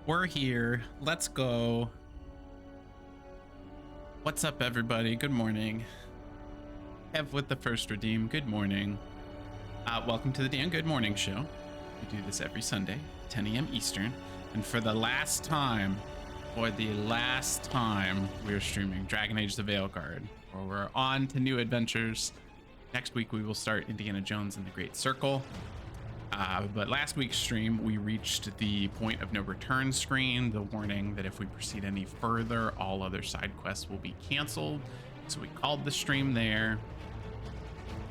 We're here. Let's go. What's up, everybody? Good morning. Ev with the first redeem. Good morning. Welcome to the Dan Good Morning Show. We do this every Sunday, 10 a.m. Eastern. And for the last time, we're streaming Dragon Age the Veilguard, where we're on to new adventures. Next week, we will start Indiana Jones and the Great Circle. But last week's stream, we reached the point of no return screen, the warning that if we proceed any further, all other side quests will be canceled. So we called the stream there.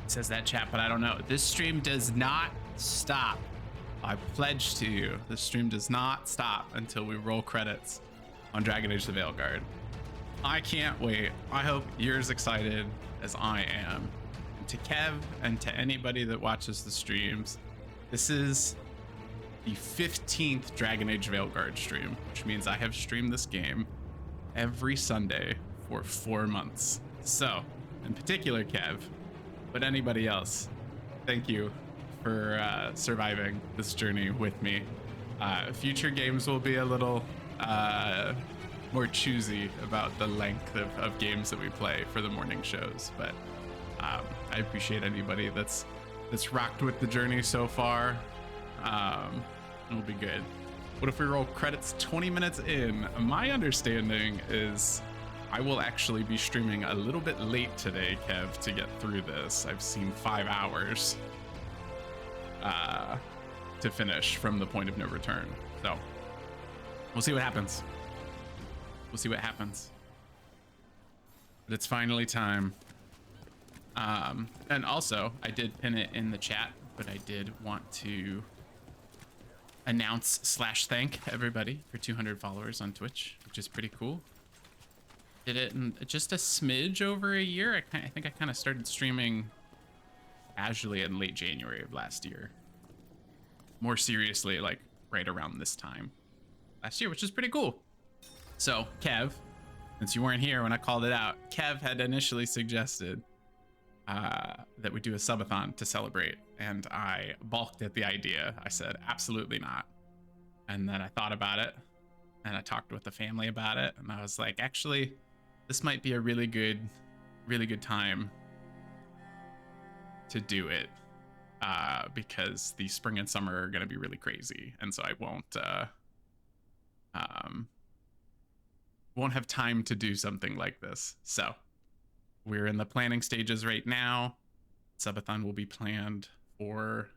It says that, chat, but I don't know. This stream does not stop. I pledge to you, the stream does not stop until we roll credits on Dragon Age the Veilguard. I can't wait. I hope you're as excited as I am. And to Kev and to anybody that watches the streams, this is the 15th Dragon Age Veilguard stream, which means I have streamed this game every Sunday for 4 months. So, in particular, Kev, but anybody else, thank you for surviving this journey with me. Future games will be a little more choosy about the length of games that we play for the morning shows, but I appreciate anybody that's rocked with the journey so far. It'll be good. What if we roll credits 20 minutes in? My understanding is I will actually be streaming a little bit late today, Kev, to get through this. I've seen 5 hours to finish from the point of no return. So we'll see what happens. We'll see what happens. But it's finally time. And also, I did pin it in the chat, but I did want to announce / thank everybody for 200 followers on Twitch, which is pretty cool. Did it in just a smidge over a year. I think I kind of started streaming casually in late January of last year. More seriously, like right around this time last year, which is pretty cool. So, Kev, since you weren't here when I called it out, Kev had initially suggested that we do a subathon to celebrate, and I balked at the idea. I said absolutely not. And then I thought about it, and I talked with the family about it, and I was like, actually, this might be a really good time to do it, because the spring and summer are going to be really crazy, and so I won't have time to do something like this. So we're in the planning stages right now. Subathon will be planned for,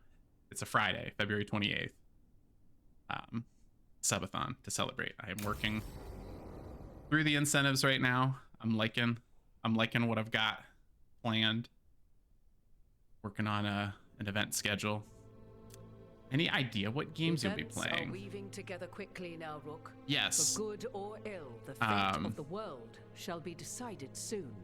it's a Friday, February 28th. Subathon to celebrate. I am working through the incentives right now. I'm liking what I've got planned. Working on an event schedule. Any idea what games you'll be playing? Are weaving together quickly now, Rook. Yes. For good or ill, the fate of the world shall be decided soon.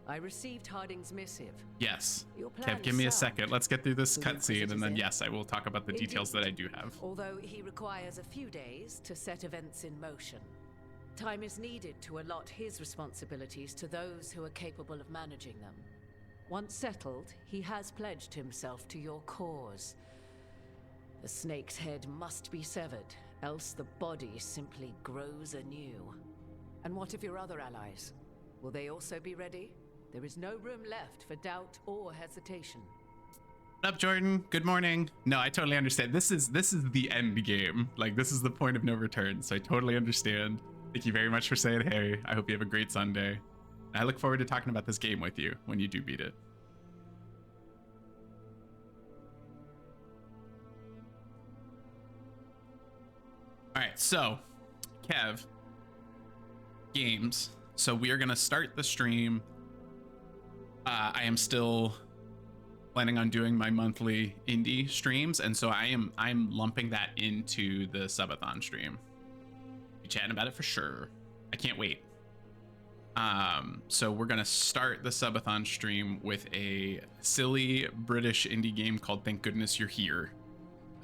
I received Harding's missive. Yes. Kev, give me a second. Let's get through this cutscene, and then yes, I will talk about the details that I do have. Although he requires a few days to set events in motion. Time is needed to allot his responsibilities to those who are capable of managing them. Once settled, he has pledged himself to your cause. The snake's head must be severed, else the body simply grows anew. And what of your other allies? Will they also be ready? There is no room left for doubt or hesitation. What up, Jordan? Good morning. No, I totally understand. This is the end game. Like, this is the point of no return, so I totally understand. Thank you very much for saying hey. I hope you have a great Sunday. And I look forward to talking about this game with you when you do beat it. All right, so Kev, games. So we are gonna start the stream. I am still planning on doing my monthly indie streams, and so I'm lumping that into the subathon stream. Be chatting about it for sure. I can't wait. So we're gonna start the subathon stream with a silly British indie game called Thank Goodness You're Here.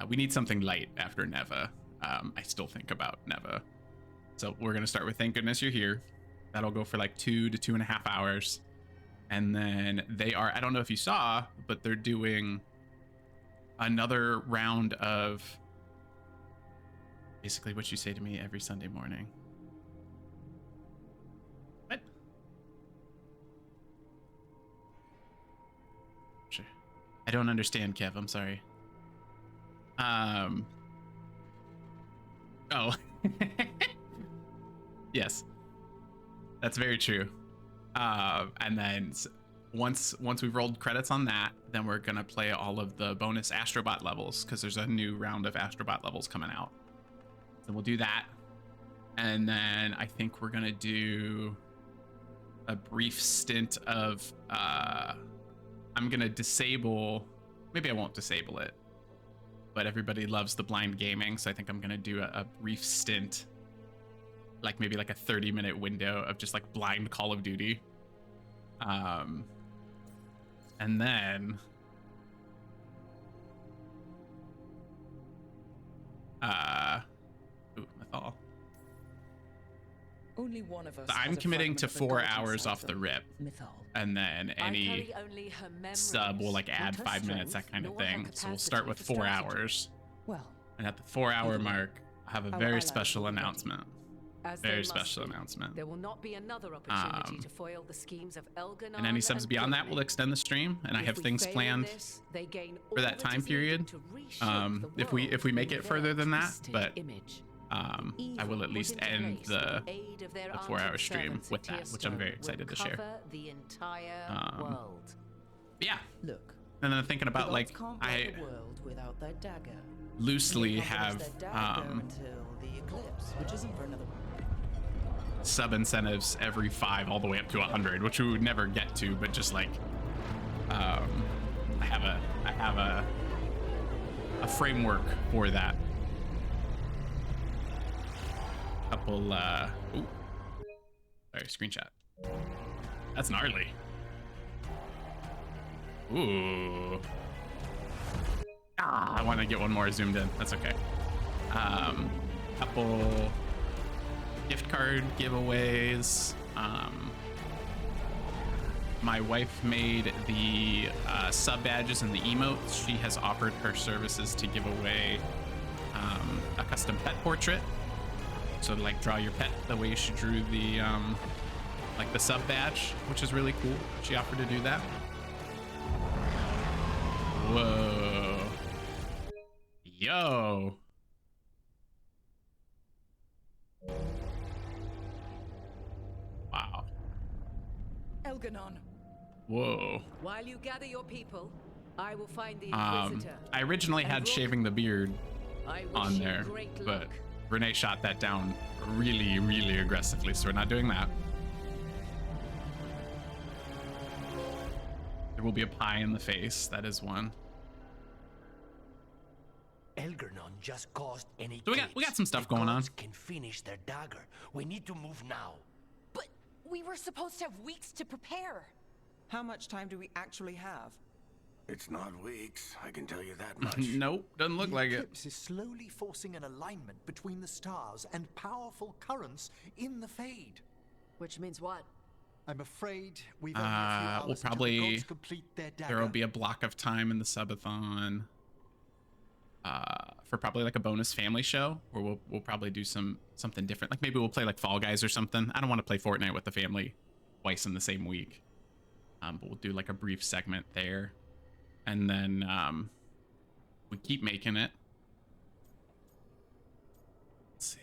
We need something light after Neva. I still think about Neva. So we're gonna start with Thank Goodness You're Here. That'll go for like 2 to 2.5 hours. And then they are, I don't know if you saw, but they're doing another round of Basically what you say to me every Sunday morning. What? Sure. I don't understand, Kev. I'm sorry. Oh. Yes. That's very true. And then once we've rolled credits on that, then we're gonna play all of the bonus Astrobot levels because there's a new round of Astrobot levels coming out. So we'll do that, and then I think we're gonna do a brief stint of I'm gonna disable. Maybe I won't disable it, but everybody loves the blind gaming, so I think I'm gonna do a brief stint, like maybe like a 30-minute window of just like blind Call of Duty. And then Mythal. Only one of us. So I'm committing to 4 hours off the rip, and then any sub will like add 5 minutes, that kind of thing. So we'll start with 4 hours. Well, and at the 4 hour mark, I have a very special announcement. Very special announcement. There will not be another opportunity to foil the schemes of Elganon, and any subs beyond that will extend the stream, and I have things planned for that time period. If we make it further than that, but I will at least end the 4 hour stream with that, which I'm very excited to share. Yeah. Look. And then I'm thinking about like I loosely have sub incentives every 5 all the way up to 100, which we would never get to, but just like I have a framework for that. Couple ooh, sorry, screenshot. That's gnarly. Ooh. I want to get one more zoomed in. That's okay. Couple gift card giveaways. My wife made the sub badges and the emotes. She has offered her services to give away a custom pet portrait. So to like draw your pet the way she drew the like the sub badge, which is really cool. She offered to do that. Whoa. Yo. Wow. Elganon. Whoa. While you gather your people, I will find the Inquisitor. I originally had shaving the beard on there, but Renee shot that down really, really aggressively, so we're not doing that. There will be a pie in the face. That is one. Elganon just caused any. So we got some stuff going on. Can finish their dagger. We need to move now. But we were supposed to have weeks to prepare. How much time do we actually have? It's not weeks, I can tell you that much. Nope, doesn't look like it. The eclipse is slowly forcing an alignment between the stars and powerful currents in the Fade. Which means what? I'm afraid we've only a few hours we'll until probably the gods complete their dagger. there will be a block of time in the subathon for probably like a bonus family show where we'll probably do something different. Like maybe we'll play like Fall Guys or something. I don't want to play Fortnite with the family twice in the same week. But we'll do like a brief segment there. And then we keep making it. Let's see.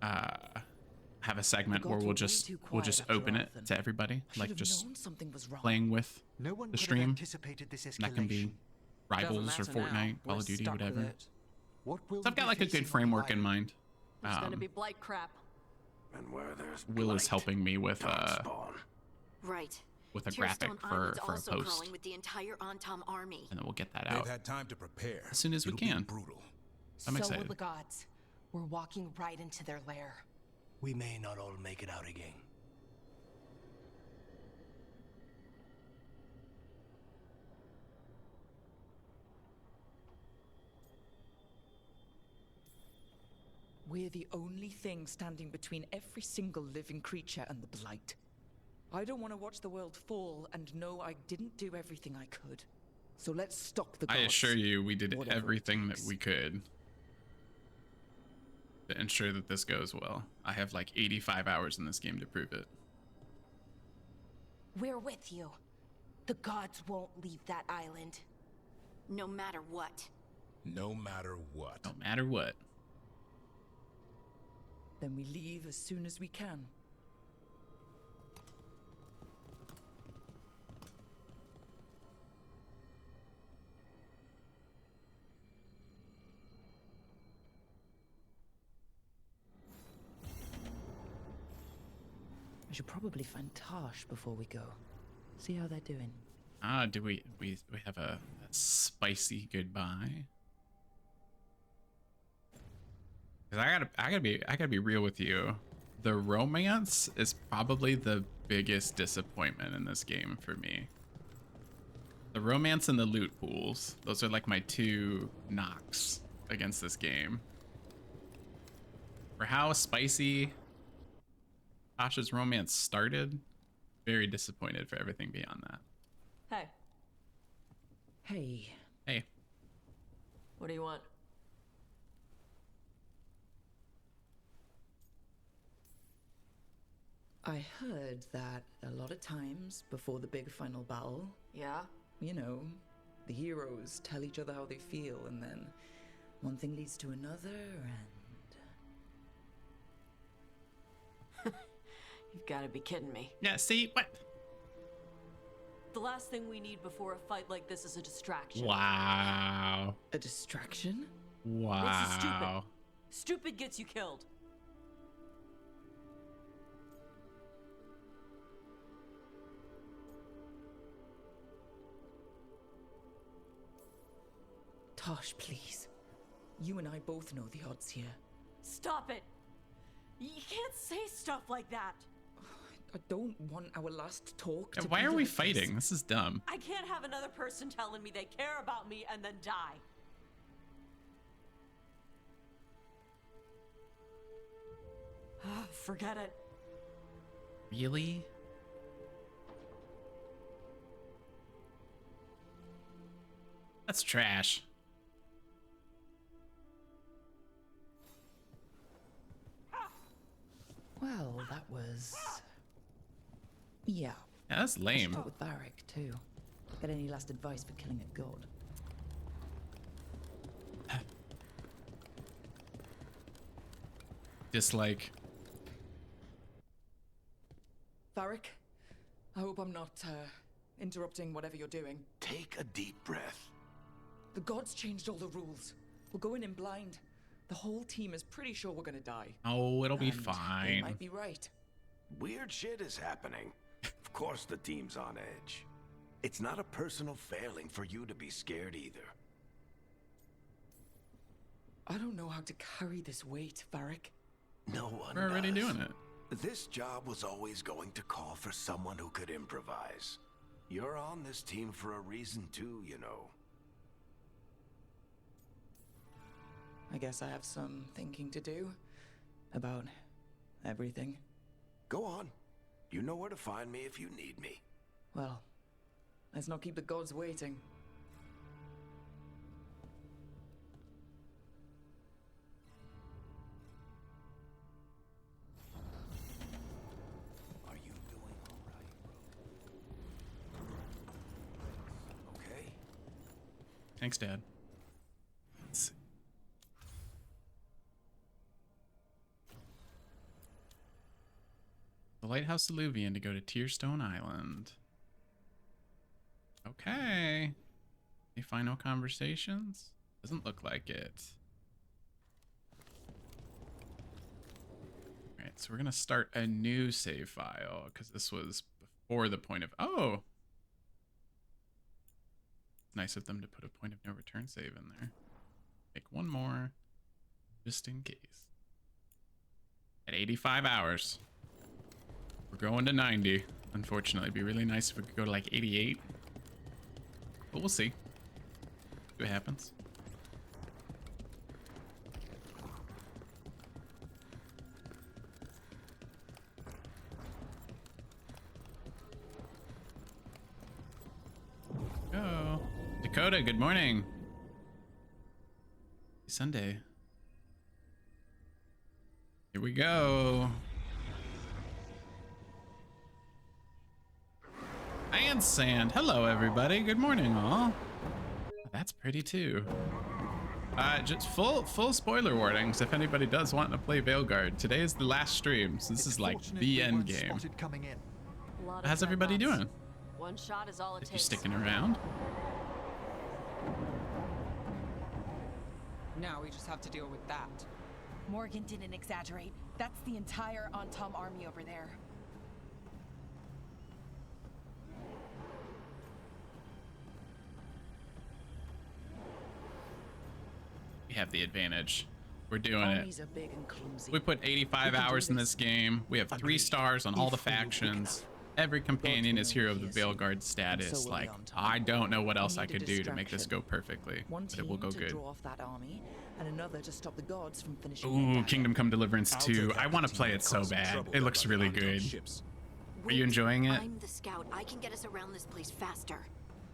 Have a segment where we'll just open it to everybody, like just playing with the stream. That can be Rivals or Fortnite, Call of Duty, whatever. So I've got like a good framework in mind. It's gonna be blight crap. And where there's Will is helping me with Right. with a graphic for a post, crawling with the entire Antom army. and then we'll get that They've out had time to prepare as soon as we It'll be can. brutal. I'm So excited. will the gods. We're walking right into their lair. We may not all make it out again. We're the only thing standing between every single living creature and the Blight. I don't want to watch the world fall and know I didn't do everything I could. So let's stop the gods. I assure you, we did Whatever it everything that takes. we could. ensure that this goes well. I have like 85 hours in this game to prove it. We're with you. The gods won't leave that island. No matter what. No matter what. No matter what. Then we leave as soon as we can. I should probably find Tosh before we go. See how they're doing. Ah, do we have a spicy goodbye? 'Cause I gotta be real with you. The romance is probably the biggest disappointment in this game for me. The romance and the loot pools. Those are like my two knocks against this game. For how spicy Tasha's romance started, very disappointed for everything beyond that. Hey, Hey, Hey, what do you want? I heard that a lot of times before the big final battle, Yeah? you know, the heroes tell each other how they feel, and then one thing leads to another, and You've got to be kidding me. yeah. See what? The last thing we need before a fight like this is a distraction. Wow. a distraction? Wow. This is stupid. Stupid gets you killed. Tosh, please. You and I both know the odds here. Stop it! You can't say stuff like that. I don't want our last talk to Why be are we like this. fighting? This is dumb. I can't have another person telling me they care about me and then die. Forget it. Really? That's trash. Well, that was... Yeah. Yeah, that's lame. Talk with Varric, too. Get any last advice for killing a god? Dislike. Varric, I hope I'm not, interrupting whatever you're doing. Take a deep breath. The gods changed all the rules. We're going in blind. The whole team is pretty sure we're gonna die. Oh, it'll be And They fine. might be right. Weird shit is happening. Of course the team's on edge. It's not a personal failing for you to be scared either. I don't know how to carry this weight, Varric. No one We're already does. doing it. This job was always going to call for someone who could improvise. You're on this team for a reason too, you know. I guess I have some thinking to do about everything. Go on. You know where to find me if you need me. Well, let's not keep the gods waiting. Are you doing all right, bro? Okay. Thanks, Dad. Let's see. The Lighthouse Alluvian to go to Tearstone Island. Okay. Any final conversations? Doesn't look like it. Alright, so we're gonna start a new save file because this was before the point of... Oh! Nice of them to put a point of no return save in there. Make one more, just in case. At 85 hours. We're going to 90. Unfortunately, it'd be really nice if we could go to like 88. But we'll see. See what happens. Go. Dakota, good morning. Sunday. Here we go. And sand. Hello, everybody. Good morning, all. That's pretty too. Just full spoiler warnings if anybody does want to play Veilguard. Today is the last stream, so this is like the end game. How's everybody doing? One shot is all it If you're takes. sticking around. Now we just have to deal with that. Morgan didn't exaggerate. That's the entire Antom army over there. We have the advantage. We're doing Armies it. are big and clumsy. We put 85 hours in this game. We have 3 stars on all the factions. Every companion is hero of the Veilguard status. Like, I don't know what else I could do to make this go perfectly, One but it will team go to good. draw off that army, and another to stop the gods from finishing their Ooh, dagger. Kingdom Come Deliverance 2. I want to play it so bad. It looks really good. Are you enjoying it? I'm the scout. I can get us around this place faster.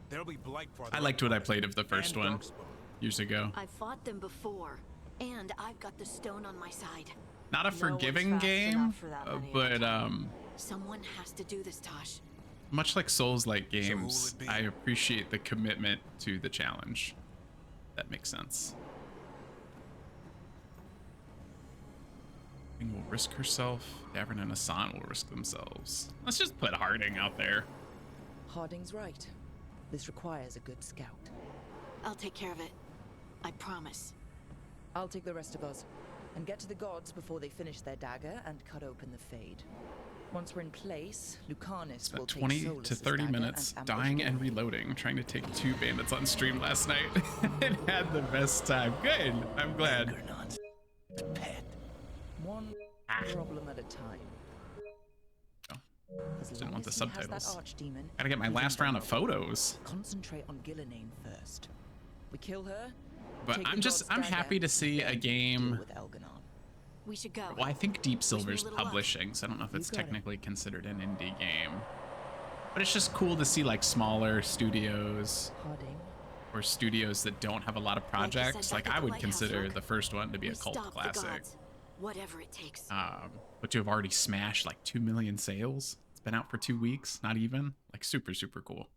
There'll be blight farther I liked what I played of the first one years ago. I fought them before, and I've got the stone on my side. Not a one's forgiving fast game, enough for that many but Someone has to do this, Tosh. much like Souls-like games, will it be? I appreciate the commitment to the challenge. That makes sense. Harding will risk herself. Davern and Hassan will risk themselves. Let's just put Harding out there. Harding's right. This requires a good scout. I'll take care of it. I promise. I'll take the rest of us and get to the gods before they finish their dagger and cut open the Fade. Once we're in place, Lucanus will Spent take 20 Solus's to 30 dagger minutes and ambush dying and Gillen. reloading, trying to take 2 bandits on stream last night. And had the best time. Good. I'm glad. Elgernon's pet. One problem at a time. Oh, As didn't long want the as he has that subtitles. archdemon, Gotta get my he's last round of invulnerable. photos. Concentrate on Gillenane first. We kill her. But take the I'm god's I'm dagger, happy to see then a deal game. with Elganon. We should go. Well, I think Deep Silver's little luck. publishing, so I don't know if it's You got it. technically considered an indie game. But it's just cool to see like smaller studios Harding. or studios that don't have a lot of Like you said projects. back Like at I the would lighthouse, consider look. the first one to be We a cult stop the classic. gods. Whatever it takes. But to have already smashed like 2 million sales, it's been out for 2 weeks, not even, like super cool.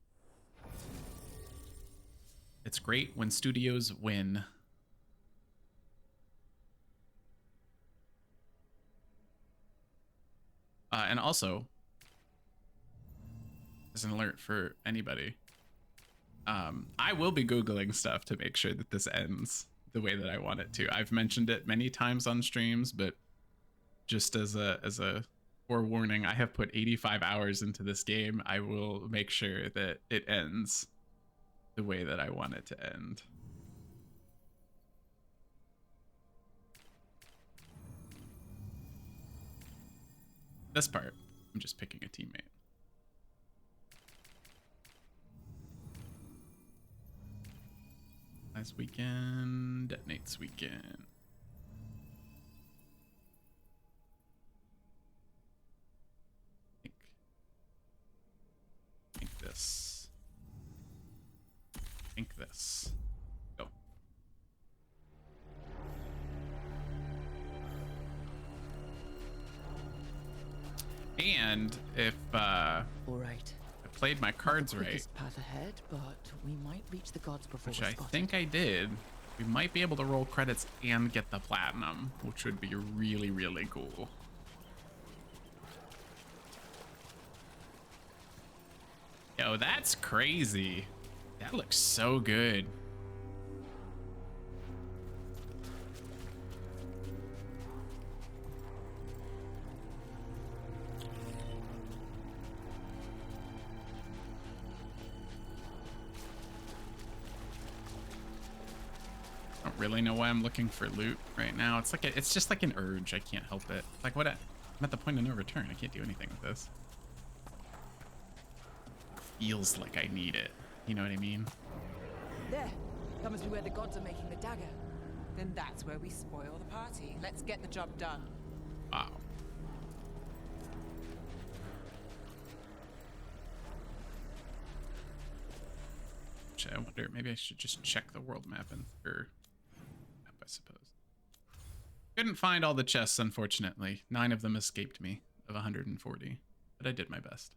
It's great when studios win. And also, as an alert for anybody, I will be Googling stuff to make sure that this ends the way that I want it to. I've mentioned it many times on streams, but just as a forewarning, I have put 85 hours into this game. I will make sure that it ends the way that I want it to end. This part, I'm just picking a teammate. Last weekend, detonates weekend. Think this. Think this. Go. And if All right. I played my cards right, Quickest path ahead, but we might reach the gods before which we're I spotted. think I did, we might be able to roll credits and get the platinum, which would be really cool. Yo, that's crazy. That looks so good. I don't really know why I'm looking for loot right now. It's like it's just like an urge. I can't help it. Like I'm at the point of no return. I can't do anything with this. Feels like I need it. You know what I mean? There. That must be where the gods are making the dagger. Then that's where we spoil the party. Let's get the job done. Wow. I wonder, maybe I should just check the world map and or map, I suppose. Couldn't find all the chests, unfortunately. 9 of them escaped me of 140, but I did my best.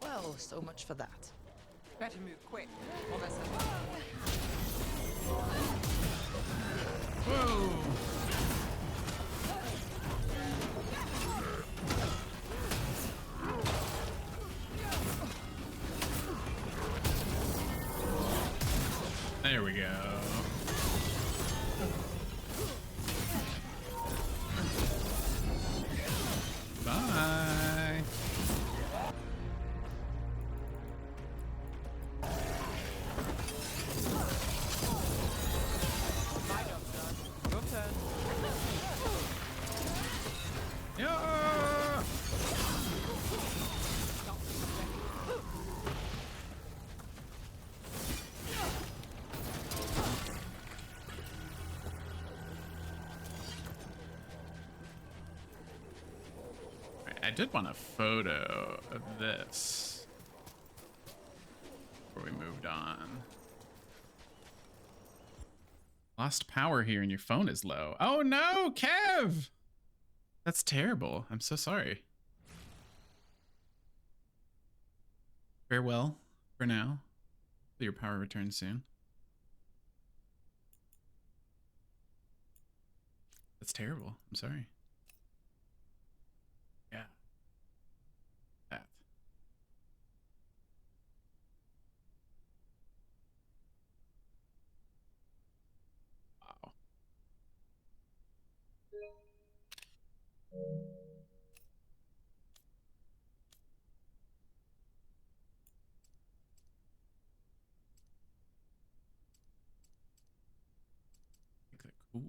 Well, so much for that. Better move quick, or there's a... Whoa! There we go. Bye. Your turn. Yeah. I did want a photo of this before we moved on. Lost power here and your phone is low. Oh no, Kev! That's terrible. I'm so sorry. Farewell for now. Your power returns soon. That's terrible. I'm sorry. Yeah. That. Wow. Make that cool.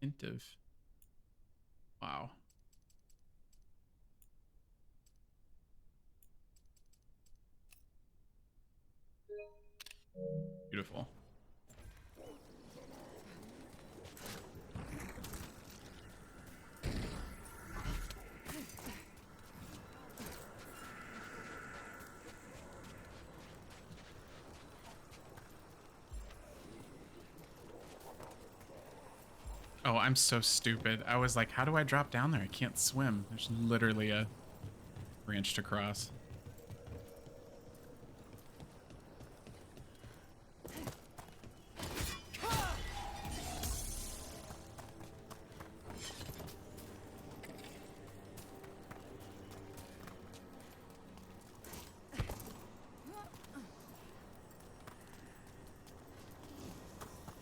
Hint of. Wow. Beautiful. Oh, I'm so stupid. I was like, how do I drop down there? I can't swim. There's literally a branch to cross.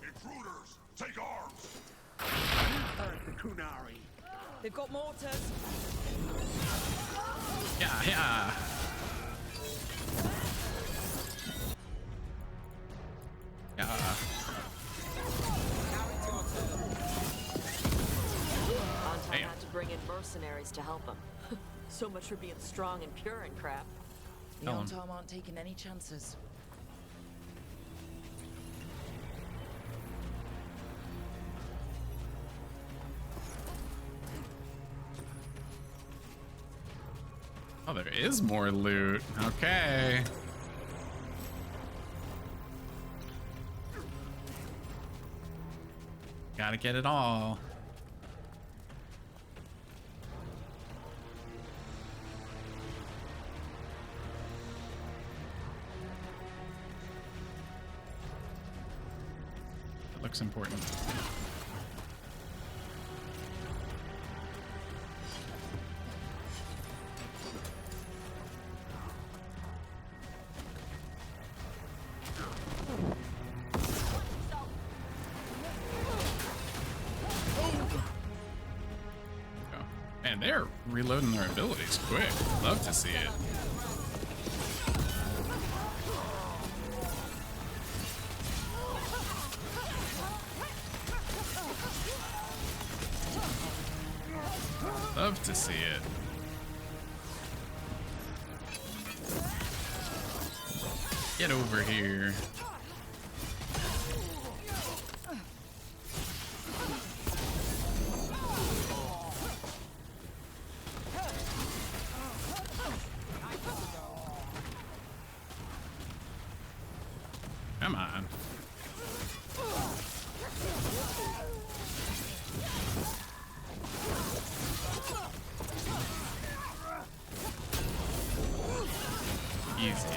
Intruders, take arms! They've got mortars. Yeah, yeah. Yeah. Anton had to bring in mercenaries to help him. So much for being strong and pure and crap. The Tell 'em. Ontom aren't taking any chances. Oh, there is more loot. Okay. Gotta get it all. That looks important. Man, they're reloading their abilities quick. Love to see it. Love to see it. Get over here. Come on. Easy.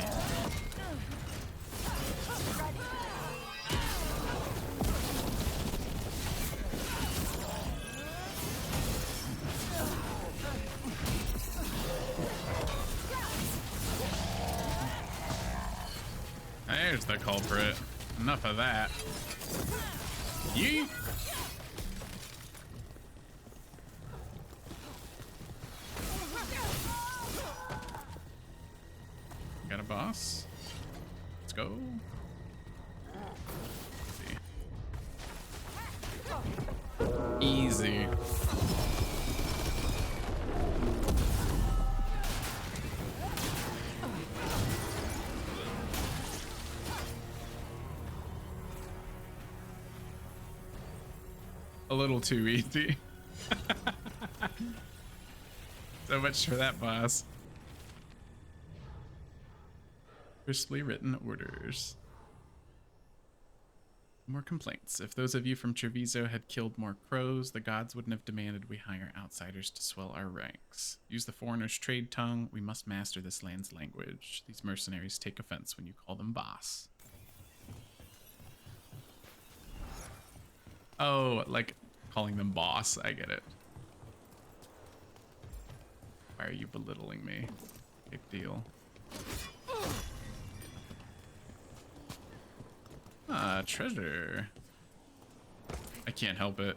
There's the culprit. Enough of that. Yeet. Got a boss. Let's go. Easy. A little too easy. So much for that boss. Crisply written orders. More complaints. If those of you from Treviso had killed more crows, the gods wouldn't have demanded we hire outsiders to swell our ranks. Use the foreigners' trade tongue. We must master this land's language. These mercenaries take offense when you call them boss. Oh, like calling them boss. I get it. Why are you belittling me? Big deal. Ah, treasure. I can't help it.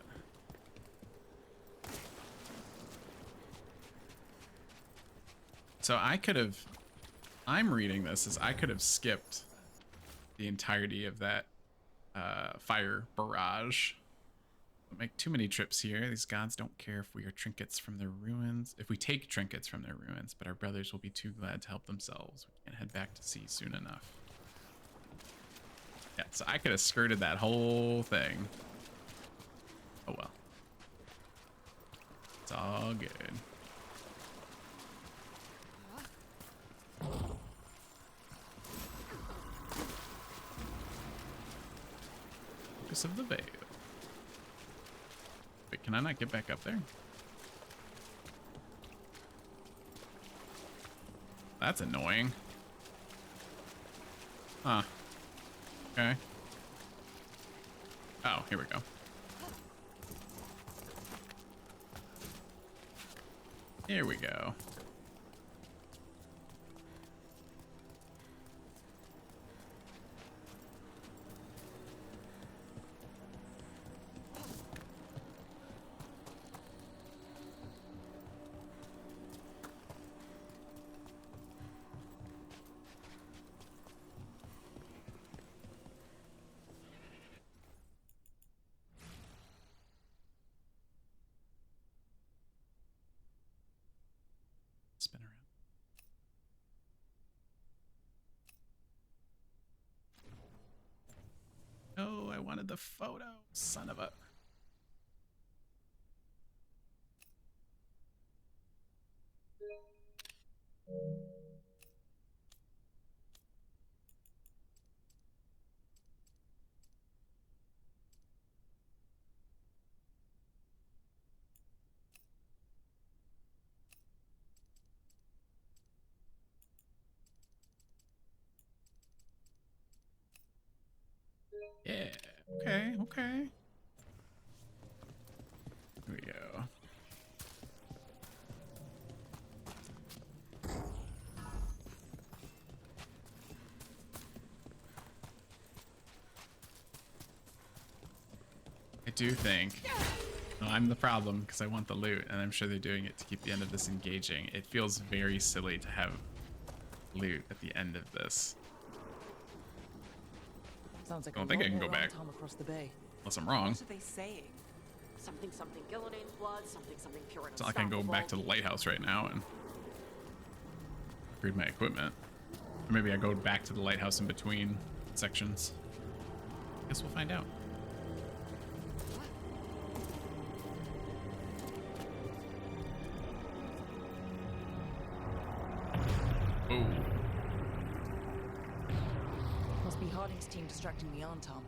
So I could have... I'm reading this as I could have skipped the entirety of that fire barrage. Don't make too many trips here. These gods don't care if we are trinkets from their ruins. If we take trinkets from their ruins, but our brothers will be too glad to help themselves. We can't head back to sea soon enough. Yeah, so I could have skirted that whole thing. Oh well. It's all good. Focus of the Veil. Wait, can I not get back up there? That's annoying. Huh. Okay. Oh, here we go. Here we go. Spin around. Oh, I wanted the photo. Son of a... Yeah, okay, okay. Here we go. I do think I'm the problem because I want the loot, and I'm sure they're doing it to keep the end of this engaging. It feels very silly to have loot at the end of this. Sounds like I don't think I can go back. Across the bay. Unless I'm wrong. What are they saying? Something, something, Gillinane's blood, something, something, pure and It's not like I can go back to the lighthouse right now and upgrade my equipment. Or maybe I go back to the lighthouse in between sections. Guess we'll find out. Must be Harding's team distracting the Arntam.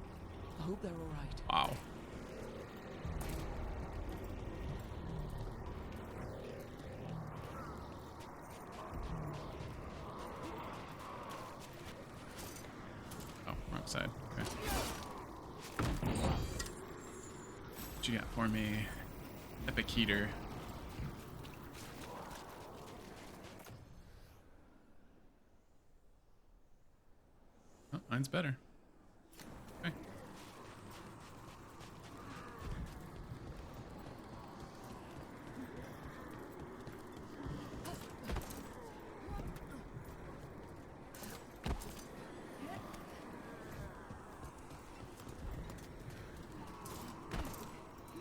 I hope they're all right. Wow. Oh, wrong side. Okay. What you got for me? Epic heater. Oh, mine's better. Okay.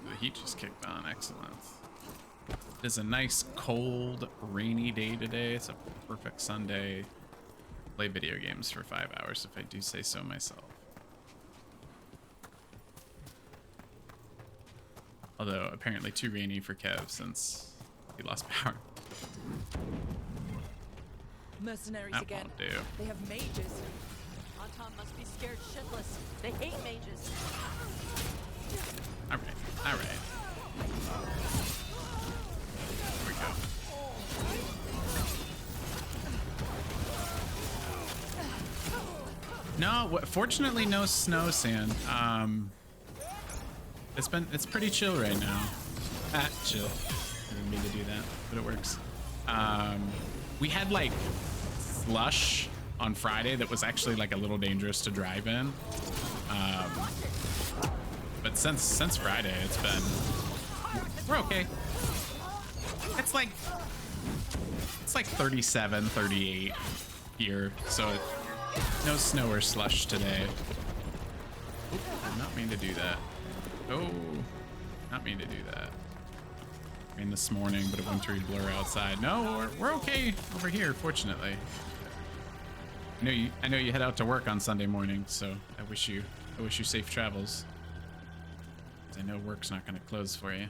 The heat just kicked on. Excellent. It is a nice, cold, rainy day today. It's a perfect Sunday. Play video games for 5 hours, if I do say so myself. Although, apparently too rainy for Kev since he lost power. Mercenaries That again. won't do. They have mages. Anton must be scared shitless. They hate mages. Alright, alright. Here we go. No, fortunately no snow sand. It's pretty chill right now. Chill. I didn't mean to do that, but it works. We had like slush on Friday that was actually like a little dangerous to drive in. But since Friday, it's been, we're okay. It's like 37, 38 here, so no snow or slush today. Oop, did not mean to do that. Oh, not mean to do that. Rain this morning, but a wintry blur outside. No, we're okay over here, fortunately. I know you head out to work on Sunday morning, so I wish you safe travels. 'Cause I know work's not gonna close for you.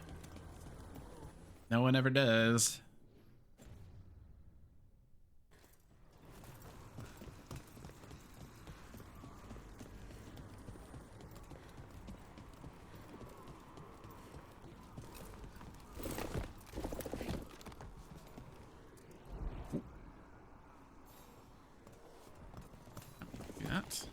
No one ever does. Do that.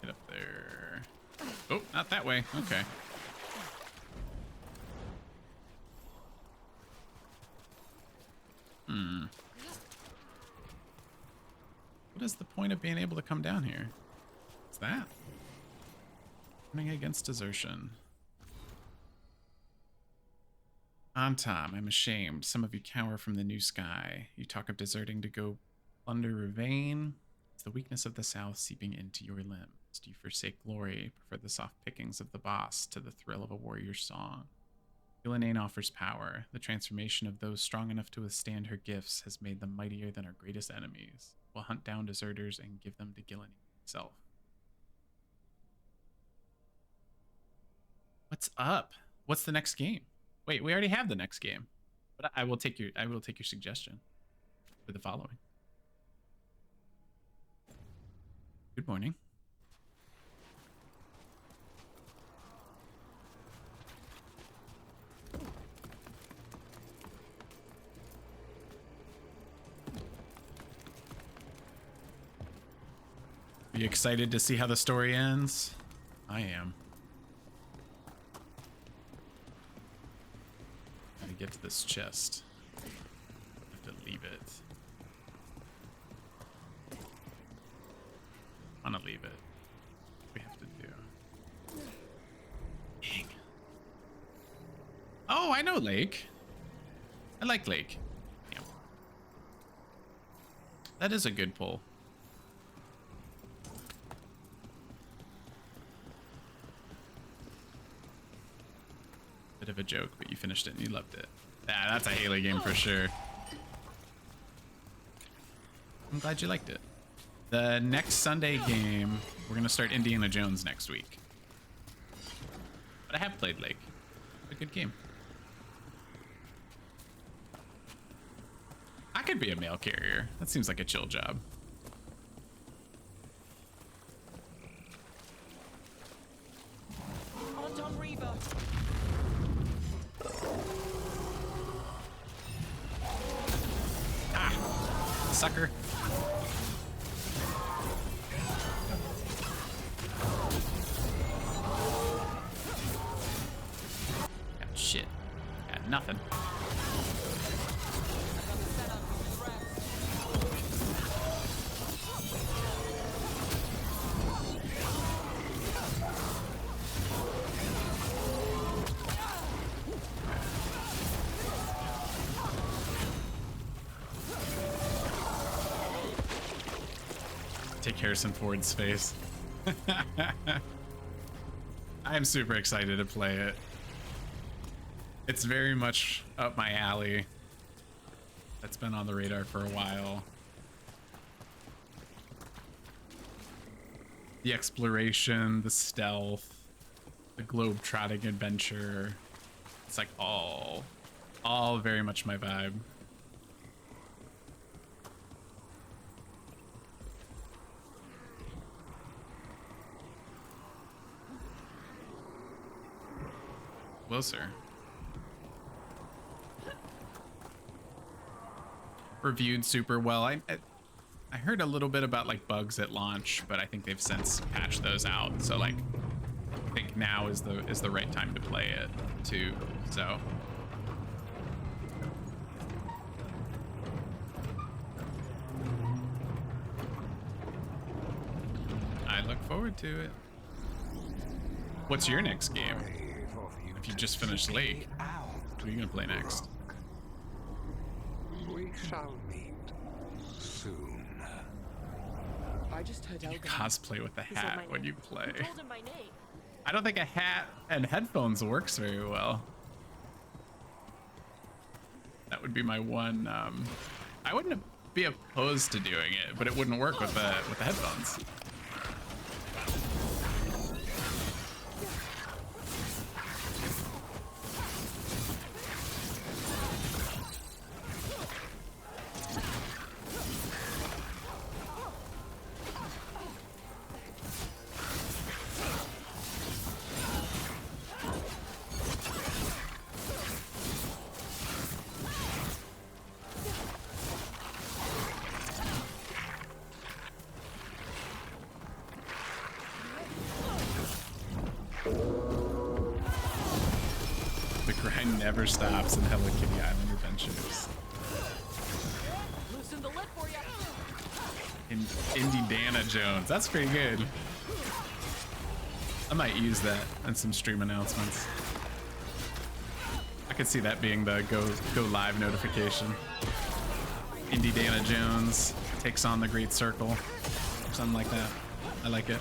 Get up there. Oh, not that way. Okay. What is the point of being able to come down here? What's that? Running against desertion. On Tom, I'm ashamed. Some of you cower from the new sky. You talk of deserting to go plunder Ravane. It's the weakness of the South seeping into your limbs. Do you forsake glory, prefer the soft pickings of the boss to the thrill of a warrior's song? Gillenane offers power. The transformation of those strong enough to withstand her gifts has made them mightier than our greatest enemies. We'll hunt down deserters and give them to Gillenane himself. What's up? What's the next game? Wait, we already have the next game. But I will take your suggestion for the following. Good morning. Are you excited to see how the story ends? I am. Gotta get to this chest. I have to leave it. I wanna leave it. We have to do. Dang. Oh, I know Lake. I like Lake. Damn. That is a good pull. Bit of a joke, but you finished it and you loved it. Yeah, that's a Haley game for sure. I'm glad you liked it. The next Sunday game, we're gonna start Indiana Jones next week. But I have played Lake. A good game. I could be a mail carrier. That seems like a chill job. Anton Reaver. Ah, sucker. Got shit. Got nothing. Take Harrison Ford's face. I am super excited to play it. It's very much up my alley. That's been on the radar for a while. The exploration, the stealth, the globe-trotting adventure. It's like all very much my vibe. Closer. Reviewed super well. I heard a little bit about like bugs at launch, but I think they've since patched those out. So like, I think now is the right time to play it too. So. I look forward to it. What's your next game? If you just finished Lake, what are you gonna play next? We shall meet soon. I just heard You cosplay with the hat when you play. Who told him my name? I don't think a hat and headphones works very well. That would be my one. I wouldn't be opposed to doing it, but it wouldn't work with the headphones. Never stops in Hello Kitty Island Adventures. Loosen the lid for ya. Indiana Jones. That's pretty good. I might use that in some stream announcements. I could see that being the go live notification. Indiana Jones takes on the Great Circle. Something like that. I like it.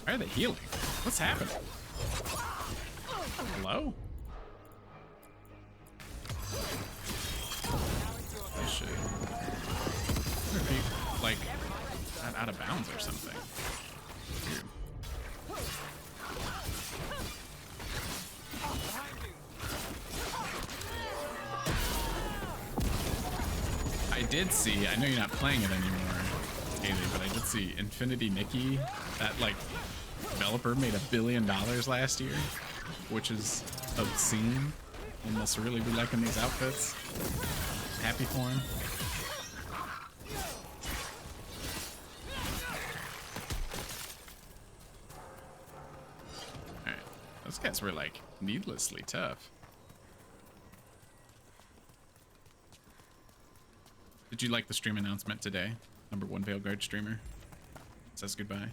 Why are they healing? What's happening? Hello? Oh shit. I wonder if he, like, got out of bounds or something. Weird. I did see, I know you're not playing it anymore, Haley, but I did see Infinity Nikki, that like developer made $1 billion last year, which is obscene. He must really be liking these outfits. Happy for him. Alright, those guys were like needlessly tough. Did you like the stream announcement today? #1 Veilguard streamer says goodbye.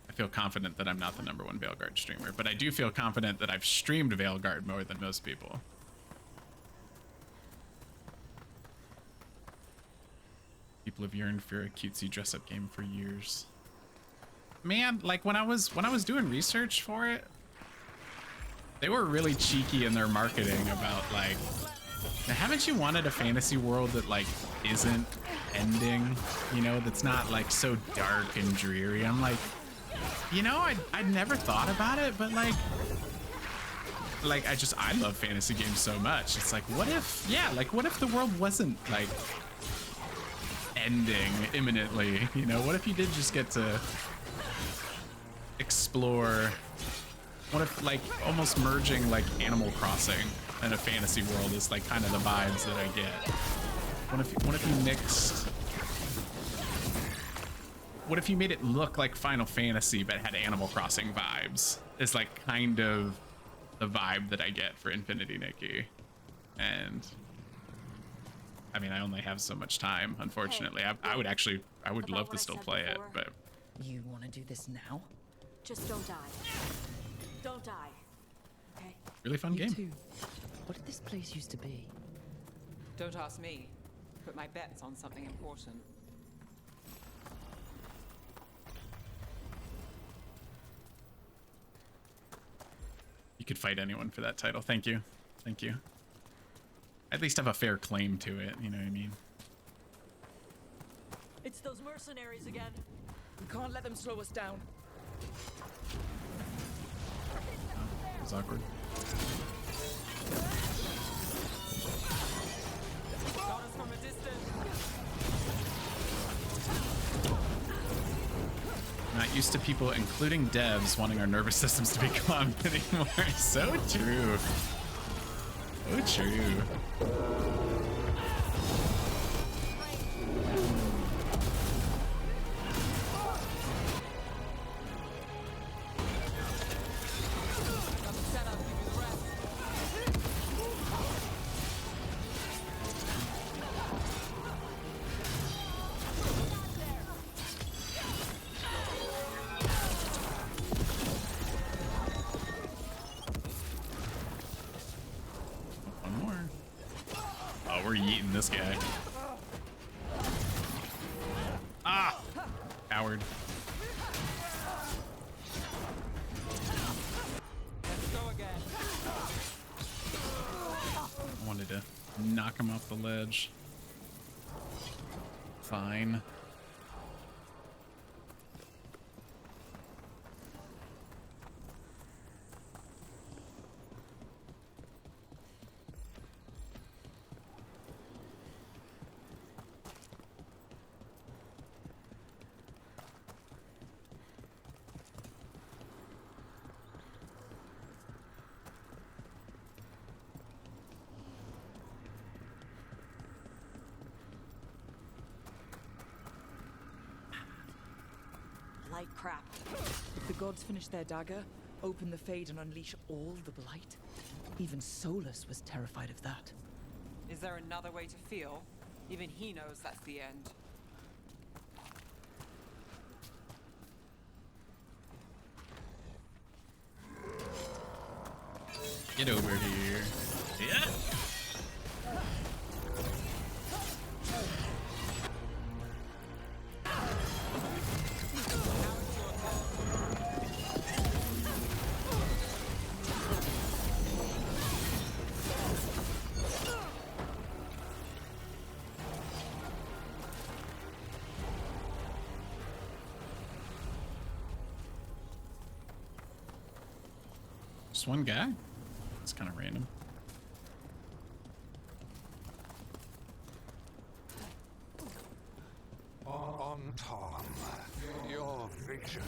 I feel confident that I'm not the #1 Veilguard streamer, but I do feel confident that I've streamed Veilguard more than most people. People have yearned for a cutesy dress-up game for years. Man, like when I was doing research for it, they were really cheeky in their marketing about like, haven't you wanted a fantasy world that like isn't ending, you know, that's not like so dark and dreary? I'm like, you know, I'd never thought about it, but like I love fantasy games so much. It's like, what if, yeah, like what if the world wasn't like ending imminently, you know? What if you did just get to explore? What if like almost merging like Animal Crossing and a fantasy world is like kind of the vibes that I get? What if you mixed, what if you made it look like Final Fantasy but had Animal Crossing vibes? Is like kind of the vibe that I get for Infinity Nikki. And I mean, I only have so much time, unfortunately. I would love to still play it, but You want to do this now? Just don't die. Don't die. Okay? really fun You game. too. What did this place used to be? Don't ask me. Put my bets on something important. You could fight anyone for that title. Thank you. Thank you. At least have a fair claim to it, you know what I mean? It's those mercenaries again. We can't let them slow us down. It was awkward. Got us from a distance. Not used to people, including devs, wanting our nervous systems to be calm anymore. So true. So true. One more. Oh, we're yeeting this guy. Ah! Coward. Let's go again. I wanted to knock him off the ledge. Fine. Like crap. If the gods finish their dagger, open the Fade and unleash all the Blight. Even Solus was terrified of that. Is there another way to feel? Even he knows that's the end. Get over here. Yeah. Just one guy? It's kind of random. On Tom, your vision,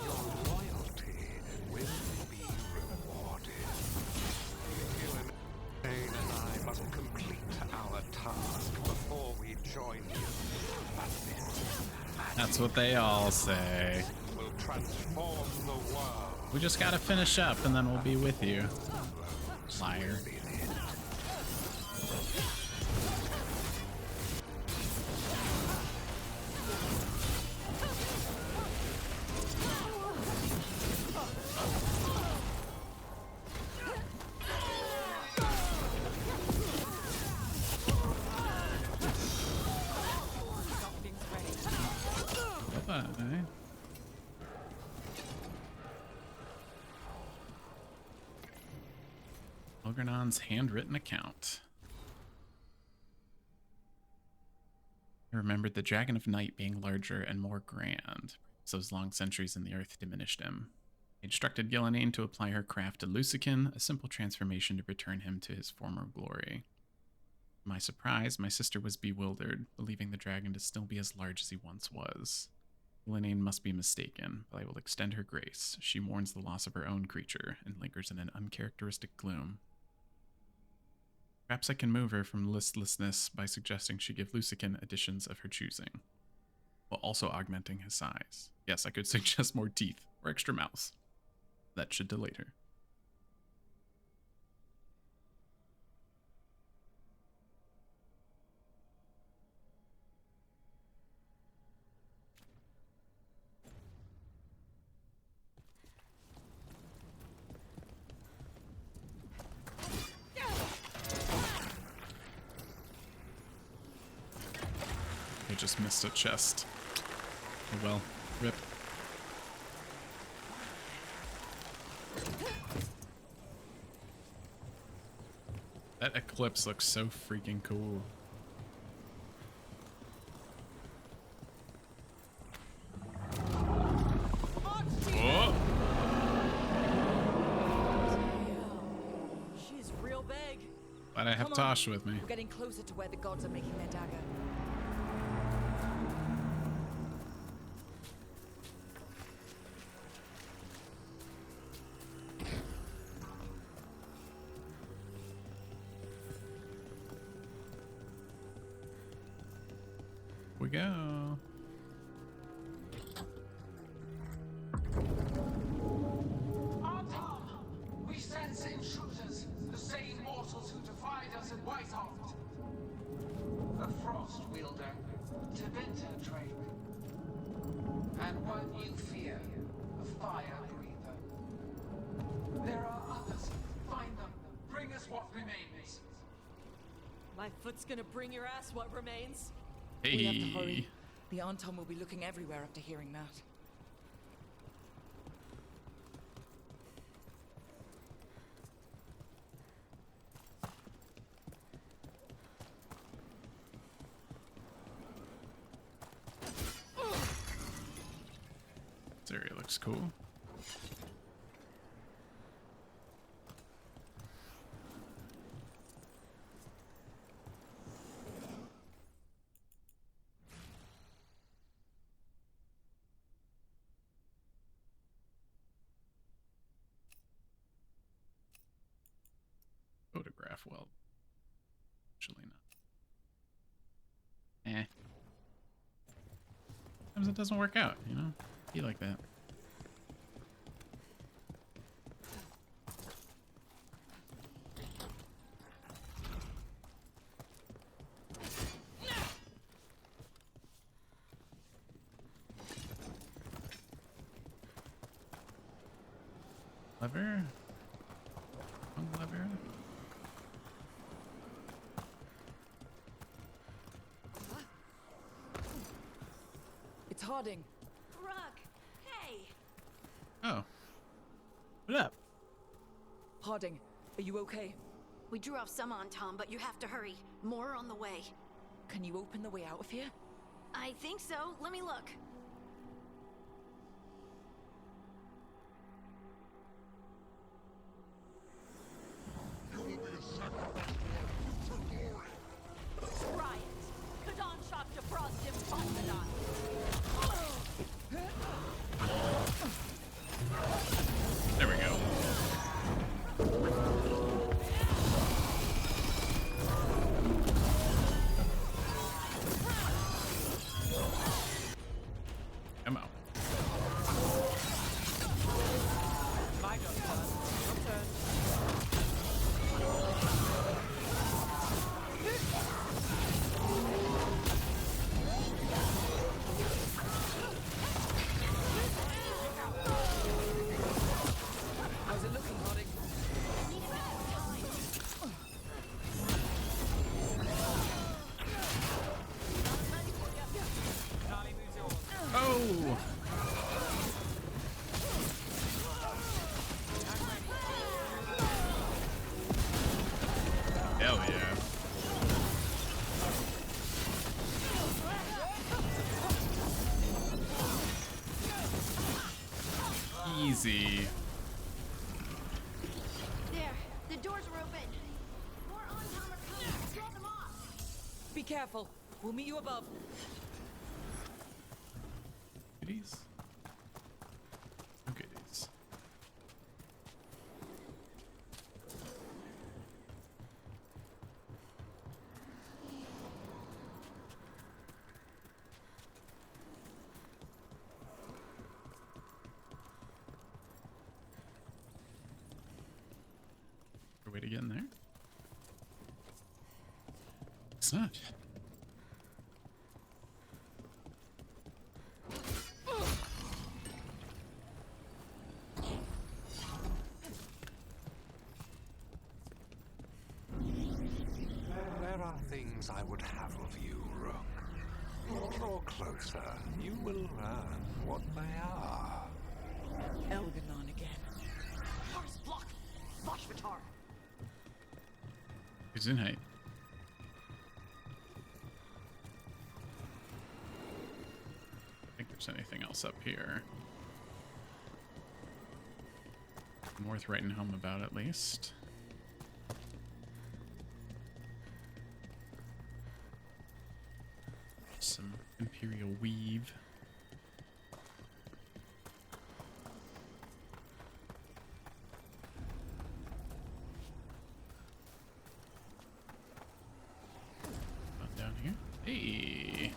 your loyalty will be rewarded. You and Jane and I must complete our task before we join you. But this That's what they all say. will transform the world. We just gotta finish up and then we'll be with you. Liar. Elgernon's handwritten account. I remembered the Dragon of Night being larger and more grand. So those long centuries in the earth diminished him. He instructed Gillenane to apply her craft to Lucican, a simple transformation to return him to his former glory. To my surprise, my sister was bewildered, believing the dragon to still be as large as he once was. Gillenane must be mistaken, but I will extend her grace. She mourns the loss of her own creature and lingers in an uncharacteristic gloom. Perhaps I can move her from listlessness by suggesting she give Lucican additions of her choosing, while also augmenting his size. Yes, I could suggest more teeth or extra mouths. That should delay her. I just missed a chest. Oh well, rip. That eclipse looks so freaking cool. Whoa! She's real big. Glad I have Tosh with me. We're getting closer to where the gods are making their dagger. We go. Artom! We sense intruders, the same mortals who defied us at Whitehoft. A frost wielder, Tibinta Drake. And one you fear, a fire breather. There are others. Find them. Bring us what remains. My foot's gonna bring your ass what remains. Hey. We have to hurry. The Anton will be looking everywhere after hearing that. This area looks cool. Photograph well. Actually not. Eh. Sometimes it doesn't work out, you know? Be like that. Lever? One lever? It's Harding. Rook, hey! Oh. What up? Harding, are you okay? We drew off some on Tom, but you have to hurry. More on the way. Can you open the way out of here? I think so. Let me look. You will be a sacrifice for our future glory. Try it. Kadan shock to frost him Kadan. There we go. Easy. There, the doors are open. More on-time are coming. Draw them off. Be careful. We'll meet you above. Goodies. No goodies. Way to get in there? It's not. There are things I would have of you, Rook. Draw closer. You will learn what they are. Elganon again. Force block! Vashvatar! Who's in height? I think there's anything else up here. Worth writing home about, at least. Some Imperial weave. Down here. Hey.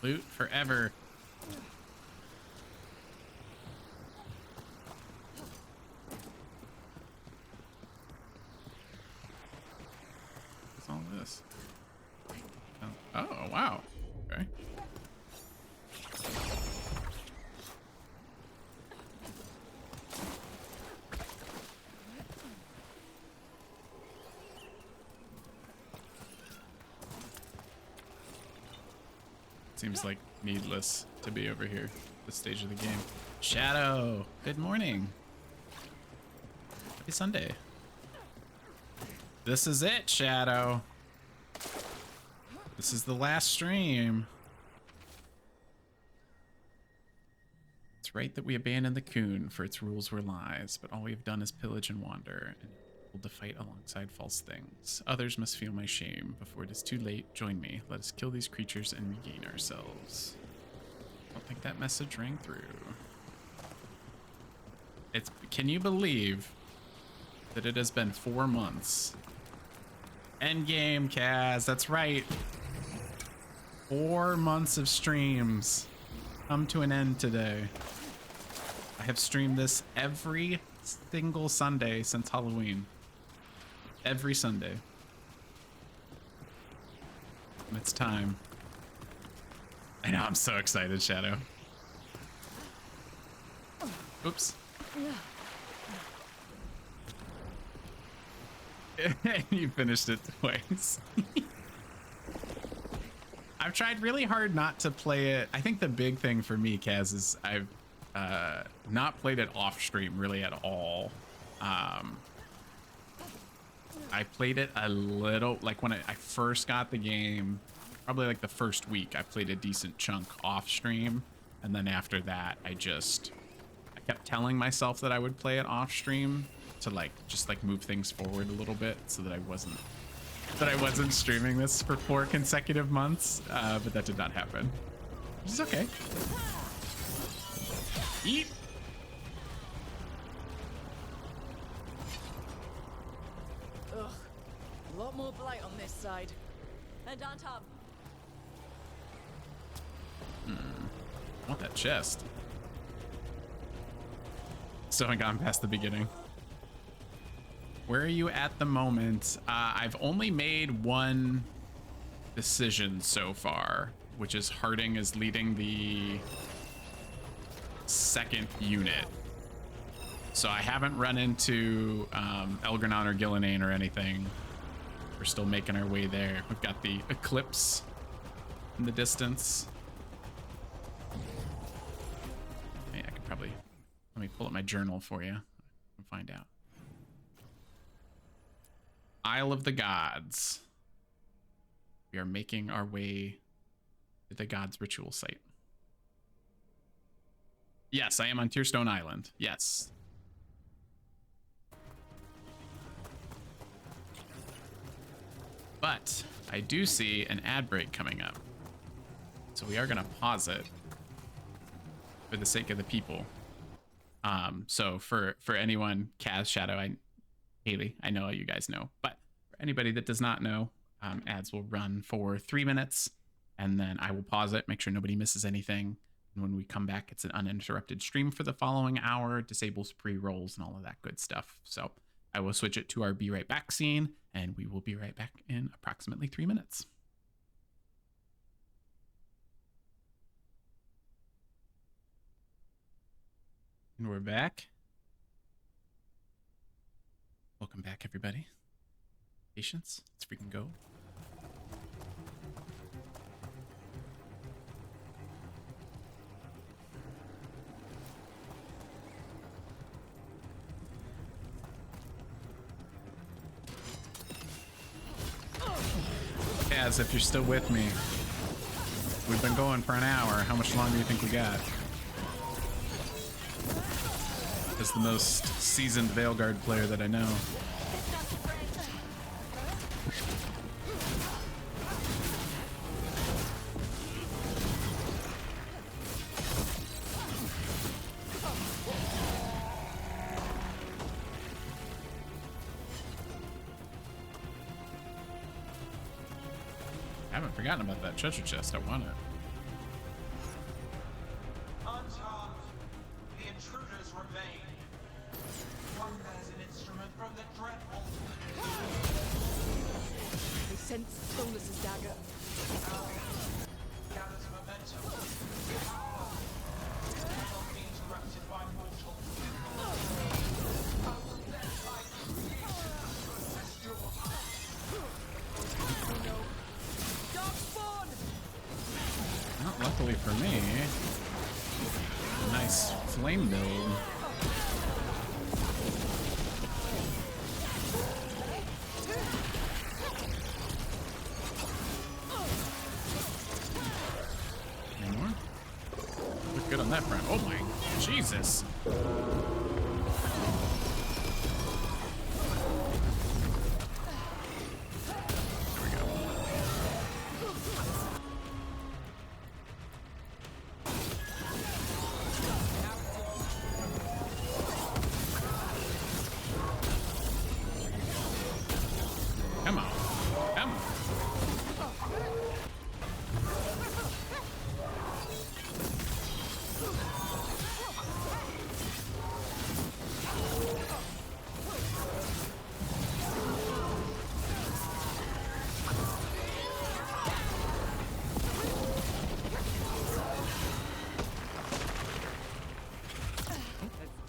Loot forever. What's all this? Oh, wow. Okay. Seems like needless to be over here at this stage of the game. Shadow, good morning. Happy Sunday. This is it, Shadow. This is the last stream. It's right that we abandoned the Coon, for its rules were lies, but all we have done is pillage and wander, and to fight alongside false things. Others must feel my shame. Before it is too late, join me. Let us kill these creatures and regain ourselves. I don't think that message rang through. Can you believe that it has been 4 months? Endgame, Kaz, that's right. 4 months of streams come to an end today. I have streamed this every single Sunday since Halloween. Every Sunday. It's time. I know, I'm so excited, Shadow. Oops. You finished it twice. I've tried really hard not to play it. I think the big thing for me, Kaz, is I've not played it off stream really at all. I played it a little, like when I first got the game, probably like the first week, I played a decent chunk off stream. And then after that, I kept telling myself that I would play it off stream to just move things forward a little bit so that I wasn't streaming this for 4 consecutive months. But that did not happen, which is okay. Eat. Ugh. A lot more blight on this side. And on top. I want that chest. Still haven't gotten past the beginning. Where are you at the moment? I've only made one decision so far, which is Harding is leading the 2nd unit. So I haven't run into Elgranon or Gillinane or anything. We're still making our way there. We've got the Eclipse in the distance. Hey, I could probably... Let me pull up my journal for you and find out. Isle of the Gods. We are making our way to the Gods ritual site. Yes, I am on Tearstone Island. Yes. But I do see an ad break coming up. So we are going to pause it for the sake of the people. So for anyone, Kaz, Shadow, Haley, I know you guys know, but for anybody that does not know, ads will run for 3 minutes, and then I will pause it, make sure nobody misses anything. And when we come back, it's an uninterrupted stream for the following hour, disables pre-rolls and all of that good stuff. So I will switch it to our Be Right Back scene, and we will be right back in approximately 3 minutes. And we're back. Welcome back, everybody. Patience. Let's freaking go. Kaz, if you're still with me, we've been going for an hour. How much longer do you think we got? As the most seasoned Veilguard player that I know. I haven't forgotten about that treasure chest. I want it. Luckily for me, nice flame build. Any more? Look good on that front. Oh my Jesus.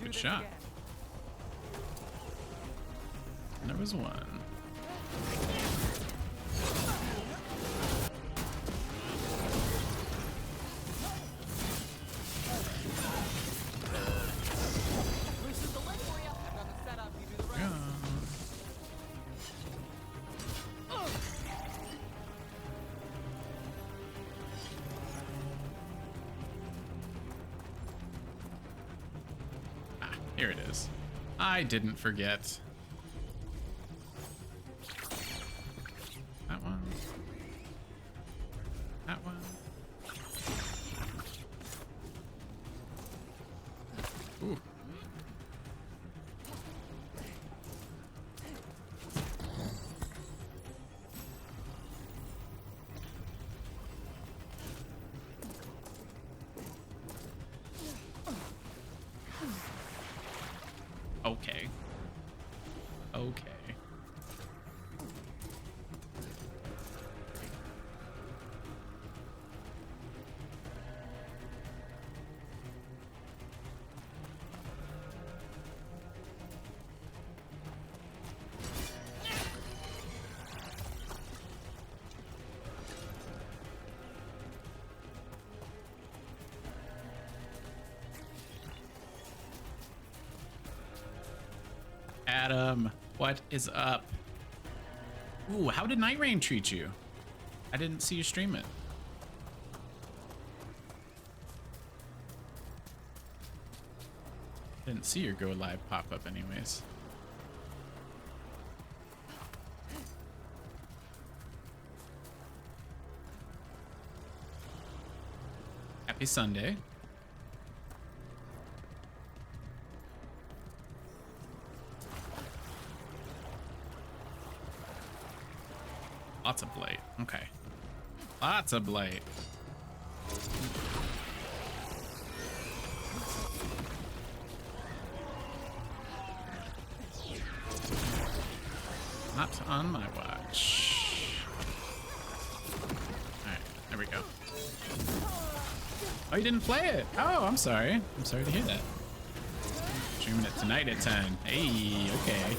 Good shot. And there was one. Here it is. I didn't forget. That one. That one. Ooh. Okay. Okay. Adam, what is up? Ooh, how did Night Rain treat you? I didn't see you stream it. Didn't see your go live pop up anyways. Happy Sunday. Lots of blight. Okay. Lots of blight. Not on my watch. Alright, there we go. Oh, you didn't play it? Oh, I'm sorry. I'm sorry to hear that. Streaming it tonight at 10. Hey, okay.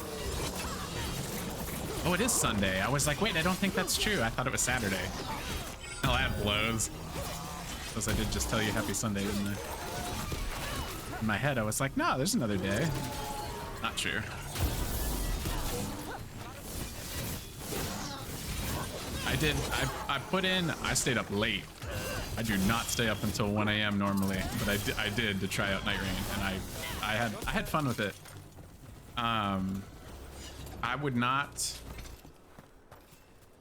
Oh, it is Sunday. I was like, wait, I don't think that's true. I thought it was Saturday. Oh, that blows. Because I did just tell you happy Sunday, didn't I? In my head, I was like, no, there's another day. Not true. I stayed up late. I do not stay up until 1 a.m. normally, but I did to try out Night Rain, and I had fun with it. I would not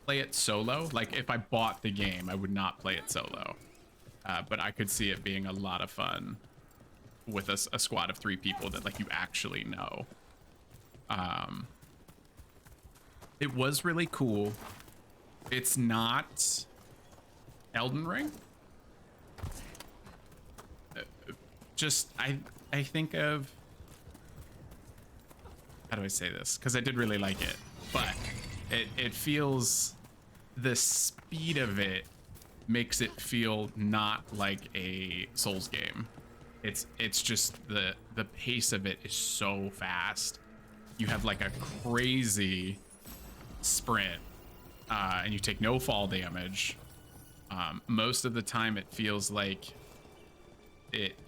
play it solo. Like, if I bought the game, I would not play it solo. But I could see it being a lot of fun with a squad of 3 people that, like, you actually know. It was really cool. It's not Elden Ring. Just, I think of, how do I say this? Because I did really like it, but it feels, the speed of it makes it feel not like a Souls game. It's just the pace of it is so fast. You have like a crazy sprint, and you take no fall damage. Most of the time it feels like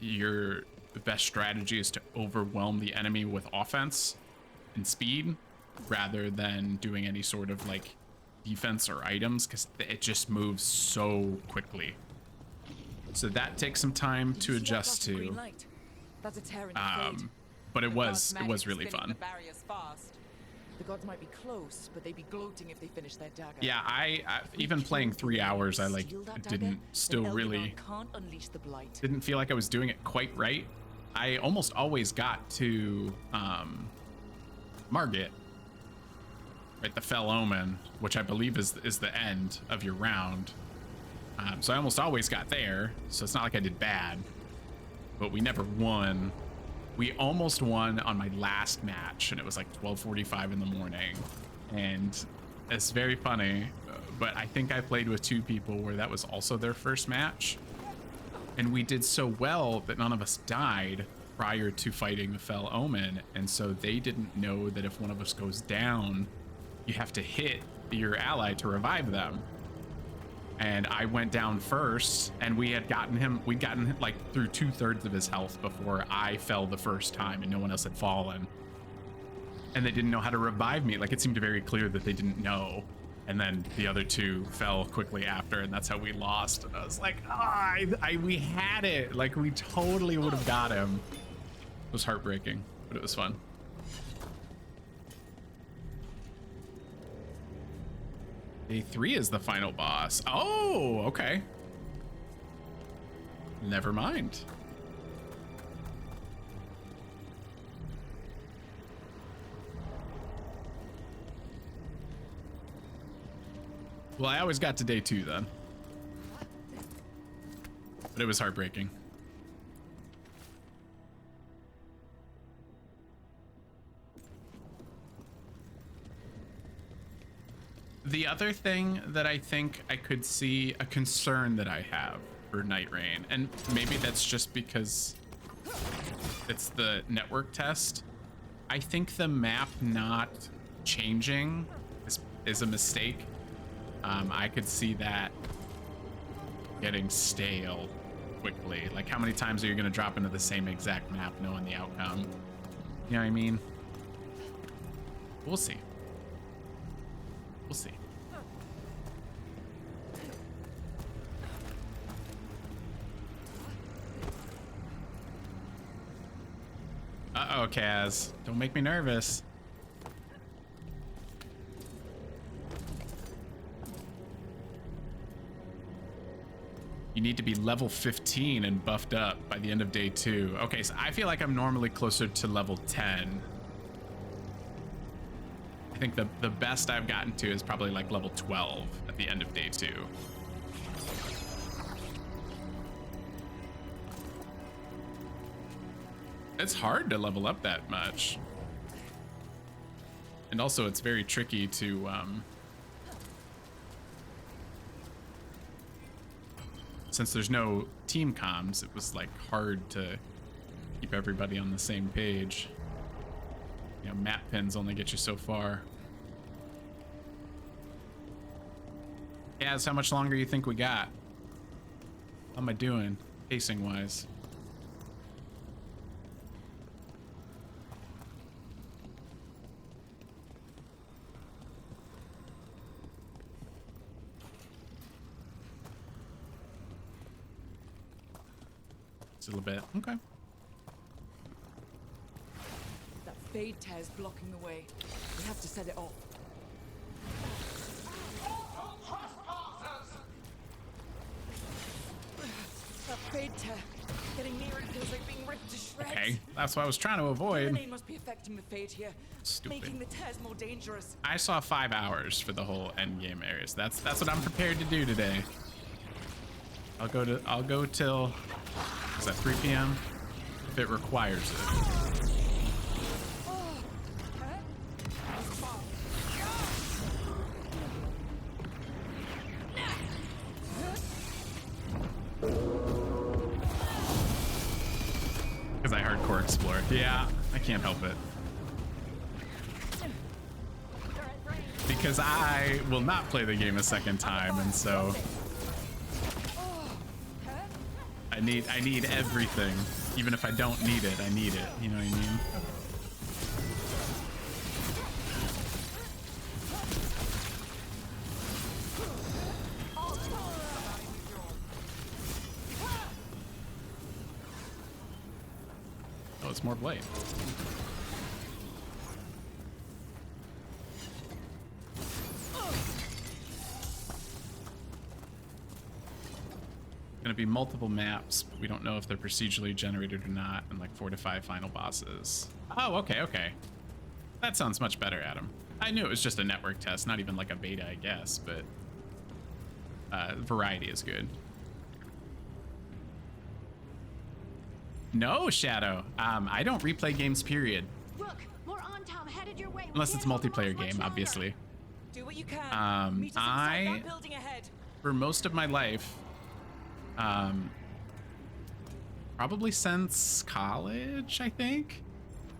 your best strategy is to overwhelm the enemy with offense and speed rather than doing any sort of like defense or items, because it just moves so quickly. So that takes some time to adjust to. But it was really fun. The gods might be close, but they'd be gloating if they finished their dagger. Yeah, I even playing 3 hours, I like didn't feel like I was doing it quite right. I almost always got to Margit, right, the Fell Omen, which I believe is the end of your round. So I almost always got there, so it's not like I did bad, but we never won. We almost won on my last match, and it was like 12:45 in the morning, and it's very funny, but I think I played with 2 people where that was also their first match, and we did so well that none of us died prior to fighting the Fell Omen, and so they didn't know that if one of us goes down, you have to hit your ally to revive them. And I went down first, and we'd gotten him like through 2/3 of his health before I fell the first time, and no one else had fallen. And they didn't know how to revive me. Like, it seemed very clear that they didn't know. And then the other 2 fell quickly after, and that's how we lost. And I was like, we had it. Like, we totally would have got him. It was heartbreaking, but it was fun. Day 3 is the final boss. Oh, okay. Never mind. Well, I always got to day 2 then. But it was heartbreaking. The other thing that I think I could see, a concern that I have for Night Rain, and maybe that's just because it's the network test, I think the map not changing is a mistake. I could see that getting stale quickly. Like, how many times are you going to drop into the same exact map knowing the outcome? You know what I mean? We'll see. We'll see. Uh-oh, Kaz. Don't make me nervous. You need to be level 15 and buffed up by the end of day 2. Okay, so I feel like I'm normally closer to level 10. I think the best I've gotten to is probably like level 12 at the end of day 2. It's hard to level up that much. And also it's very tricky to since there's no team comms, it was like hard to keep everybody on the same page. You know, map pins only get you so far. Gaz, how much longer you think we got? How am I doing, pacing wise? It's a little bit. Okay. That fade tear's blocking the way. We have to set it off. That fade tear. Getting near it feels like being ripped to shreds. Okay, that's what I was trying to avoid. The must be affecting the fade here. Stupid. Making the tears more dangerous. I saw 5 hours for the whole end game areas. That's what I'm prepared to do today. I'll go till, is that 3 p.m? If it requires it. Because I hardcore explore. Yeah, I can't help it. Because I will not play the game a second time, and so I need everything. Even if I don't need it, I need it. You know what I mean? Oh, it's more blade. Gonna be multiple maps, but we don't know if they're procedurally generated or not, and like 4 to 5 final bosses. Oh, okay. That sounds much better, Adam. I knew it was just a network test, not even like a beta, I guess, but variety is good. No, Shadow. I don't replay games, period. Look, more on Tom headed your way. Unless it's a multiplayer game, obviously. Do what you can. Meet us inside that building ahead. For most of my life, probably since college, I think,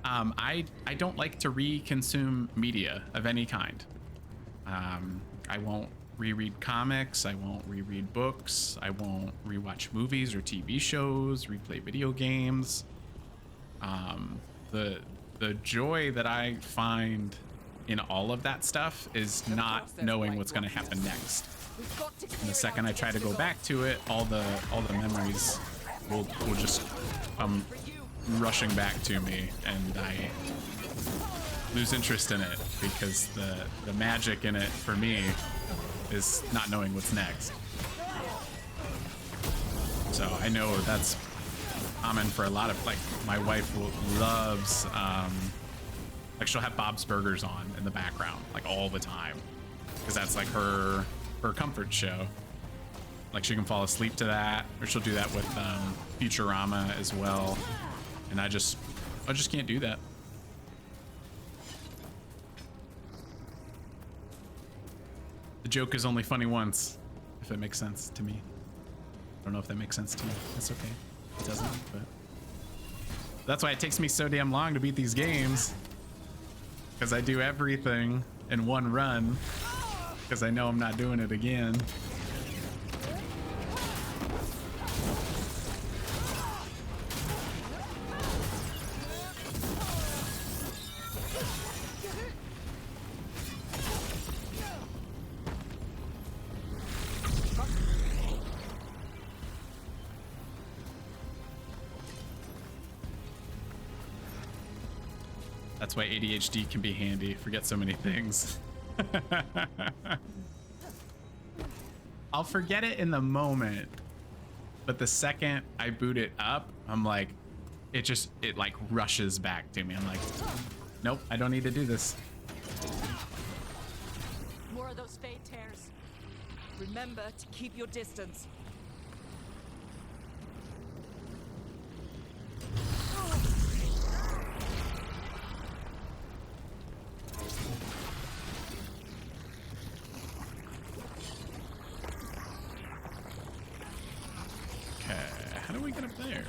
I don't like to re-consume media of any kind. I won't reread comics, I won't reread books, I won't rewatch movies or TV shows, replay video games. The joy that I find in all of that stuff is not knowing what's going to happen next. And the second I try to go back to it, all the memories will just come rushing back to me, and I lose interest in it because the magic in it for me is not knowing what's next. So I know that's common for a lot of, like, my wife loves like she'll have Bob's Burgers on in the background like all the time because that's like her comfort show. Like she can fall asleep to that, or she'll do that with Futurama as well, and I just can't do that. The joke is only funny once, if it makes sense to me. I don't know if that makes sense to you. That's okay. It doesn't, but that's why it takes me so damn long to beat these games, because I do everything in one run because I know I'm not doing it again. That's why ADHD can be handy. Forget so many things. I'll forget it in the moment, but the second I boot it up, I'm like, it like rushes back to me. I'm like, nope, I don't need to do this. More of those fade tears. Remember to keep your distance. Okay, how do we get up there?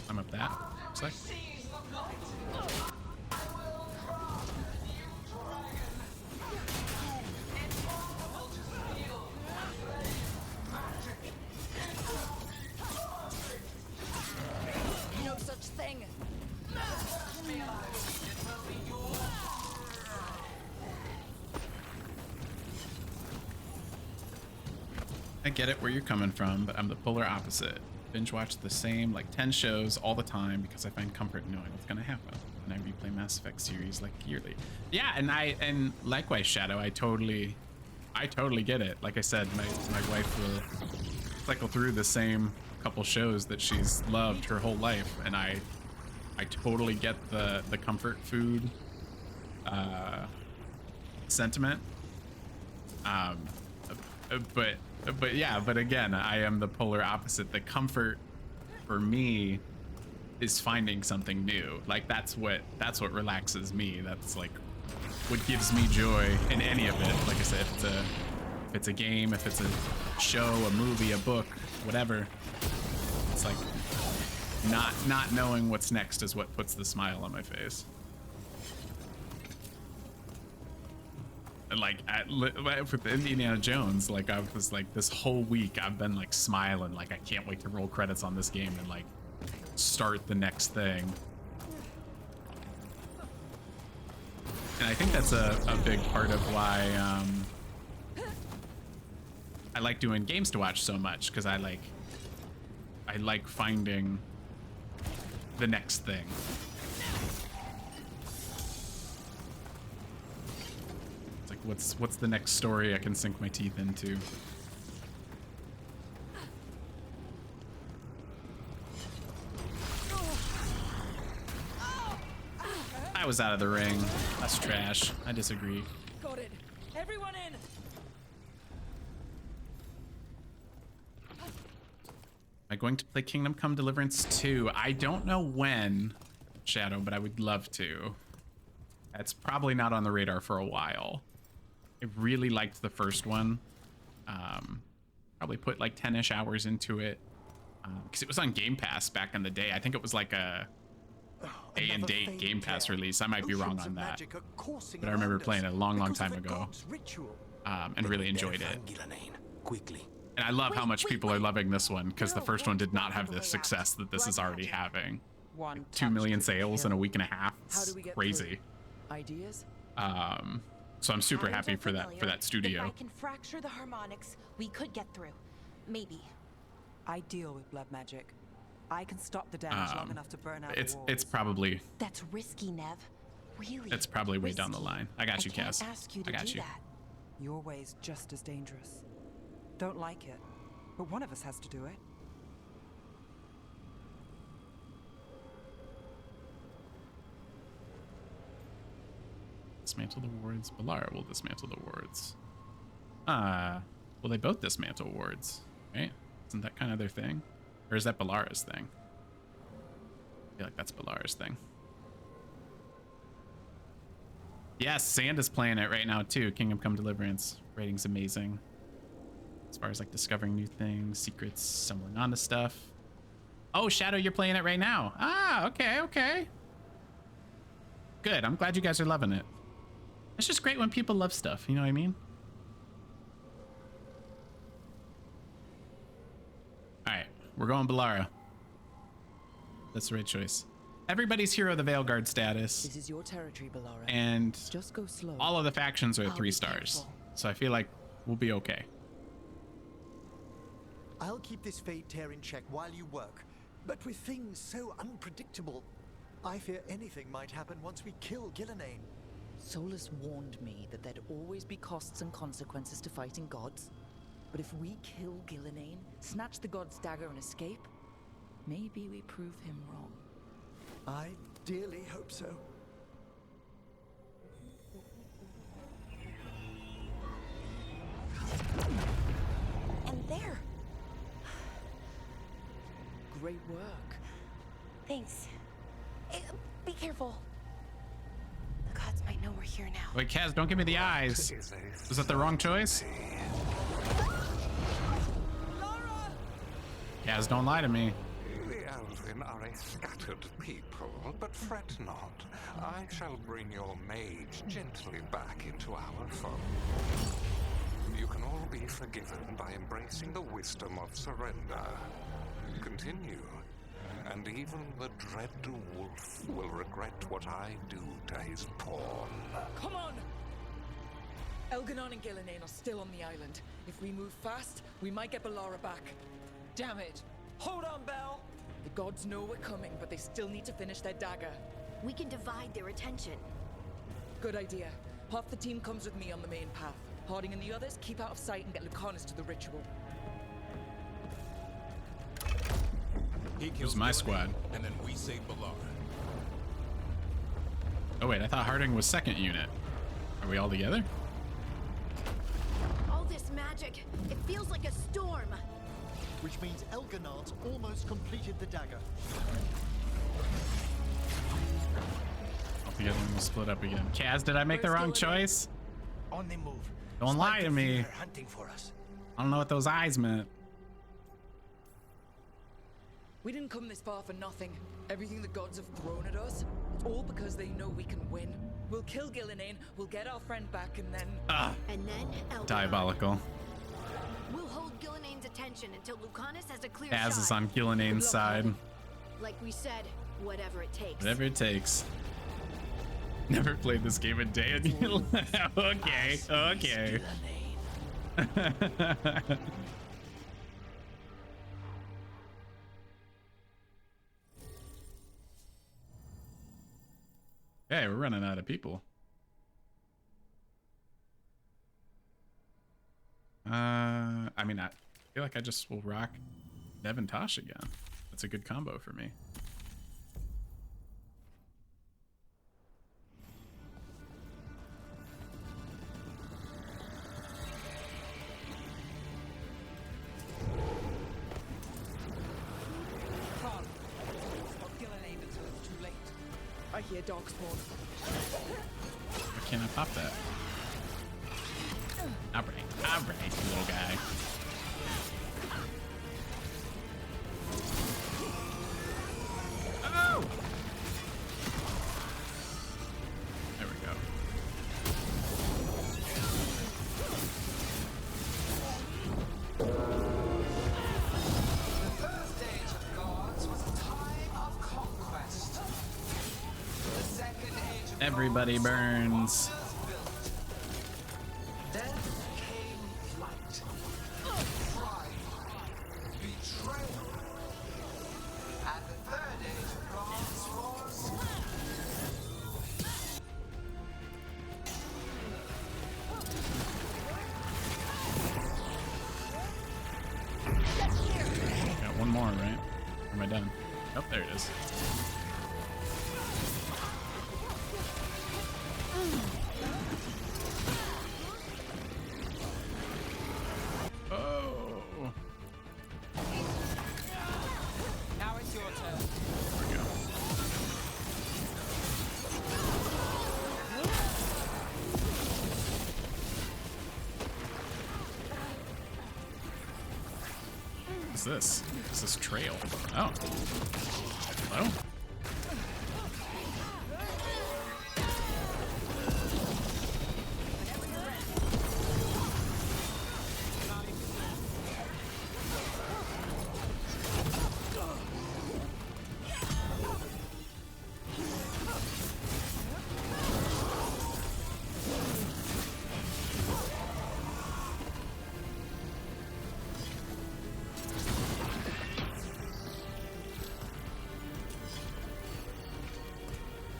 I'm up that. Looks like. No such thing. I get it where you're coming from, but I'm the polar opposite. Binge watch the same like 10 shows all the time because I find comfort in knowing what's gonna happen. And I replay Mass Effect series like yearly. Yeah, and likewise, Shadow, I totally get it. Like I said, my wife will cycle through the same couple shows that she's loved her whole life, and I totally get the comfort food sentiment. But again, I am the polar opposite. The comfort for me is finding something new. Like that's what relaxes me. That's like what gives me joy in any of it. Like I said, if it's a game, if it's a show, a movie, a book, whatever, it's like not knowing what's next is what puts the smile on my face. And like with Indiana Jones, like I was like this whole week I've been like smiling, like I can't wait to roll credits on this game and like start the next thing. And I think that's a big part of why I like doing games to watch so much, because I like finding the next thing. It's like what's the next story I can sink my teeth into? I was out of the ring. That's trash. I disagree. Got it. Everyone in. Am I going to play Kingdom Come Deliverance 2? I don't know when, Shadow, but I would love to. It's probably not on the radar for a while. I really liked the first one. Probably put like 10-ish hours into it. Because it was on Game Pass back in the day. I think it was like a day-and-date Game Pass release. I might be wrong on that. But I remember playing it a long time ago. And really enjoyed it. And I love how much people are loving this one, because the first one did not have the success that this is already having. 2 million sales in a week and a half. It's crazy. Ideas? So I'm super happy for that studio. If I can fracture the harmonics, we could get through. Maybe. I deal with blood magic. I can stop the damage long enough to burn out the walls. It's probably That's risky, Nev. Really. it's probably way down the line. I got you, Cass. Ask you to I got do you. that. Your way's just as dangerous. Don't like it, but one of us has to do it. Dismantle the wards. Balara will dismantle the wards. Well, they both dismantle wards, right? Isn't that kind of their thing? Or is that Balara's thing? I feel like that's Balara's thing. Yes, Sand is playing it right now too. Kingdom Come Deliverance. Rating's amazing. As far as like discovering new things, secrets, stumbling onto stuff. Oh, Shadow, you're playing it right now. Ah, okay. Good. I'm glad you guys are loving it. It's just great when people love stuff. You know what I mean? All right, we're going Balara. That's the right choice. Everybody's hero of the Veilguard status. This is your territory, Balara. And just go slow. All of the factions are 3 stars. So I feel like we'll be okay. I'll keep this fate tear in check while you work. But with things so unpredictable, I fear anything might happen once we kill Gillenane. Solus warned me that there'd always be costs and consequences to fighting gods. But if we kill Gillenane, snatch the god's dagger and escape, maybe we prove him wrong. I dearly hope so. And there. Great work. Thanks. Be careful. The gods might know we're here now. Wait, Kaz, don't give me the eyes. Was that the wrong choice? Kaz, don't lie to me. The Elven are a scattered people, but fret not. I shall bring your mage gently back into our fold. You can all be forgiven by embracing the wisdom of surrender. Continue, and even the dread wolf will regret what I do to his pawn. Come on! Elganon and Gillenane are still on the island. If we move fast, we might get Bellara back. Damn it! Hold on, Belle! The gods know we're coming, but they still need to finish their dagger. We can divide their attention. Good idea. Half the team comes with me on the main path. Harding and the others keep out of sight and get Lucanus to the ritual. He kills Who's my Gillenane, squad? and then we save Bellara. Oh wait, I thought Harding was second unit. Are we all together? All this magic, it feels like a storm. Which means Elganard's almost completed the dagger. All together and we'll split up again. Kaz, did I make the wrong choice? On the move. Don't lie to me. They're hunting for us. I don't know what those eyes meant. We didn't come this far for nothing. Everything the gods have thrown at us, it's all because they know we can win. We'll kill Gillenane, we'll get our friend back, and then... And then Elganon. Diabolical. We'll hold Gillenane's attention until Lucanus has a clear Kaz shot. is on Gillenane's side. Like we said, whatever it takes. Whatever it takes. Never played this game a day. Okay, okay. Hey, we're running out of people. I mean, I feel like I just will rock Devin Tosh again. That's a good combo for me. Can't stop Gillenane until it's too late. I hear Darkspawn. Why can't I pop that? Alright, little guy. Oh! There we go. The first age of gods was a time of conquest. The second age of Everybody burns. then came flight, pride, betrayal, and the third age of gods was Got one more, right? Or am I done? Oh, there it is. Oh. Now it's your turn. There we go. What's this? What's this trail? Oh. Hello?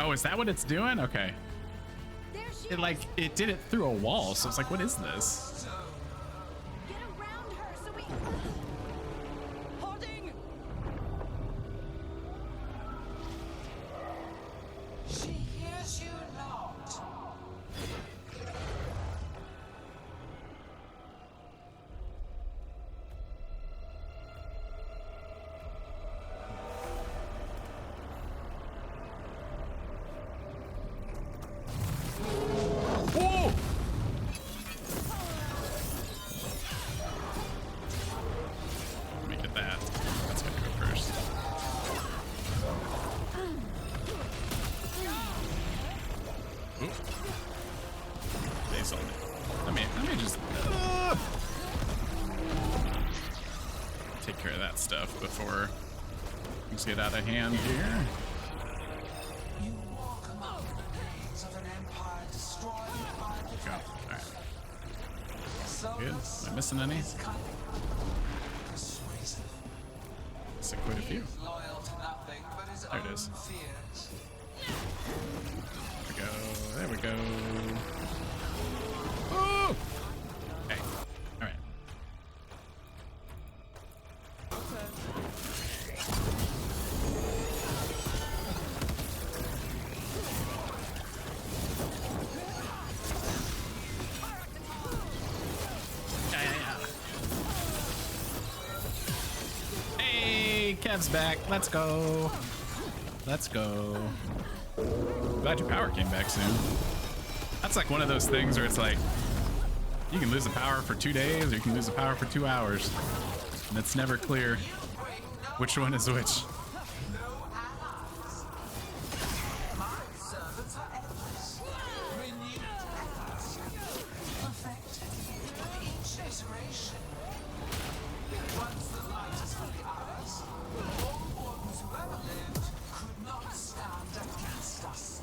Oh, is that what it's doing? Okay. There she It like it did it through a wall, so it's like, what is this? Get around her so we. Holding. She hears you not. Whoa! Let me get that. That's gonna go first. Ooh. Basil. Let me just take care of that stuff before things get out of hand here. You walk among the remains of an empire destroyed by the Go. Alright. So Good. Am I missing any? persuasive. Missing quite a few. Loyal to nothing but his There it own is. fears. There we go. There we go. Oh! Okay. Alright. Hey, Kev's back. Let's go. Let's go. Glad your power came back soon. That's like one of those things where it's like, you can lose the power for 2 days or you can lose the power for 2 hours. And it's never clear which one is which. My servants are endless. Renewed efforts. Perfected with each iteration. Once the light is fully ours, all wardens who ever lived could not stand against us.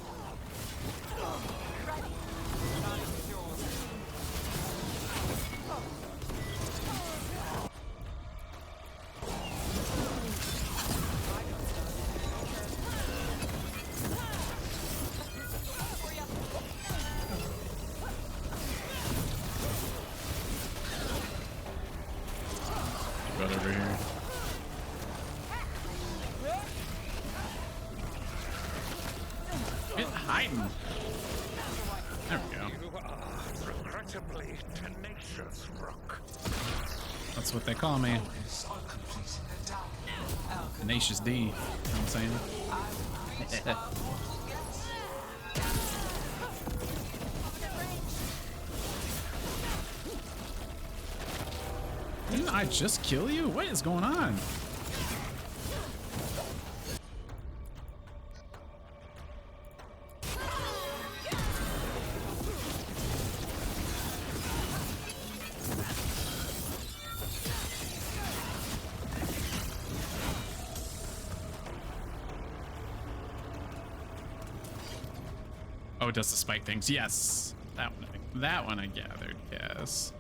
Got over here. Get hiding. There we go. You are regrettably tenacious, Rook. That's what they call me. Tenacious D. You know what I'm saying? Didn't I just kill you? What is going on? Oh, it does the spike things. Yes. That one I gathered, yes.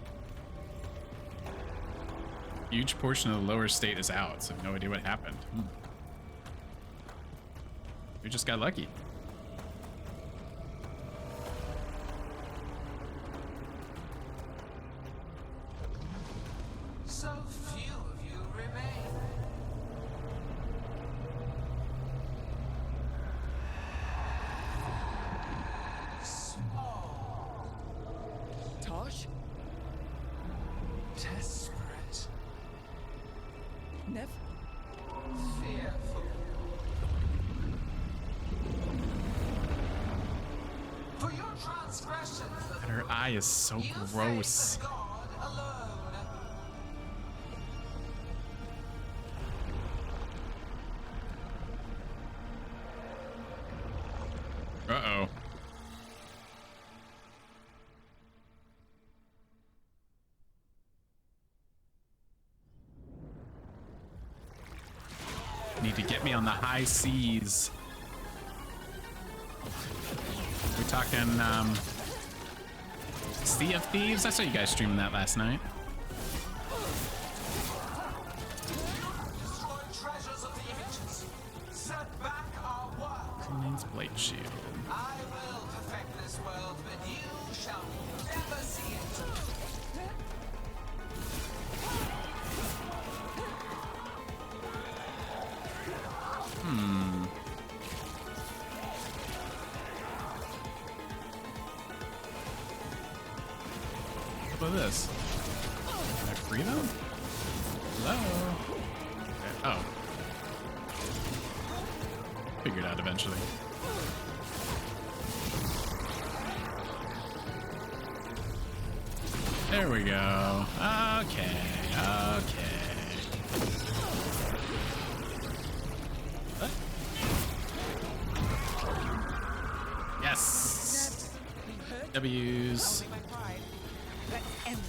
Huge portion of the lower state is out, so I have no idea what happened. We just got lucky. So few of you remain. Small. Tosh? Desperate. Nev? Fearful. For your transgressions, God, her eye is so gross. God alone. Uh-oh. Need to get me on the high seas. We're talking, Sea of Thieves? I saw you guys streaming that last night. Destroy treasures of the ancients. Set back our work. Remains Blade shield. I will perfect this world, but you shall never see it. What about this? Can I free them? Hello? Okay. Oh. Figured out eventually. There we go. Okay. Okay. What? Yes. W's. Let's end this.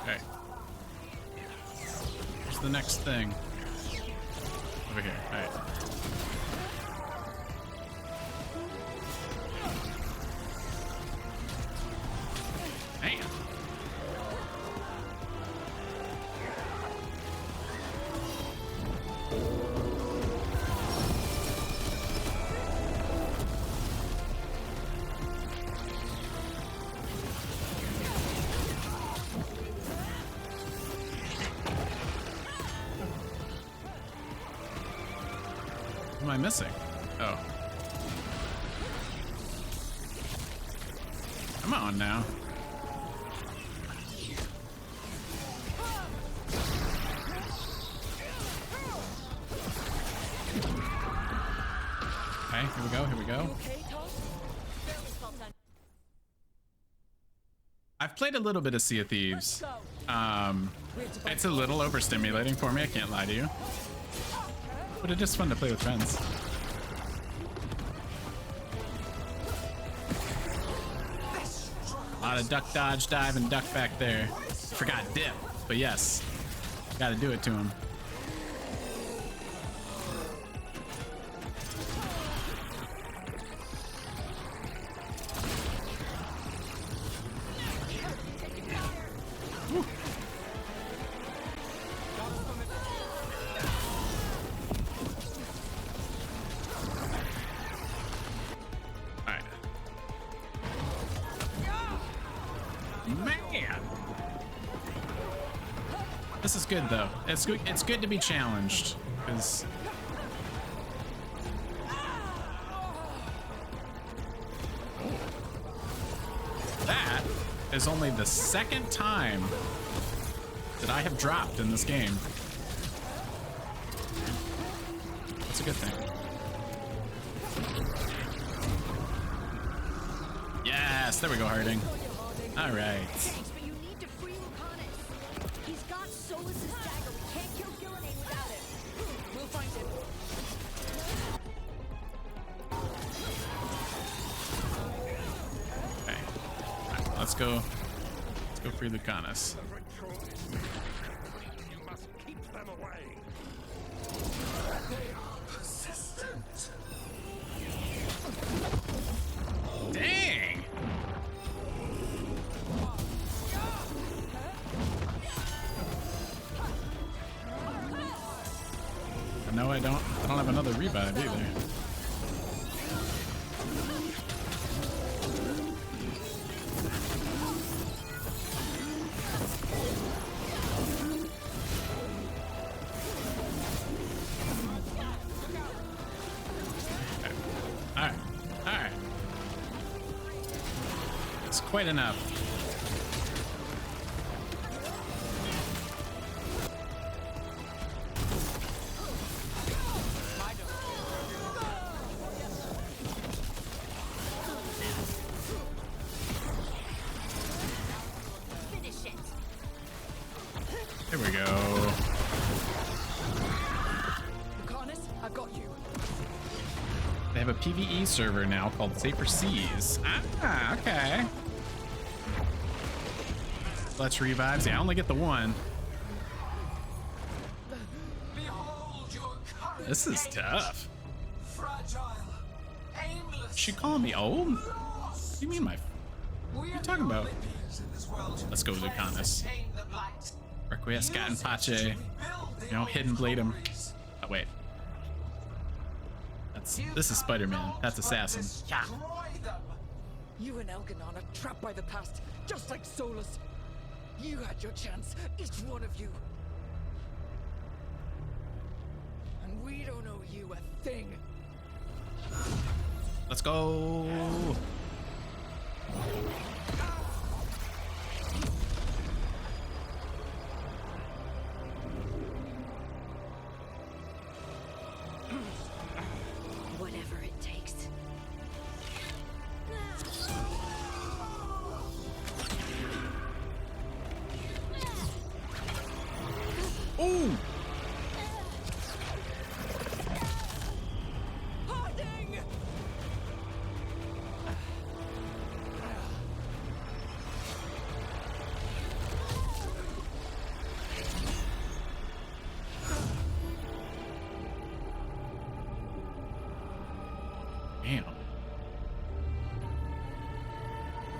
Okay. Here's the next thing. Over here. All right. Man. What am I missing? Oh. Come on now. Okay, here we go, here we go. I've played a little bit of Sea of Thieves. It's a little overstimulating for me, I can't lie to you. But it is fun to play with friends. A lot of duck, dodge, dive, and duck back there. Forgot dip, but yes, gotta do it to him. Man, this is good though. It's good. It's good to be challenged because that is only the second time that I have dropped in this game. That's a good thing. Yes, there we go, Harding. All right. Thanks, but you need to free Lucanus. He's got Solus's dagger. We can't kill Gillenane without it. We'll find him. Okay. All right, let's go. Let's go free Lucanus. You must keep them away. They are persistent. Dang. No, I don't have another revive either. Okay. All right. It's quite enough. There we go. Lucanus, I've got you. They have a PvE server now called Safer Seas. Ah, okay. Clutch revives. Yeah, I only get the one. This is tough. Fragile, aimless. She calling me old? What do you mean, what are you talking about? Let's go, Lucanus. Requiescat and Pache. You know, hidden blade him. Oh, wait. This is Spider-Man. That's Assassin. Yeah. You and Elganon are trapped by the past, just like Solus. You had your chance, each one of you. And we don't owe you a thing. Let's go. Whatever it takes. Oh! Damn.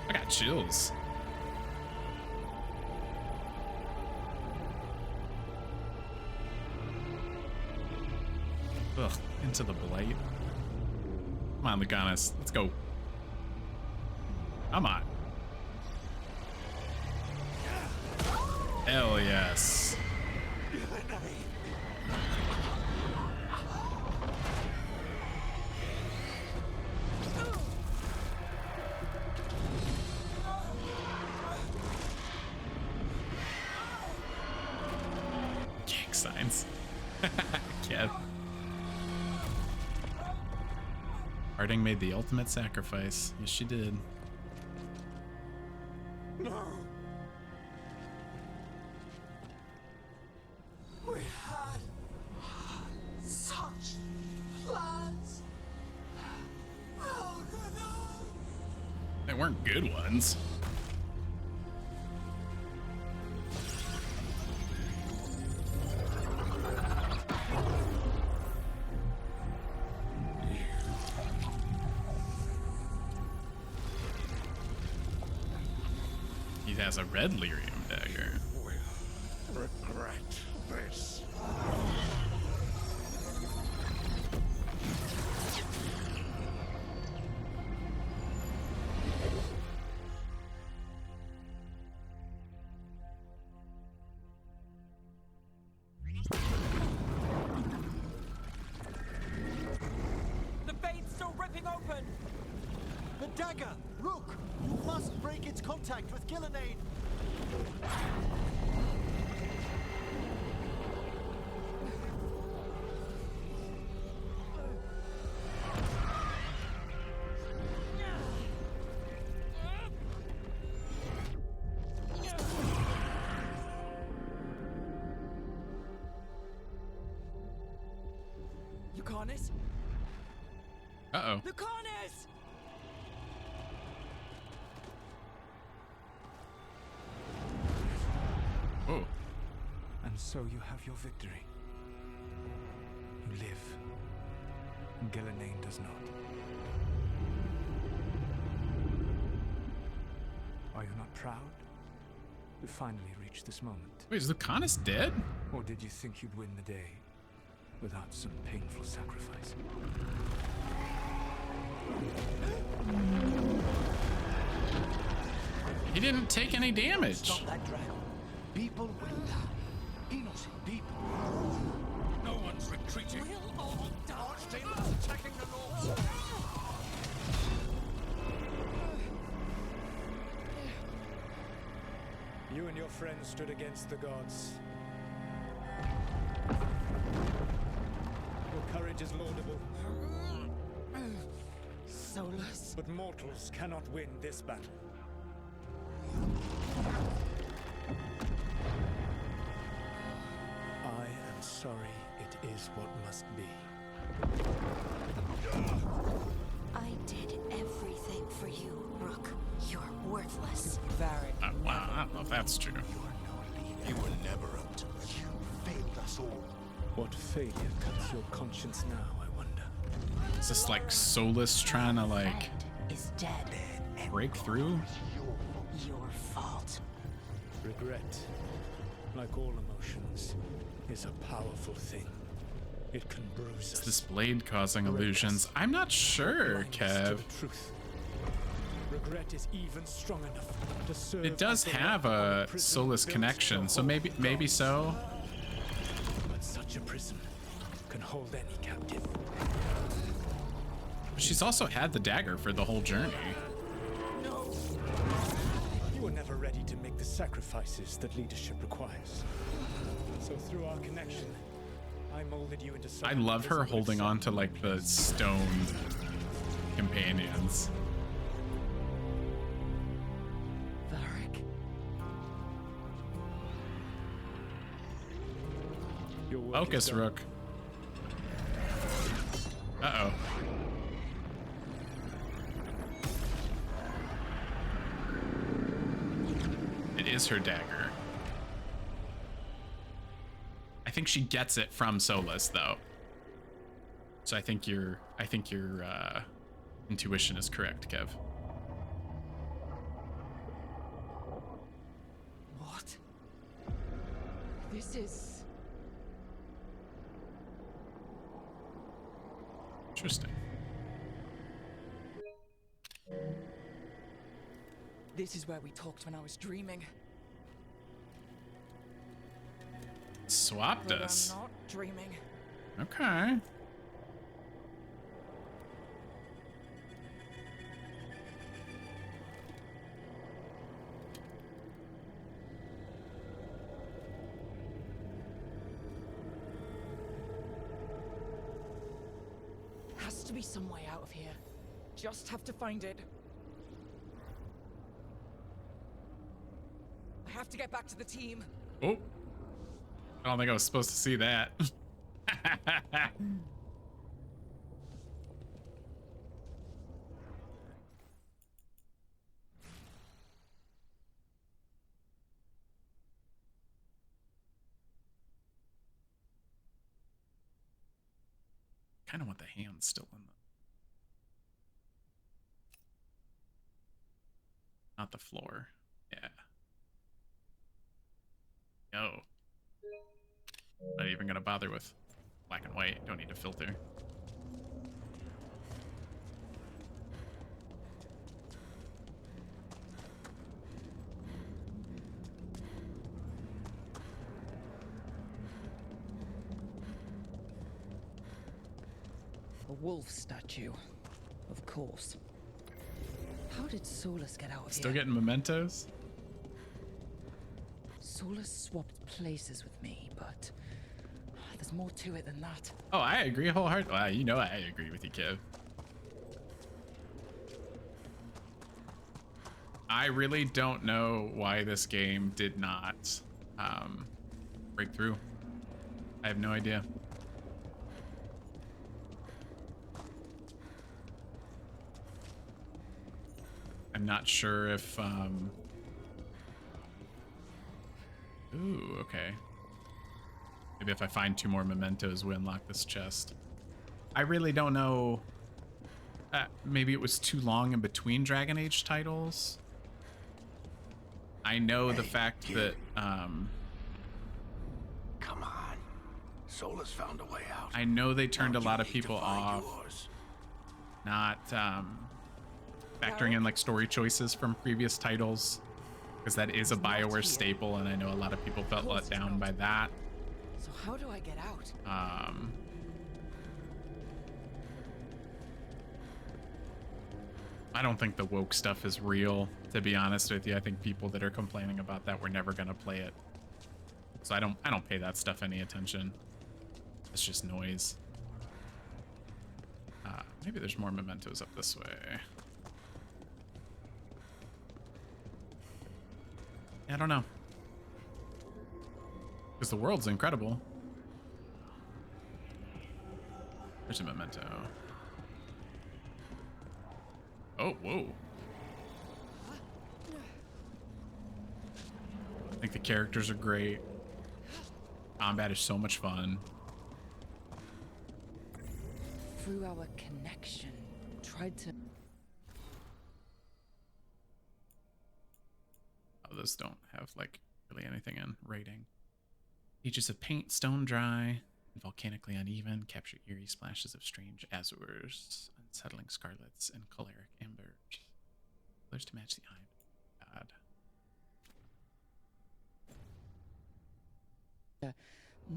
I got chills. Ugh, into the blight. Come on, Lucanus. Let's go. Come on. Hell yes. Gang signs. Kev. Harding made the ultimate sacrifice. Yes, she did. No. We had such plans. Oh, They weren't good ones. He has a red lyrium dagger. Will regret this. The vein's still ripping open! The dagger! Rook! You must break its contact with Gillenane! Lucanus? Uh-oh. Lucanus! Oh. And so you have your victory. You live, and Gillenane does not. Are you not proud to finally reach this moment? Wait, is Lucanus dead? Or did you think you'd win the day without some painful sacrifice? He didn't take any damage. Stop that dragon. People will die. Innocent people. No one's retreating. We'll all die. Archdaemon's attacking the north. You and your friends stood against the gods. Your courage is laudable. Solus. But mortals cannot win this battle. I am sorry, it is what must be. I did everything for you, Rook. You're worthless. Varric. Wow, I don't know if that's true. You were never up to it. You failed us all. What failure cuts your conscience now, I wonder? Is this like Solus trying to like Is dead. break through? Your fault. Regret, like all emotions, is a powerful thing. It can bruise Is us. this blade causing illusions? I'm not sure, Blind us to Kev. the truth. Regret is even strong enough to serve. It does as the have lock on a prison Solus built connection, to so hold maybe gods. so. But such a prison can hold any captive. She's also had the dagger for the whole journey. No. You were never ready to make the sacrifices that leadership requires. So through our connection, I molded you into I someone love her visible holding on to like the stone companions. Varric. Your work is Focus, done. Rook. Uh-oh. It is her dagger. I think she gets it from Solus, though. So I think your intuition is correct, Kev. What? This is... Interesting. This is where we talked when I was dreaming. Swapped But us. I'm not dreaming. Okay. Has to be some way out of here. Just have to find it. I have to get back to the team. Oh. I don't think I was supposed to see that. Kind of want the hand still in the... Not the floor. Yeah. No. Not even gonna bother with black and white. Don't need to filter. A wolf statue. Of course. How did Solus get out of Still here? getting mementos? Solus swapped places with me, but there's more to it than that. Oh, I agree wholeheartedly. Well, you know I agree with you, Kev. I really don't know why this game did not break through. I have no idea. I'm not sure if ooh, okay. Maybe if I find 2 more mementos, we unlock this chest. I really don't know. Maybe it was too long in between Dragon Age titles. I know the fact that Come on. Solus found a way out. I know they turned a Now lot you of need to people find off, yours. not factoring in like story choices from previous titles, because that is a Bioware staple, and I know a lot of people felt let down by that. So how do I get out? I don't think the woke stuff is real, to be honest with you. I think people that are complaining about that were never gonna play it. So I don't pay that stuff any attention. It's just noise. Maybe there's more mementos up this way. I don't know. Because the world's incredible. There's a memento. Oh, whoa. I think the characters are great. Combat is so much fun. through our connection, tried to... Oh, those don't have, like, really anything in rating. Pages of paint, stone dry, volcanically uneven, capture eerie splashes of strange azures, unsettling scarlets, and choleric ambers. Colors to match the eye. God.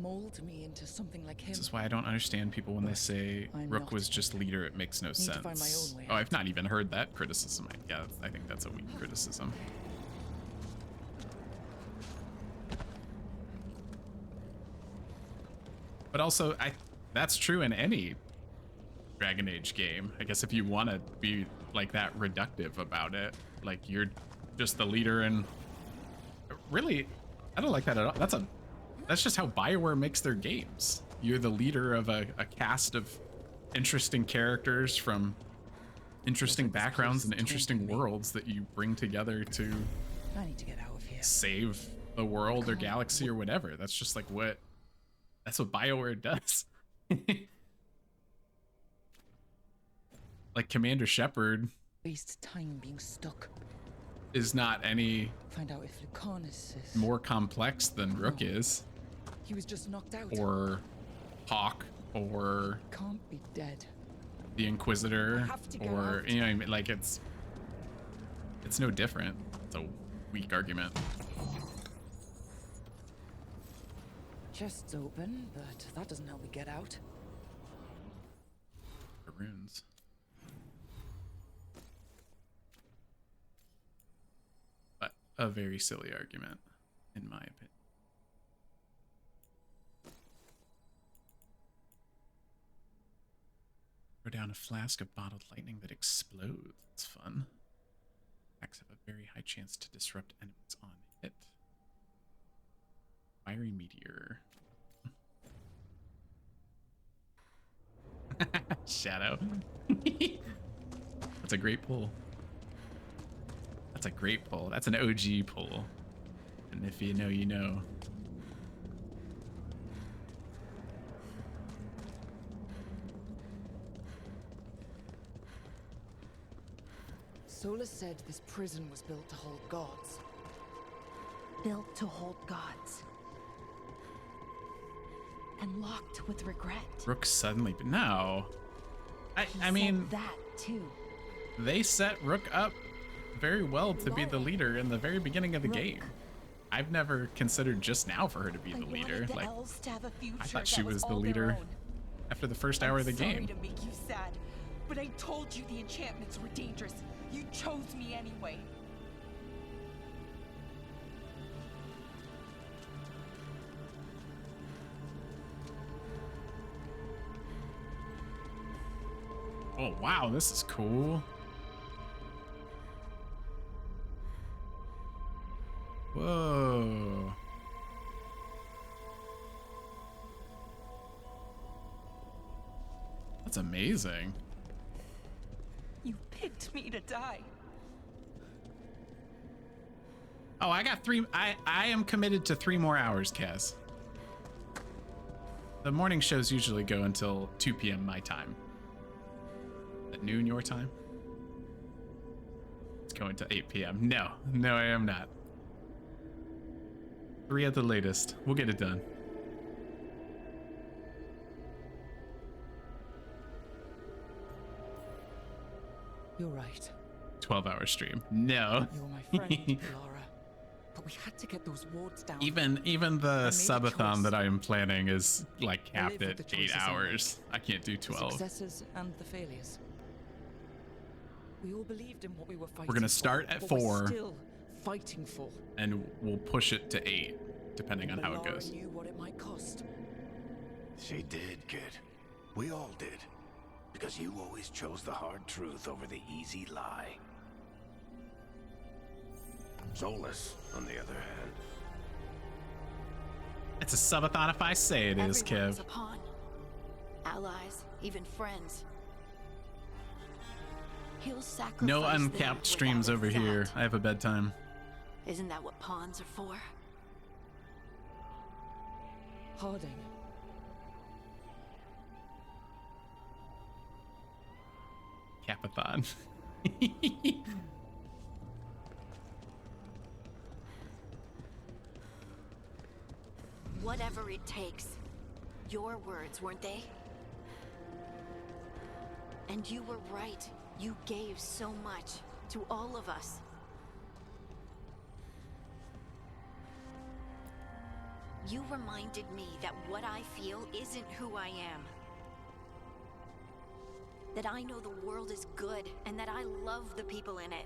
Mold me into something like him. This is why I don't understand people when they say Rook was just leader. It makes no sense. Find my own way Oh, I've not even heard that criticism. I think that's a weak criticism. But also, that's true in any Dragon Age game. I guess if you want to be like that reductive about it, like you're just the leader, and really, I don't like that at all. That's just how Bioware makes their games. You're the leader of a cast of interesting characters from interesting backgrounds and interesting worlds that you bring together to I need to get out of here. Save the world or galaxy or whatever. That's just like that's what Bioware does. Like Commander Shepard Waste time being stuck. is not any Find out if Lucanus is... more complex than Rook is. He was just knocked out. Or Hawk, or Can't be dead. the Inquisitor, or you know what I mean? Like it's no different. It's a weak argument. Chest's open, but that doesn't help me get out. The runes. But a very silly argument, in my opinion. Throw down a flask of bottled lightning that explodes. It's fun. Attacks have a very high chance to disrupt enemies on hit. Fiery meteor. Shadow. That's a great pull. That's a great pull. That's an OG pull. And if you know, you know. Solus said this prison was built to hold gods. Built to hold gods. And locked with regret. Rook suddenly, but no. I He mean, said that too. they set Rook up very well to be the leader in the very beginning of the game. I've never considered just now for her to be the leader. The Like, elves to have a future I thought she that was the all their leader own. after the first hour of the game. Sorry to make you sad, but I told you the enchantments were dangerous. You chose me anyway. Oh wow, this is cool. Whoa. That's amazing. You picked me to die. Oh, I got I am committed to 3 more hours, Kaz. The morning shows usually go until 2 p.m. my time. At noon your time? It's going to 8 p.m. No, I am not. 3 at the latest. We'll get it done. You're right. 12-hour stream. No. You're my friend, Laura. But we had to get those wards down. Even the subathon that I am planning is like capped at 8 hours. I can't do 12. The successes and the failures. We all believed in what we were fighting. We're gonna start at 4. Still fighting for. And we'll push it to 8, depending on how it Laura goes. knew what it might cost. She did, kid. We all did. Because you always chose the hard truth over the easy lie. Solus, on the other hand. It's a subathon if I say it is, Everyone's Kev. a pawn. Allies, even friends. He'll sacrifice No them uncapped streams without a over here. thought. I have a bedtime. Isn't that what pawns are for? Harding. Capathon. Whatever it takes. Your words, weren't they? And you were right. You gave so much to all of us. You reminded me that what I feel isn't who I am. That I know the world is good and that I love the people in it.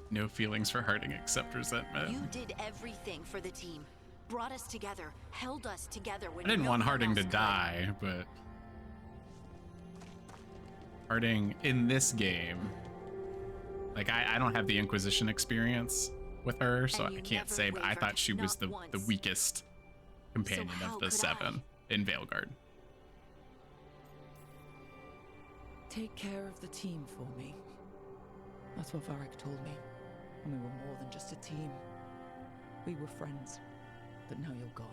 No feelings for Harding except resentment. You did everything for the team. Brought us together, held us together when I didn't no want one Harding to else could. die, but Harding in this game, like I don't have the Inquisition experience with her, so I can't say, but I thought she was the weakest companion of the 7 in Veilguard. Take care of the team for me. That's what Varric told me. And we were more than just a team. We were friends. But now you're gone.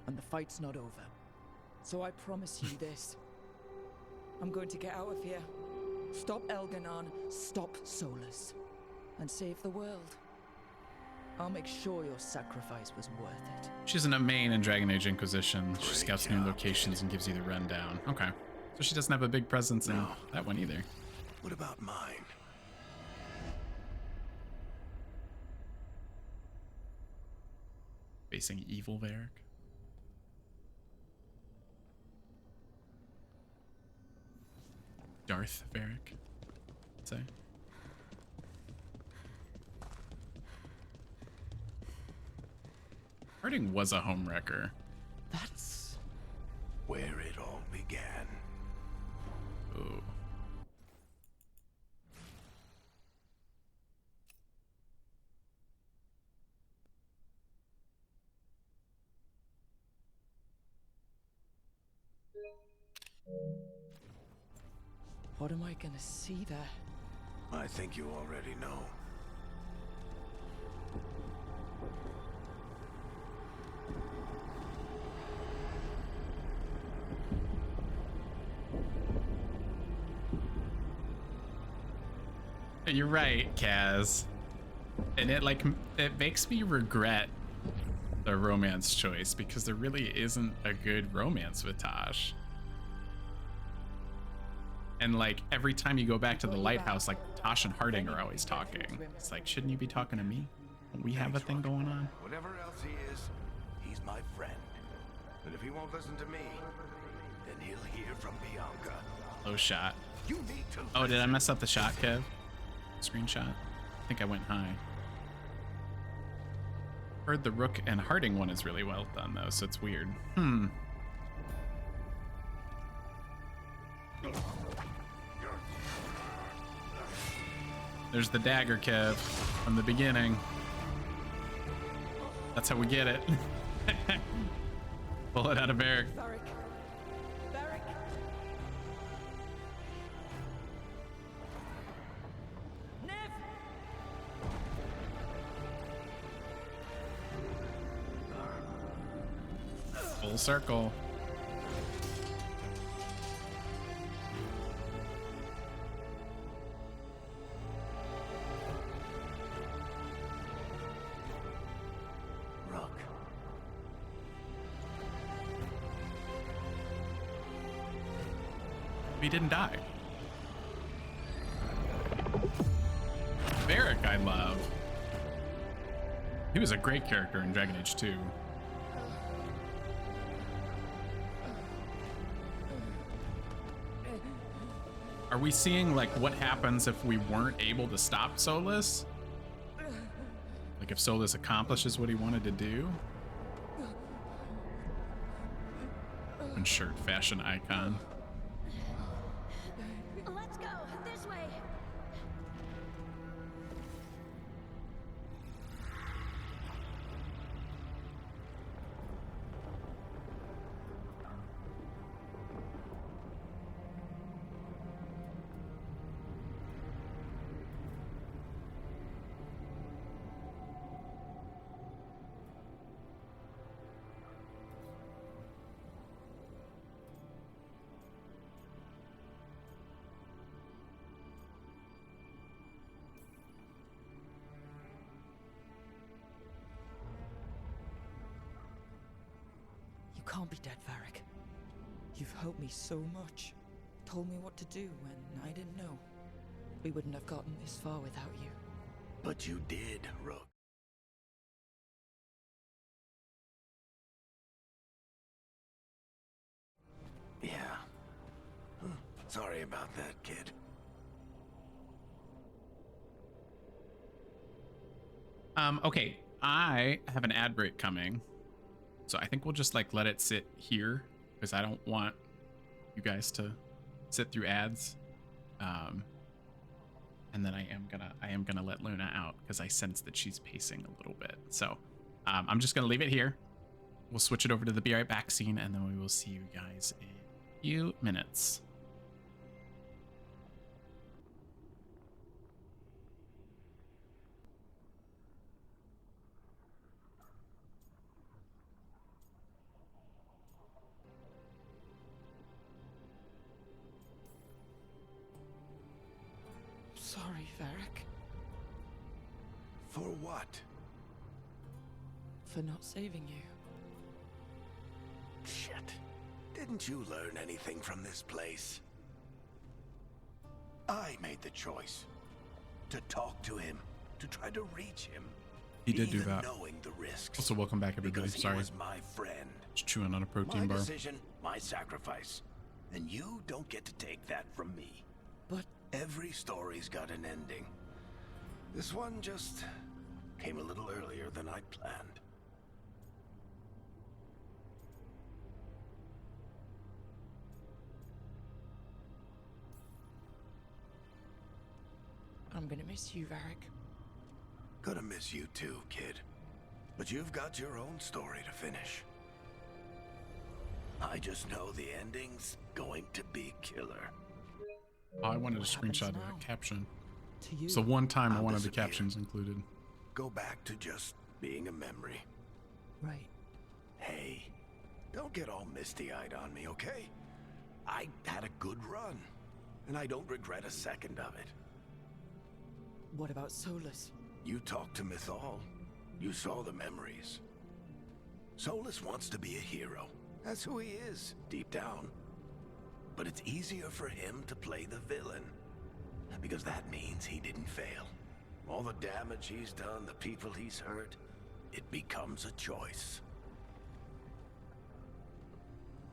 And the fight's not over. So I promise you this. I'm going to get out of here. Stop Elganon, stop Solus. And save the world. I'll make sure your sacrifice was worth it. She's in a main in Dragon Age Inquisition. She scouts new locations and gives you the rundown. Okay. So she doesn't have a big presence in that one either. What about mine? Facing evil Varric. Darth Varric, I'd say. Harding was a homewrecker. That's where it all began. Ooh. What am I gonna see there? I think you already know. You're right, Kaz. And it makes me regret the romance choice because there really isn't a good romance with Tosh. And like every time you go back to the lighthouse, like Tosh and Harding are always talking. It's like, shouldn't you be talking to me? Don't we have a thing going on? Whatever else he is, he's my friend. And if he won't listen to me, then he'll hear from Bianca. Low shot. You need to. Oh, did I mess up the shot, Kev? Screenshot? I think I went high. Heard the Rook and Harding one is really well done though, so it's weird. There's the dagger, Kev, from the beginning. That's how we get it. Pull it out of Varric. Varric. Varric. Nev. Full circle. He didn't die. Varric, I love. He was a great character in Dragon Age 2. Are we seeing like what happens if we weren't able to stop Solus? Like if Solus accomplishes what he wanted to do? And shirt fashion icon. Let's go this way. can't be dead, Varric. You've helped me so much. Told me what to do when I didn't know. We wouldn't have gotten this far without you. But you did, Rook. Yeah. Sorry about that, kid. Okay, I have an ad break coming, so I think we'll just like let it sit here because I don't want you guys to sit through ads. And then I am gonna let Luna out because I sense that she's pacing a little bit. So I'm just gonna leave it here. We'll switch it over to the Be Right Back scene, and then we will see you guys in a few minutes. Sorry, Varric. For what? For not saving you. Shit. Didn't you learn anything from this place? I made the choice. To talk to him. To try to reach him. He did do that. Knowing the risks. Also, welcome back, everybody. Because Sorry. He was my friend. Just chewing on a protein my bar. My decision, my sacrifice. And you don't get to take that from me. But every story's got an ending. This one just came a little earlier than I'd planned. I'm gonna miss you, Varric. Gonna miss you too, kid. But you've got your own story to finish. I just know the ending's going to be killer. Oh, I wanted a screenshot of that caption. To you. So one time I I'll wanted the disappear. captions included. Go back to just being a memory. Right. Hey, don't get all misty-eyed on me, okay? I had a good run, and I don't regret a second of it. What about Solus? You talked to Mythal. You saw the memories. Solus wants to be a hero. That's who he is, deep down. But it's easier for him to play the villain. Because that means he didn't fail. All the damage he's done, the people he's hurt, it becomes a choice.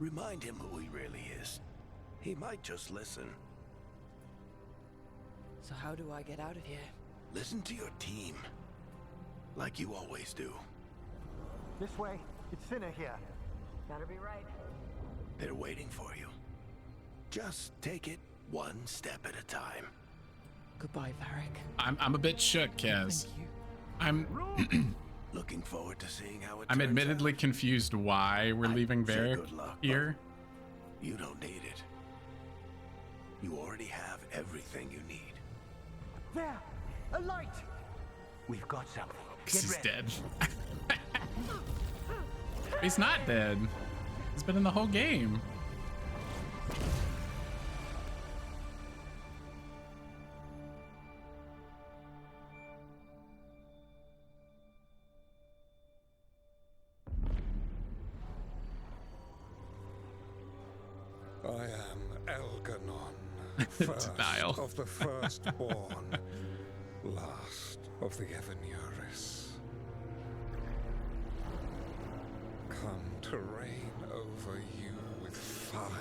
Remind him who he really is. He might just listen. So how do I get out of here? Listen to your team. Like you always do. This way. It's thinner here. Better be right. They're waiting for you. Just take it one step at a time. Goodbye, Varric. I'm a bit shook, Kaz. Thank you. I'm Looking forward to seeing how it I'm turns admittedly out. confused why we're leaving Say Varric good luck, here. but you don't need it. You already have everything you need. There! A light! We've got something. Because he's Get ready. dead. He's not dead. He's been in the whole game. I am Elganon, first Denial. of the firstborn, last of the Evanuris. Come to reign over you with fine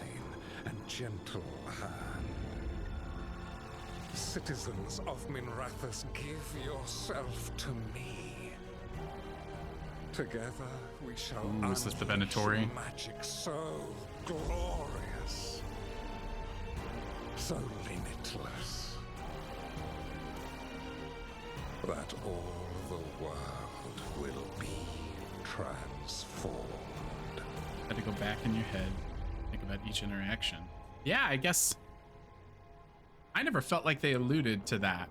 and gentle hand. Citizens of Minrathous, give yourself to me. Together we shall Ooh, is this the unleash Venatori? a magic so glorious, so limitless, that all the world will be transformed. Had to go back in your head, think about each interaction. Yeah, I guess I never felt like they alluded to that.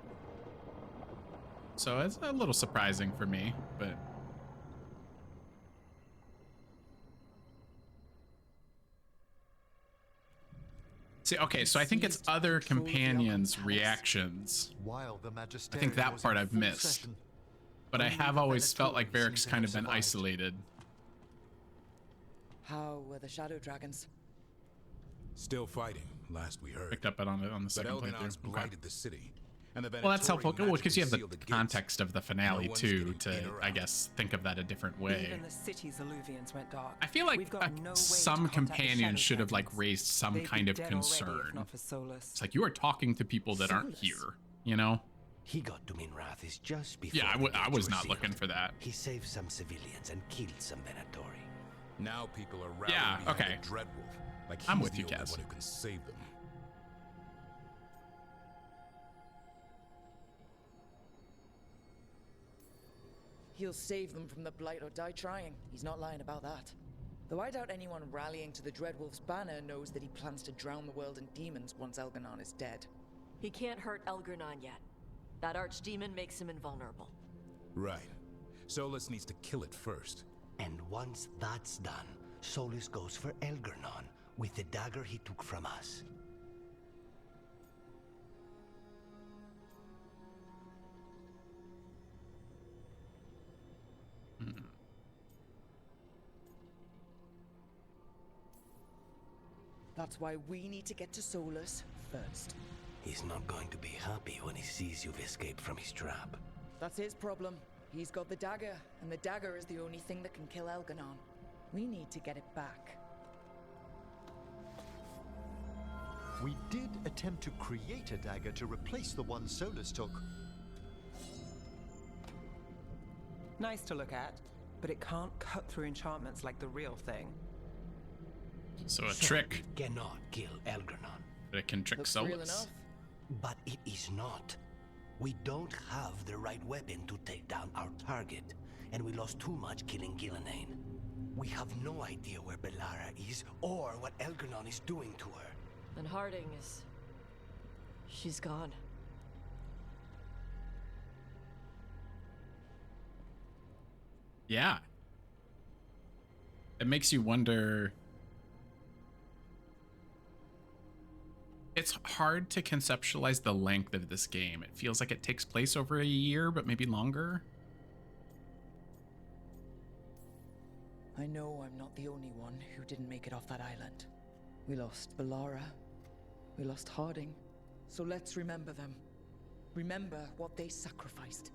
So it's a little surprising for me, but see, okay, so I think it's other companions' reactions. While the I think that part I've missed. But I have always felt like Varric's kind of been isolated. How were the shadow dragons? Still fighting, last we heard. Picked up it on the But second Elgonon's playthrough. blighted the city. And the Well, that's helpful. Venatori Well, because you have the magically sealed context of the finale No one's too, getting to in or I out. guess think of that a different way. Even the city's alluvians went dark. I feel like We've got no way to some contact the companions shadow should have like dragons. raised some They'd kind be of dead already if concern. not for Solus. It's like you are talking to people that aren't Solus? here, you know? He got to Minrathis just before. Yeah, the I gates was were not sealed. looking for that. He saved some civilians and killed some Venatori. Now people are rallying Yeah, behind okay. the Dreadwolf. Like I'm he's with the you, only Kaz. one who can save them. He'll save them from the Blight or die trying. He's not lying about that. Though I doubt anyone rallying to the Dreadwolf's banner knows that he plans to drown the world in demons once Elgonon is dead. He can't hurt Elgernon yet. That archdemon makes him invulnerable. Right. Solus needs to kill it first. And once that's done, Solus goes for Elgernon with the dagger he took from us. That's why we need to get to Solus first. He's not going to be happy when he sees you've escaped from his trap. That's his problem. He's got the dagger, and the dagger is the only thing that can kill Elgonon. We need to get it back. We did attempt to create a dagger to replace the one Solus took. Nice to look at, but it can't cut through enchantments like the real thing. So a trick, Cannot kill Elgernon. but it can trick Looks real Solus. enough. But it is not. We don't have the right weapon to take down our target, and we lost too much killing Gillenane. We have no idea where Bellara is or what Elgernon is doing to her. And Harding is... she's gone. Yeah. It makes you wonder. It's hard to conceptualize the length of this game. It feels like it takes place over a year, but maybe longer. I know I'm not the only one who didn't make it off that island. We lost Bellara. We lost Harding. So let's remember them. Remember what they sacrificed.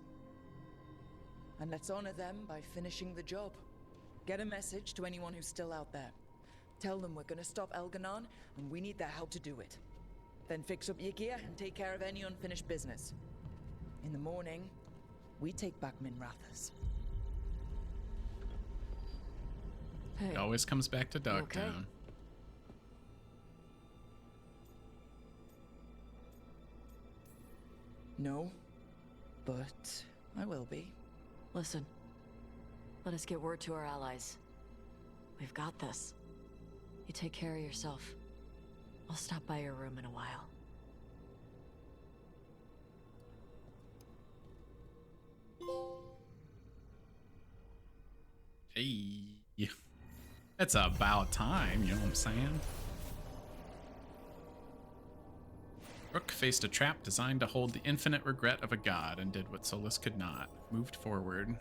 And let's honor them by finishing the job. Get a message to anyone who's still out there. Tell them we're gonna stop Elgonon, and we need their help to do it. Then fix up your gear and take care of any unfinished business. In the morning, we take back Minrathis. Hey. It always comes back to Dogtown. Okay. No, but I will be. Listen. Let us get word to our allies. We've got this. You take care of yourself. I'll stop by your room in a while. Hey. It's about time, you know what I'm saying? Rook faced a trap designed to hold the infinite regret of a god and did what Solus could not. Moved forward.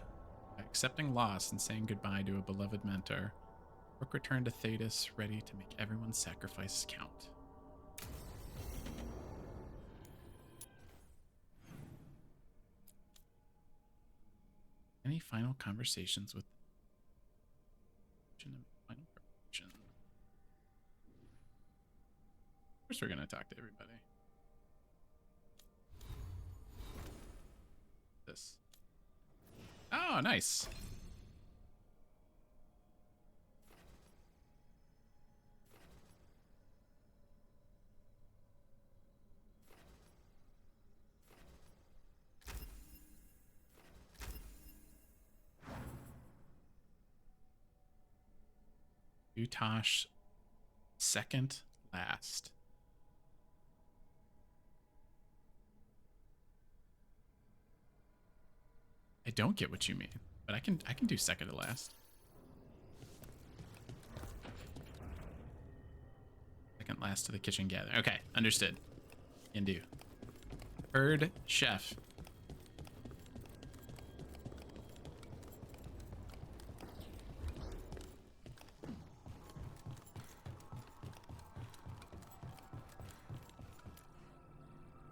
By accepting loss and saying goodbye to a beloved mentor, Rook returned to Thetis, ready to make everyone's sacrifices count. Any final conversations with final preparation? Of course we're gonna talk to everybody. This. Oh, nice. Utosh, second last. I don't get what you mean, but I can do second to last. Second last to the kitchen gather. Okay, understood. Can do. Heard chef.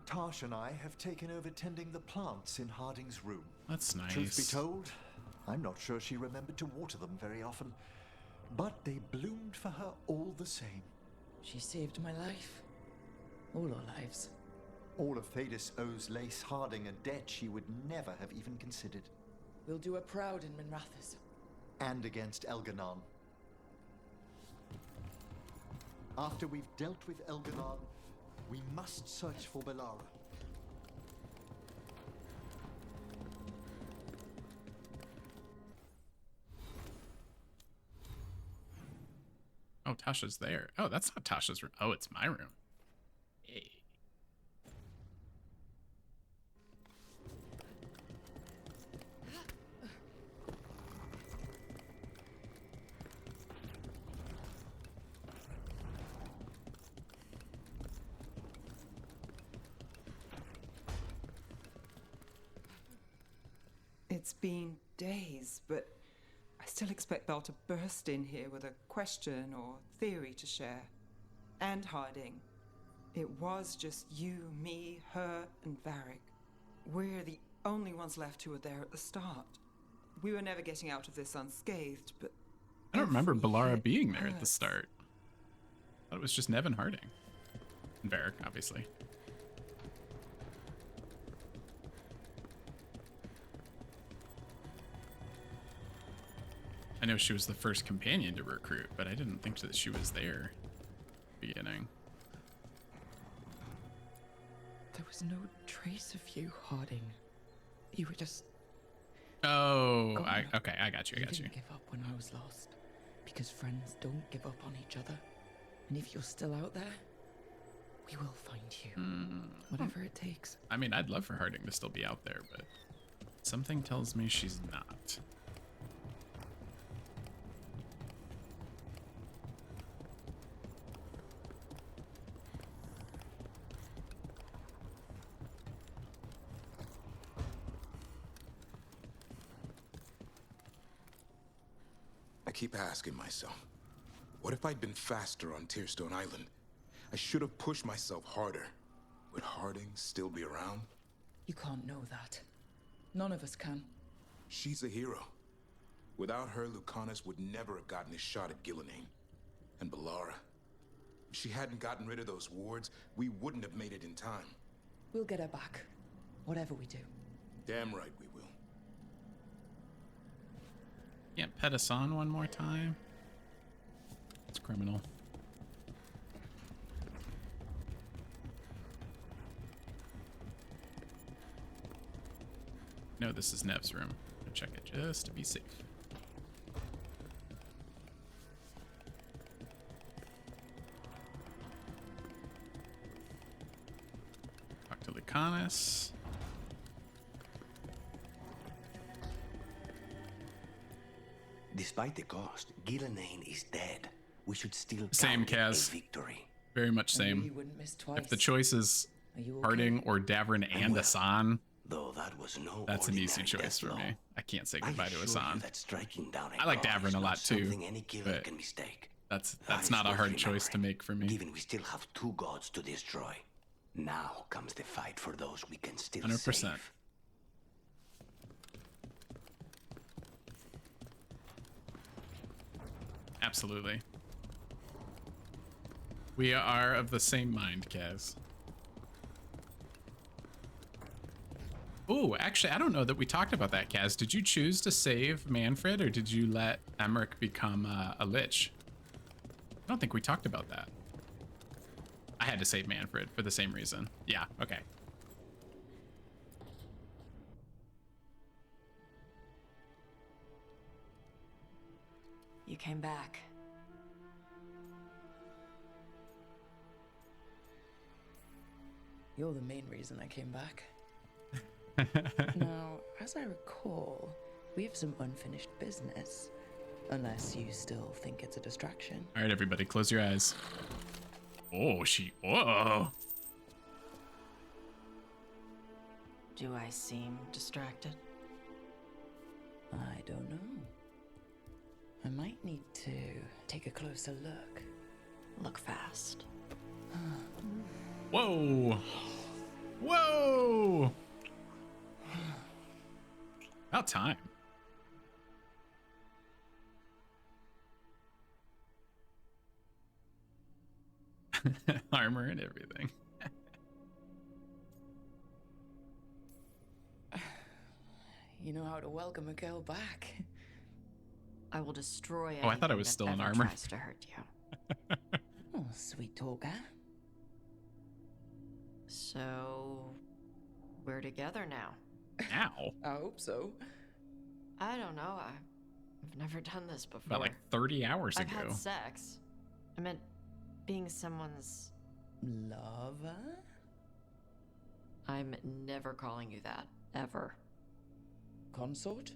Tash and I have taken over tending the plants in Harding's room. That's nice. Truth be told, I'm not sure she remembered to water them very often, but they bloomed for her all the same. She saved my life. All our lives. All of Thedas owes Lace Harding a debt she would never have even considered. We'll do her proud in Minrathous. And against Elganon. After we've dealt with Elganon, we must search for Bellara. Oh, Tasha's there. Oh, that's not Tasha's room. Oh, it's my room. Hey. It's been days, but I still expect Belle to burst in here with a question or theory to share. And Harding. It was just you, me, her, and Varric. We're the only ones left who were there at the start. We were never getting out of this unscathed, but... I don't remember Bellara being there at the start. I thought it was just Nev and Harding. And Varric, obviously. I know she was the first companion to recruit, but I didn't think that she was there at the beginning. There was no trace of you, Harding. You were just... Oh, okay, I got you, You didn't give up when I was lost. Because friends don't give up on each other. And if you're still out there, we will find you. Whatever it takes. I mean, I'd love for Harding to still be out there, but something tells me she's not. I keep asking myself, what if I'd been faster on Tearstone Island? I should have pushed myself harder. Would Harding still be around? You can't know that. None of us can. She's a hero. Without her, Lucanus would never have gotten his shot at Gillenane. And Bellara. If she hadn't gotten rid of those wards, we wouldn't have made it in time. We'll get her back. Whatever we do. Damn right we will. Can't pet us on one more time. It's criminal. No, this is Nev's room. I'll check it just to be safe. Talk to Lucanus. Despite the cost, Gillenane is dead. We should still Same, count it Kaz. a victory. Very much same. You wouldn't miss twice. If the choice is Harding or Davrin and Asan, Though that was no that's an easy ordinary choice for death blow. me. I can't say goodbye to I assure you Asan. that striking down a I like god is Davrin a not lot too, something any killer but can mistake. that's That not is a hard worth choice to make for me. Given we still have two gods to destroy. Now comes the fight for those we can still 100%. save. Absolutely. We are of the same mind, Kaz. Oh, actually, I don't know that we talked about that, Kaz. Did you choose to save Manfred, or did you let Emmerich become a lich? I don't think we talked about that. I had to save Manfred for the same reason. Yeah, okay. You came back. You're the main reason I came back. Now, as I recall, we have some unfinished business. Unless you still think it's a distraction. All right, everybody, close your eyes. Oh, whoa. Do I seem distracted? I don't know. I might need to take a closer look. Look fast. Whoa. Whoa! About time. Armor and everything. You know how to welcome a girl back. I will destroy Oh, I thought I anything was that still in ever armor. tries to hurt you. Oh, sweet talker. So, we're together now. Now? I hope so. I don't know. I've never done this before. About like 30 hours I've ago. had sex. I meant being someone's lover. I'm never calling you that, ever. Consort?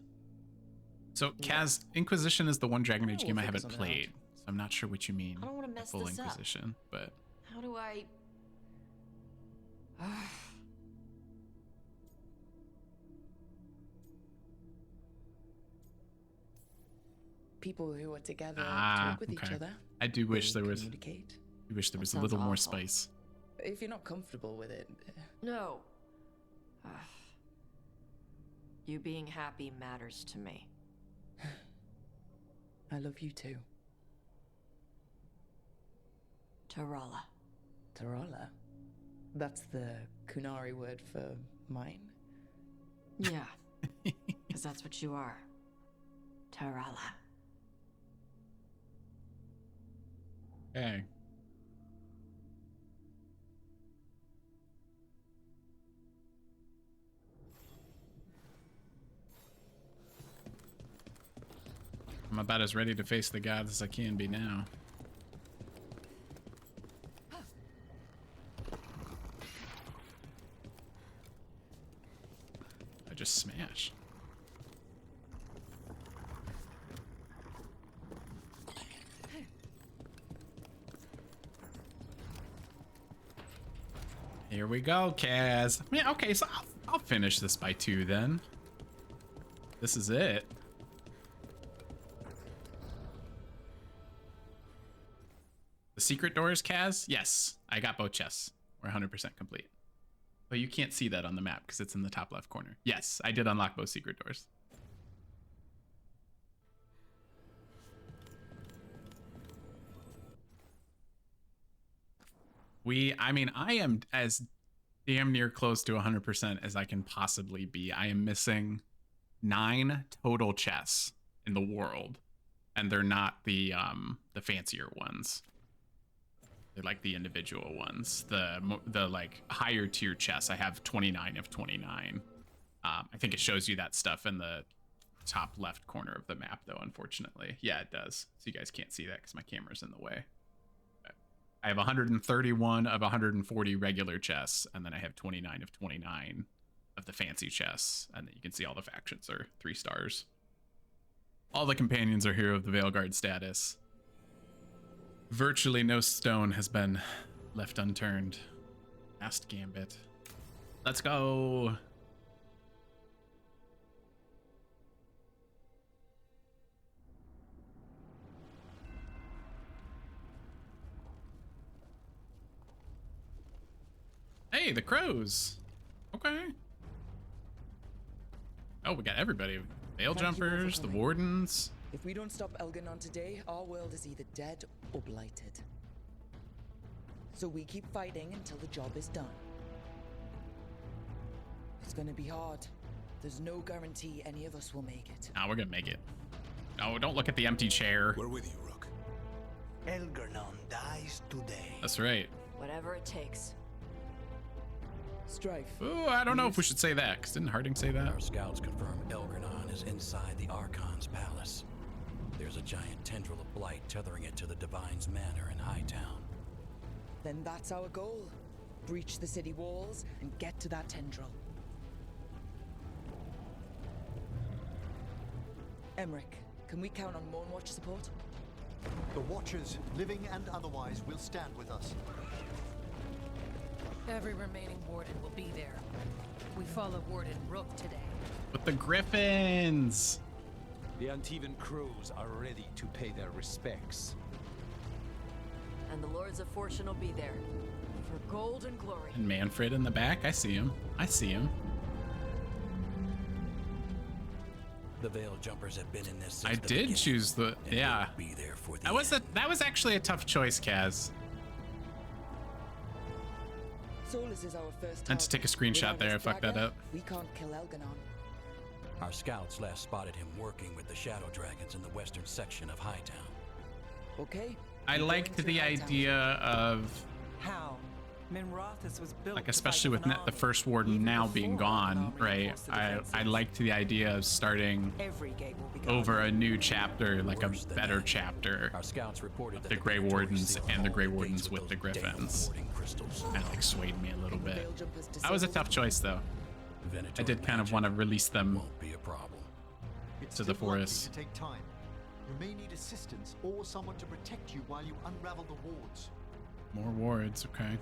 So, Kaz, Inquisition is the one Dragon Age Oh, game I we'll haven't figure something played. So I'm not sure what you mean. I don't want to by mess full this Inquisition, but How do I... People who are together Ah, talk with each okay. other. I do wish They there was. communicate. I wish there was a sounds little more awful. spice. If you're not comfortable with it, No. You being happy matters to me. I love you too. Tarala. Tarala? That's the Kunari word for mine? Yeah. Because that's what you are. Tarala. Okay. I'm about as ready to face the gods as I can be now. I just smash. Here we go, Kaz. Yeah, okay, so I'll finish this by 2 then. This is it. The secret doors, Kaz? Yes, I got both chests. We're 100% complete. But you can't see that on the map because it's in the top left corner. Yes, I did unlock both secret doors. I mean, I am as damn near close to 100% as I can possibly be. I am missing 9 total chests in the world, and they're not the fancier ones. They're like the individual ones. The like higher tier chests. I have 29 of 29. I think it shows you that stuff in the top left corner of the map, though. Unfortunately, yeah, it does. So you guys can't see that because my camera's in the way. I have 131 of 140 regular chests, and then I have 29 of 29 of the fancy chests, and then you can see all the factions are 3 stars. All the companions are Hero of the Veilguard status. Virtually no stone has been left unturned. Last gambit. Let's go. Hey, the crows. Okay. Oh, we got everybody. Veil Thank you all for jumpers, the coming. wardens. If we don't stop Elganon today, our world is either dead or blighted. So we keep fighting until the job is done. It's gonna be hard. There's no guarantee any of us will make it. Oh, we're gonna make it. Oh, don't look at the empty chair. We're with you, Rook. Elganon dies today. That's right. Whatever it takes. Strife. Ooh, I don't know if we should say that, because didn't Harding say that? Our scouts confirm Elganon is inside the Archon's palace. There's a giant tendril of blight tethering it to the Divine's manor in Hightown. Then that's our goal. Breach the city walls and get to that tendril. Emmerich, can we count on Moonwatch support? The Watchers, living and otherwise, will stand with us. Every remaining warden will be there. We follow Warden Rook today. With the griffins. The Antivan crows are ready to pay their respects. And the Lords of Fortune will be there. For gold and glory. And Manfred in the back. I see him. I see him. The Veil Jumpers have been in this since I the did beginning, choose the and yeah. they'll be there for the That was actually a tough choice, Kaz. Solus is our first Meant to take a screenshot there. I fucked that up. We can't kill Elganon. Our scouts last spotted him working with the Shadow Dragons in the western section of Hightown. Okay. I liked the idea of How? Minrathus was built like, especially with the first warden now being gone, right? I liked the idea of starting over a new chapter, like a better chapter of the Grey Wardens and the Grey Wardens with the Griffins. Kind of like swayed me a little bit. That was a tough choice, though. I did kind of want to release them to the forest. To take time. You may need assistance or someone to protect you while you unravel the wards. More wards, okay.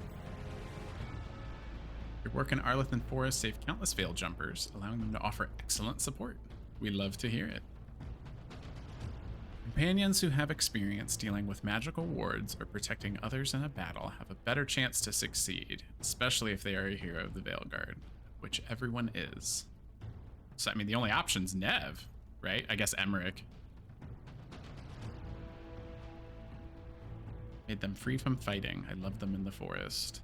Your work in Arlethan Forest saved countless Veil Jumpers, allowing them to offer excellent support. We love to hear it. Companions who have experience dealing with magical wards or protecting others in a battle have a better chance to succeed, especially if they are a hero of the Veilguard, which everyone is. So, I mean, the only option's Nev, right? I guess Emmerich. Made them free from fighting. I love them in the forest.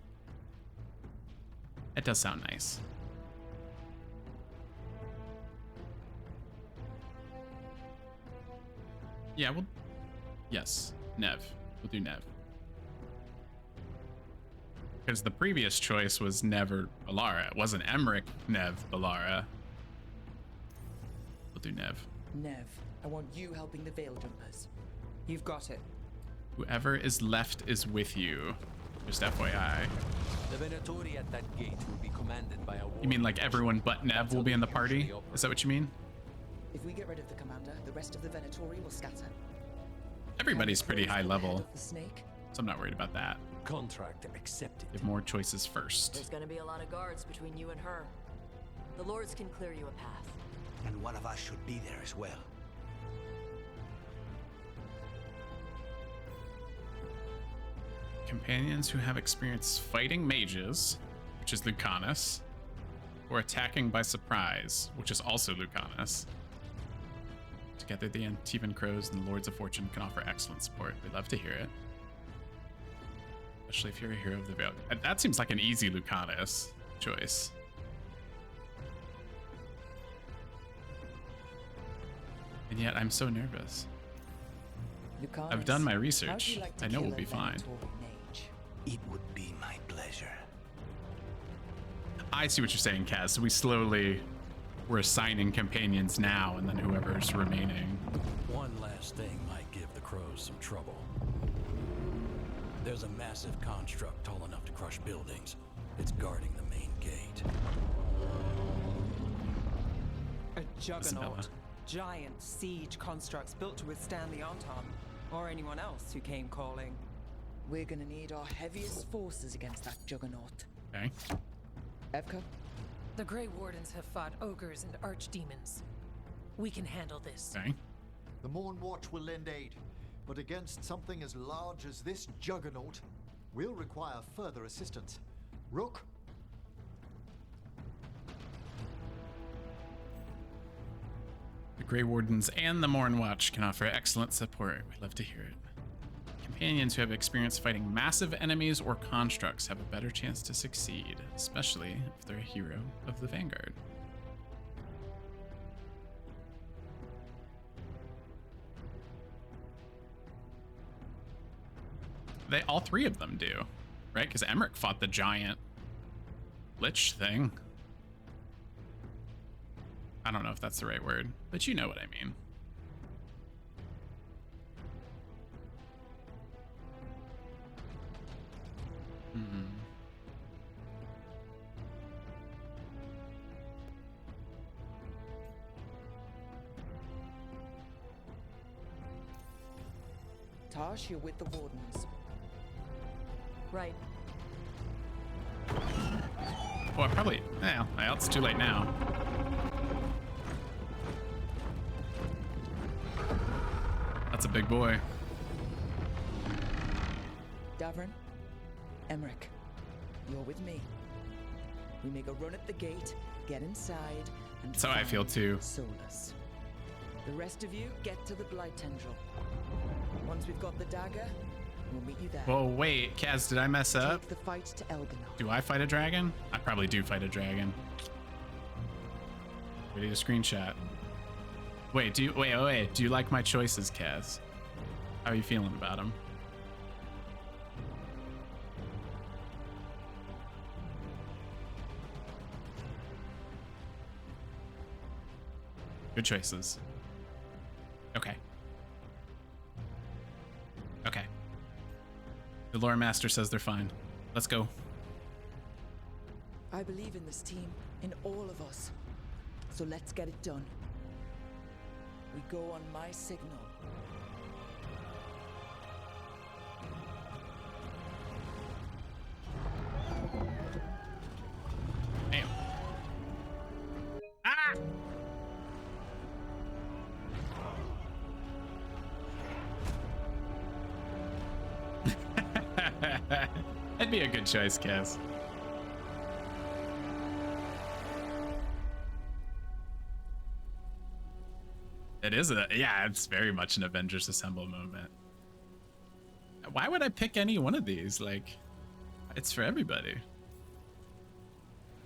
It does sound nice. Yeah, well, yes, Nev. We'll do Nev. Because the previous choice was never Balara. It wasn't Emmerich, Nev, Balara. We'll do Nev. Nev, I want you helping the Veil Jumpers. You've got it. Whoever is left is with you. Just FYI. The Venatori at that gate will be commanded by a You mean like everyone but Nev will be in the party? Is that what you mean? If we get rid of the commander, the rest of the Venatori will scatter. Everybody's pretty high level, The snake. so I'm not worried about that. Contract accepted. Give more choices first. There's gonna be a lot of guards between you and her. The lords can clear you a path. And one of us should be there as well. Companions who have experience fighting mages, which is Lucanus, or attacking by surprise, which is also Lucanus. Together, the Antivan Crows and the Lords of Fortune can offer excellent support. We'd love to hear it. Especially if you're a hero of the Veil. That seems like an easy Lucanus choice. And yet, I'm so nervous. Lucanus, I've done my how'd research. you like to I know kill we'll be a fine. Venatori mage? It would be my pleasure. I see what you're saying, Kaz. So we're assigning companions now, and then whoever's remaining. One last thing might give the crows some trouble. There's a massive construct tall enough to crush buildings. It's guarding the main gate. A juggernaut. Isabella. Giant siege constructs built to withstand the Anton, or anyone else who came calling. We're gonna need our heaviest forces against that juggernaut. Okay. Evka? The Grey Wardens have fought ogres and archdemons. We can handle this. Okay. The Morn Watch will lend aid, but against something as large as this juggernaut, we'll require further assistance. Rook? The Grey Wardens and the Morn Watch can offer excellent support. We'd love to hear it. Companions who have experience fighting massive enemies or constructs have a better chance to succeed, especially if they're a hero of the Vanguard. All three of them do, right? Because Emmerich fought the giant lich thing. I don't know if that's the right word, but you know what I mean. Tash, you're with the Wardens. Right. Well, probably. Yeah, well, it's too late now. That's a big boy. Davrin? Emmerich. You're with me. We make a run at the gate, get inside, and That's how I feel too. Solus. The rest of you get to the Blight Tendril. Once we've got the dagger, we'll meet you there. Whoa, wait, Kaz, did I mess up? Take the fight to Elganon. Do I fight a dragon? I probably do fight a dragon. Ready to screenshot. Wait, do you like my choices, Kaz? How are you feeling about them? Good choices. Okay. Okay. The lore master says they're fine. Let's go. I believe in this team, in all of us. So let's get it done. We go on my signal. Damn. Ah! That'd be a good choice, Kaz. It is yeah, it's very much an Avengers Assemble moment. Why would I pick any one of these? Like, it's for everybody.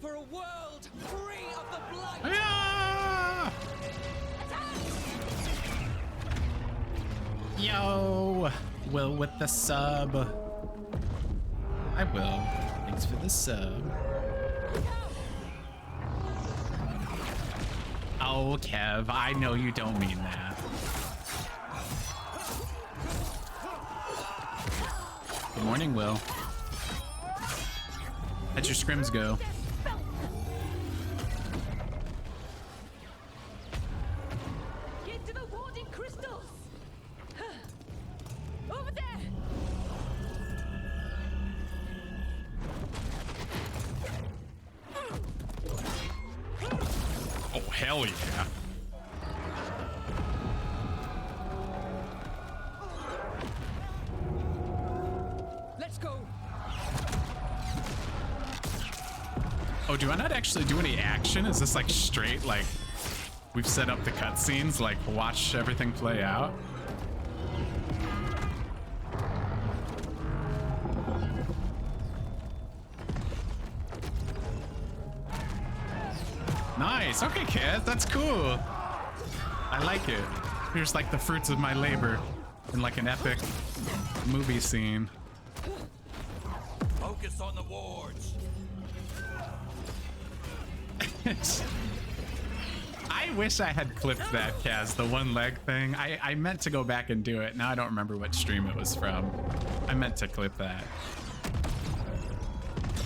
For a world free of the blight! Yeah! Yo, Will with the sub. I will. Thanks for the sub. Oh, Kev, I know you don't mean that. Good morning, Will. How'd your scrims go? Get to the warding crystals! Over there! Oh, hell yeah. Let's go! Oh, do I not actually do any action? Is this like straight, like, we've set up the cutscenes, like, watch everything play out? Nice. Okay, kid. That's cool. I like it. Here's like the fruits of my labor in like an epic movie scene. Focus on the wards. I wish I had clipped that, Kaz, the one leg thing. I meant to go back and do it. Now I don't remember what stream it was from. I meant to clip that.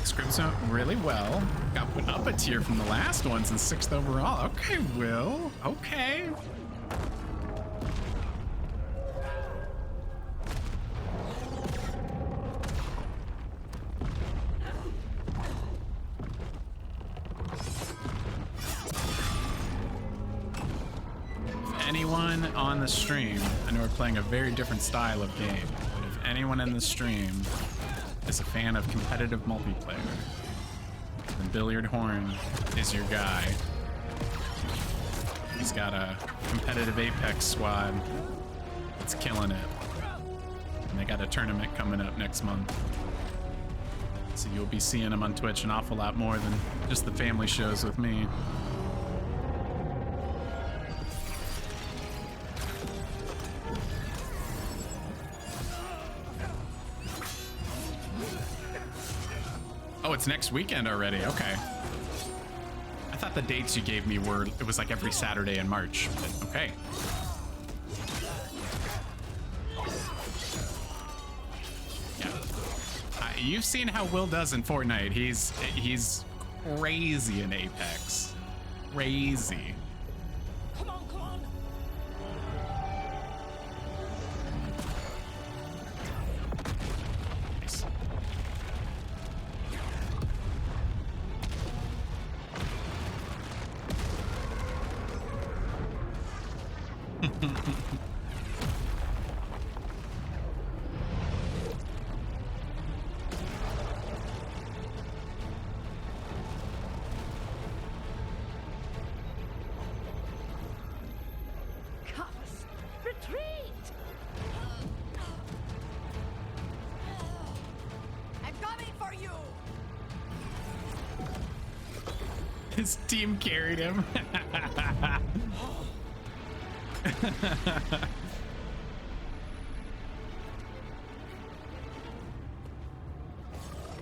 Scrims went really well. Got put up a tier from the last ones and 6th overall. Okay, Will. Okay. If anyone on the stream, I know we're playing a very different style of game, but if anyone in the stream is a fan of competitive multiplayer, then Billiard Horn is your guy. He's got a competitive Apex squad that's killing it. And they got a tournament coming up next month. So you'll be seeing him on Twitch an awful lot more than just the family shows with me. Oh, it's next weekend already. Okay. I thought the dates you gave me were, it was like every Saturday in March. But okay. Yeah. You've seen how Will does in Fortnite. He's crazy in Apex. Crazy. Come on, come on! Nice. His team carried him.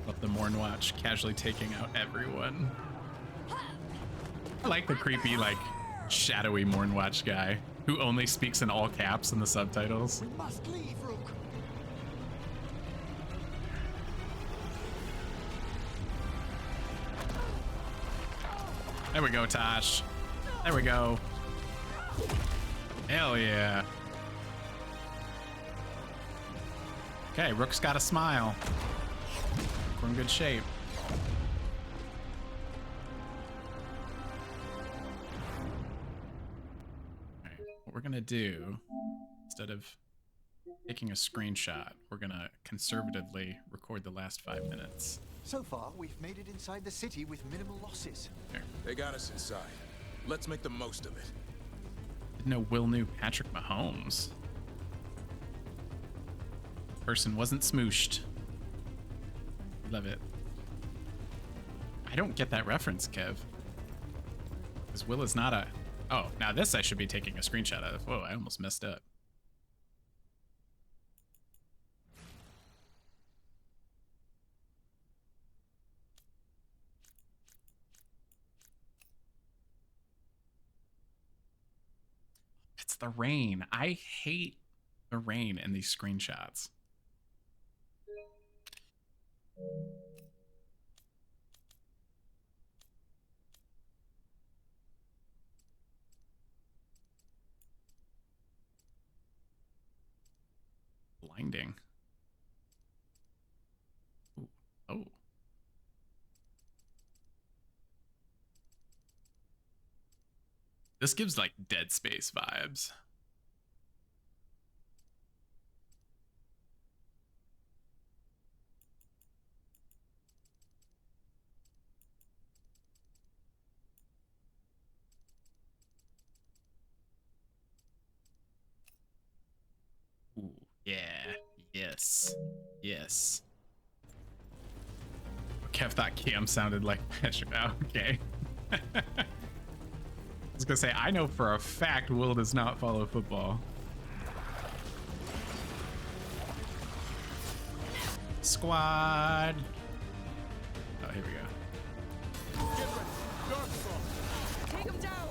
Love the Morn Watch casually taking out everyone. I like the creepy, like, shadowy Morn Watch guy who only speaks in all caps in the subtitles. We must leave, Rook. There we go, Tosh. There we go. Hell yeah. Okay, Rook's got a smile. We're in good shape. All right, what we're gonna do, instead of taking a screenshot, we're gonna conservatively record the last 5 minutes. So far, we've made it inside the city with minimal losses. Here. They got us inside. Let's make the most of it. Didn't know Will knew Patrick Mahomes. Person wasn't smooshed. Love it. I don't get that reference, Kev. Because Will is not a... Oh, now this I should be taking a screenshot of. Whoa, I almost messed up. It's the rain. I hate the rain in these screenshots. Blinding. Ooh. Oh. This gives like Dead Space vibes. Ooh, yeah. Yes. Yes. Kev thought Cam sounded like Patrick. Oh, okay. I was gonna say, I know for a fact Will does not follow football. Squad. Oh, here we go. Take him down!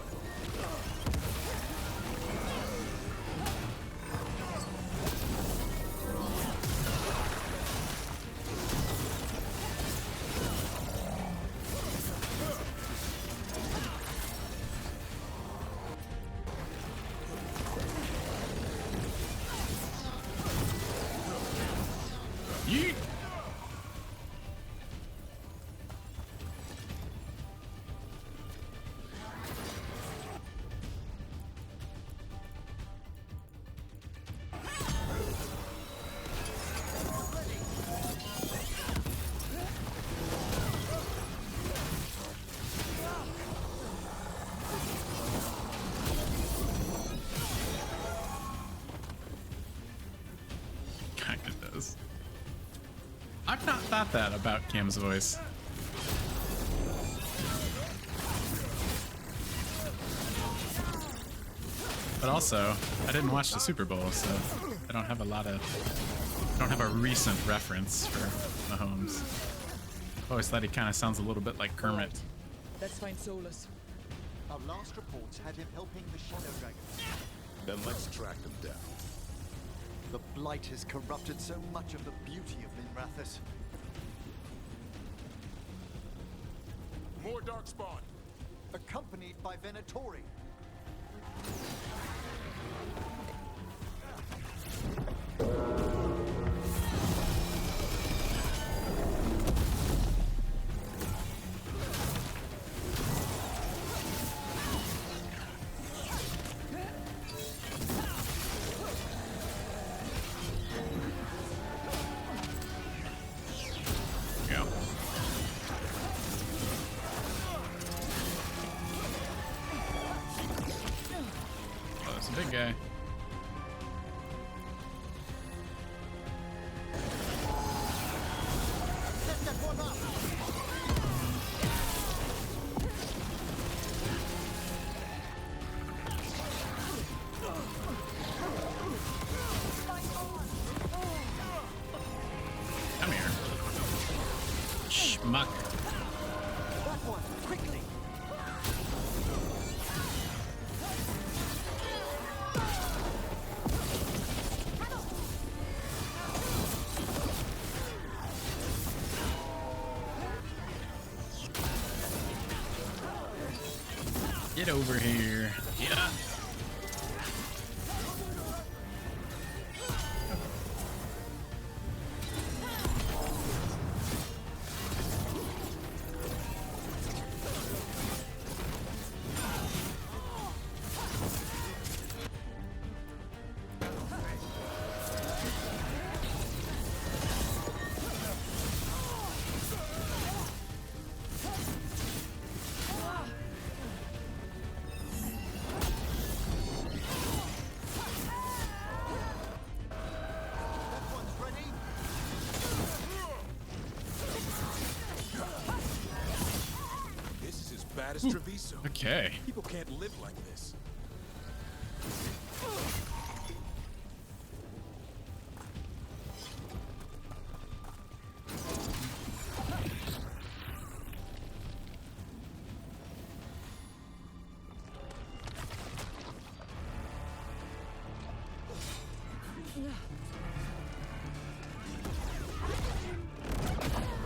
Yeet. Kind of does. I've not thought that about Cam's voice. But also, I didn't watch the Super Bowl, so I don't have a recent reference for Mahomes. I've always thought he kind of sounds a little bit like Kermit. Let's find Solus. Our last reports had him helping the Shadow Dragons. Then let's track them down. The Blight has corrupted so much of the beauty of Minrathous. More Darkspawn. Accompanied by Venatori. Yeah. Oh, that's a big guy. muck. That one, quickly! Get over here. Yeah. Bad as Treviso. Okay. People can't live like this.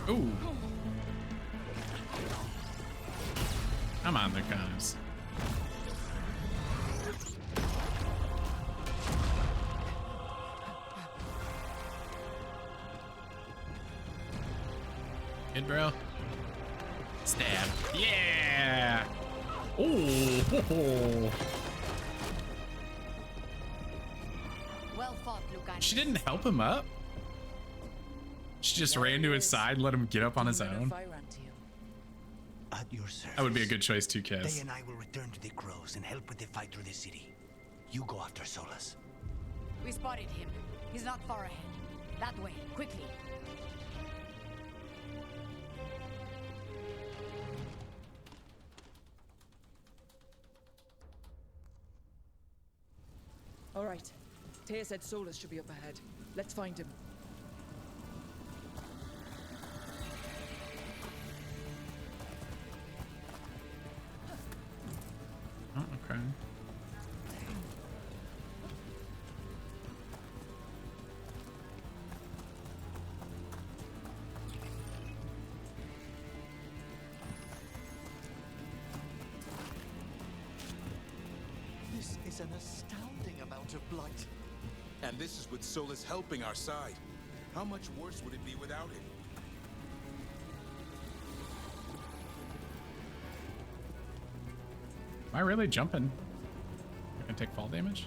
Ooh. Come on, there guys. Good, bro. Stab. Yeah. Oh. Well fought, Lucan. She didn't help him up. She just ran to his side, let him get up on his own. At your service. That would be a good choice too, Kez. They and I will return to the Crows and help with the fight through the city. You go after Solus. We spotted him. He's not far ahead. That way, quickly. All right. Taya said Solus should be up ahead. Let's find him. Oh, okay. This is an astounding amount of blight. And this is with Solus helping our side. How much worse would it be without him? Am I really jumping? I can take fall damage?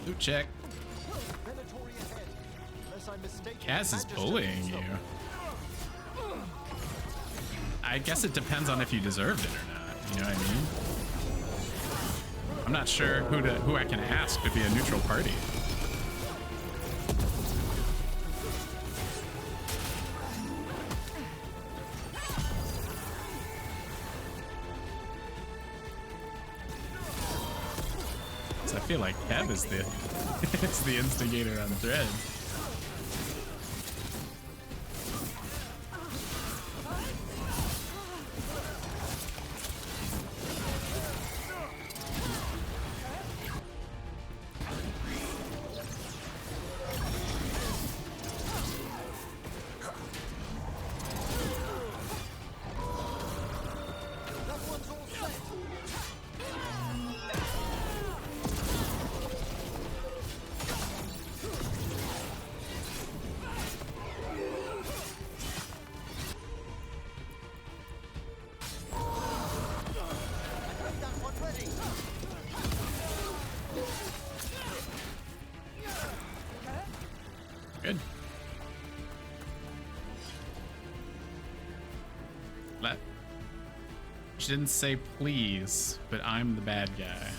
Loot check. Kaz is bullying you. I guess it depends on if you deserved it or not. You know what I mean? I'm not sure who I can ask to be a neutral party. I feel like Kev is the instigator on Thread. Good. She didn't say please, but I'm the bad guy.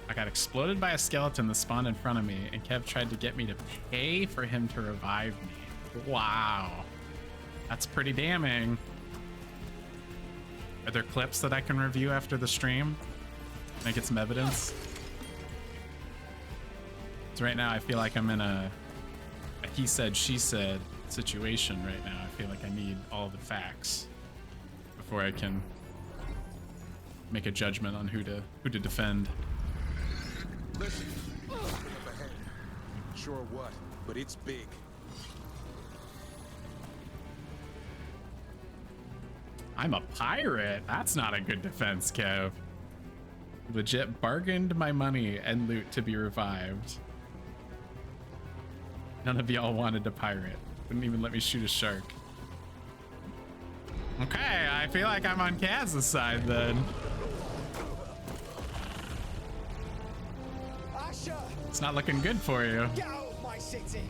I got exploded by a skeleton that spawned in front of me, and Kev tried to get me to pay for him to revive me. Wow. That's pretty damning. Are there clips that I can review after the stream? Can I get some evidence? So right now I feel like I'm in a he said, she said situation right now. I feel like I need all the facts before I can make a judgment on who to defend. Listen, up ahead. Sure what, but it's big. I'm a pirate. That's not a good defense, Kev. Legit bargained my money and loot to be revived. None of y'all wanted to pirate. Wouldn't even let me shoot a shark. Okay, I feel like I'm on Kaz's side then. It's not looking good for you. Get out of my city!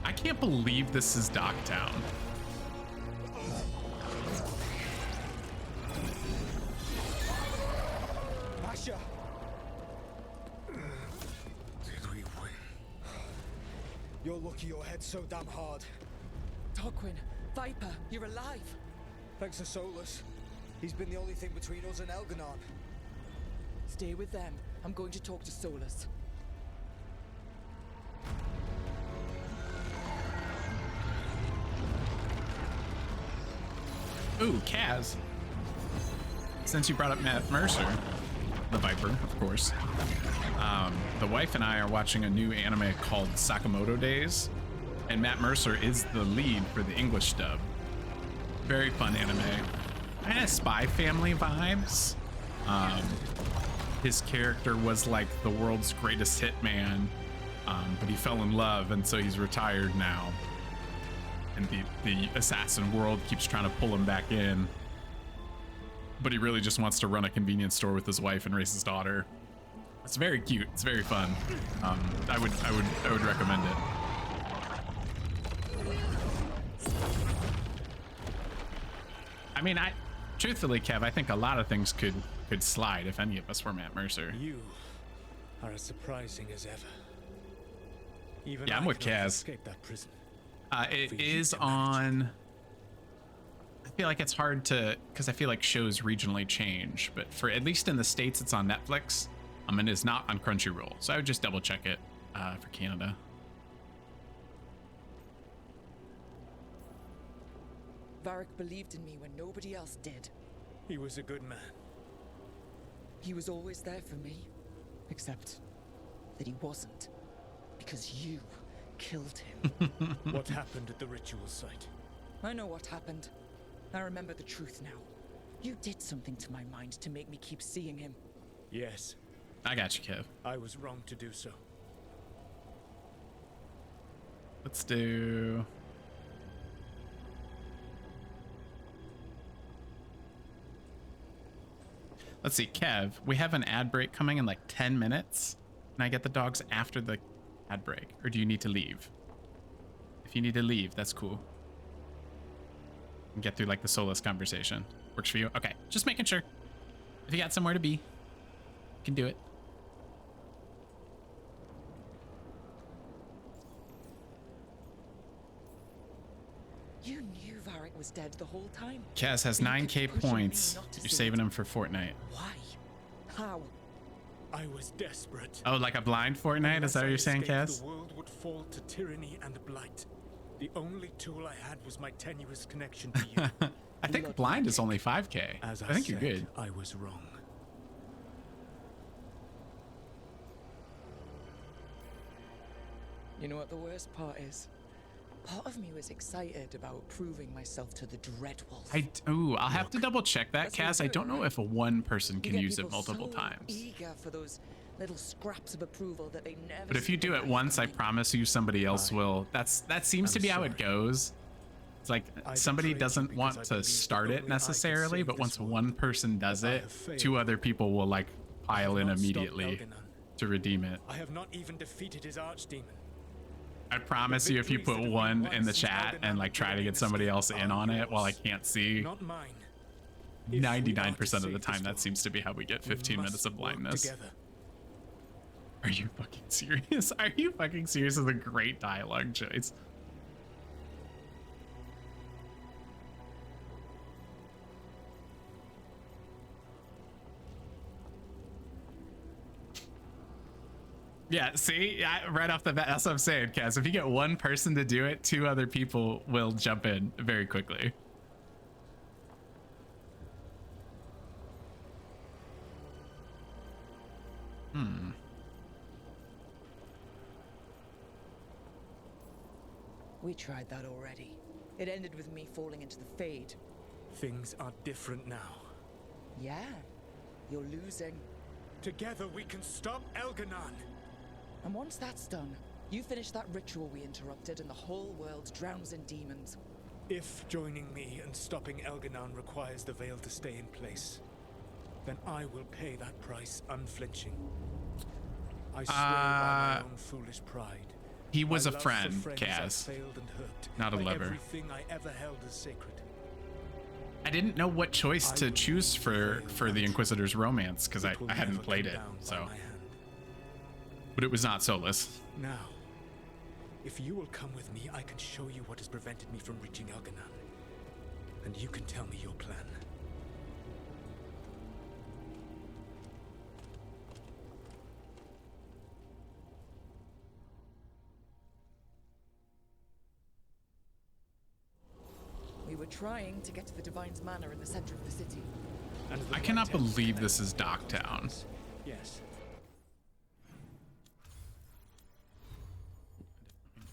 I can't believe this is Docktown. Asha! Did we win? You're lucky your head's so damn hard. Tarquin, Viper, you're alive. Thanks to Solus. He's been the only thing between us and Elganon. Stay with them. I'm going to talk to Solus. Ooh, Kaz. Since you brought up Matt Mercer, the Viper, of course, the wife and I are watching a new anime called Sakamoto Days, and Matt Mercer is the lead for the English dub. Very fun anime. Kind of Spy Family vibes. His character was like the world's greatest hitman, but he fell in love, and so he's retired now. And the assassin world keeps trying to pull him back in, but he really just wants to run a convenience store with his wife and raise his daughter. It's very cute. It's very fun. I would recommend it. I mean, truthfully, Kev, I think a lot of things could slide if any of us were Matt Mercer. You are as surprising as ever. Even yeah, I'm with Kaz. Escape that prison. It is on. I feel like it's hard to, because I feel like shows regionally change, but for at least in the States, it's on Netflix. And it's not on Crunchyroll, so I would just double check it for Canada. Varric believed in me when nobody else did. He was a good man. He was always there for me, except that he wasn't, because you killed him. What happened at the ritual site? I know what happened. I remember the truth now. You did something to my mind to make me keep seeing him. Yes. I got you, Kev. I was wrong to do so. Let's do... Let's see, Kev, we have an ad break coming in like 10 minutes. Can I get the dogs after the ad break? Or do you need to leave? If you need to leave, that's cool. And get through like the Solus conversation. Works for you? Okay, just making sure. If you got somewhere to be, you can do it. You knew Varric was dead the whole time. Kaz has 9k points. You're saving him for Fortnite. Why? How? I was desperate. Oh, like a blind Fortnite? Is that what you're saying, Kaz? The world would fall to tyranny and blight. The only tool I had was my tenuous connection to you. I think blind is only 5k. As I think you're good. I was wrong. You know what the worst part is? Part of me was excited about proving myself to the Dreadwolf. I'll have to double check that, Kaz. I don't know if one person can use it multiple times. Eager for those little scraps of approval that they never. But if you do it once, I promise you somebody else will. That seems to be how it goes. It's like somebody doesn't want to start it necessarily, but once one person does it, two other people will like pile in immediately to redeem it. I have not even defeated his archdemon. I promise you, if you put one in the chat and like try to get somebody else in on it while I can't see, 99% of the time that seems to be how we get 15 minutes of blindness. Are you fucking serious? Are you fucking serious? This is a great dialogue choice. Yeah, see, right off the bat, that's what I'm saying, Kaz. If you get one person to do it, 2 other people will jump in very quickly. We tried that already. It ended with me falling into the Fade. Things are different now. Yeah, you're losing. Together we can stop Elganon. And once that's done, you finish that ritual we interrupted and the whole world drowns in demons. If joining me and stopping Elganon requires the Veil to stay in place, then I will pay that price unflinching. I swear by my own foolish pride. He was a my love friend, for friends I Kaz. failed and hurt, Not a by lover. Everything I ever held as sacred. I didn't know what choice to choose for the Inquisitor's romance because I hadn't played it, so. But it was not Solus. Now, if you will come with me, I can show you what has prevented me from reaching Elganon. And you can tell me your plan. We were trying to get to the Divine's Manor in the center of the city. I cannot believe this is Docktown. Yes.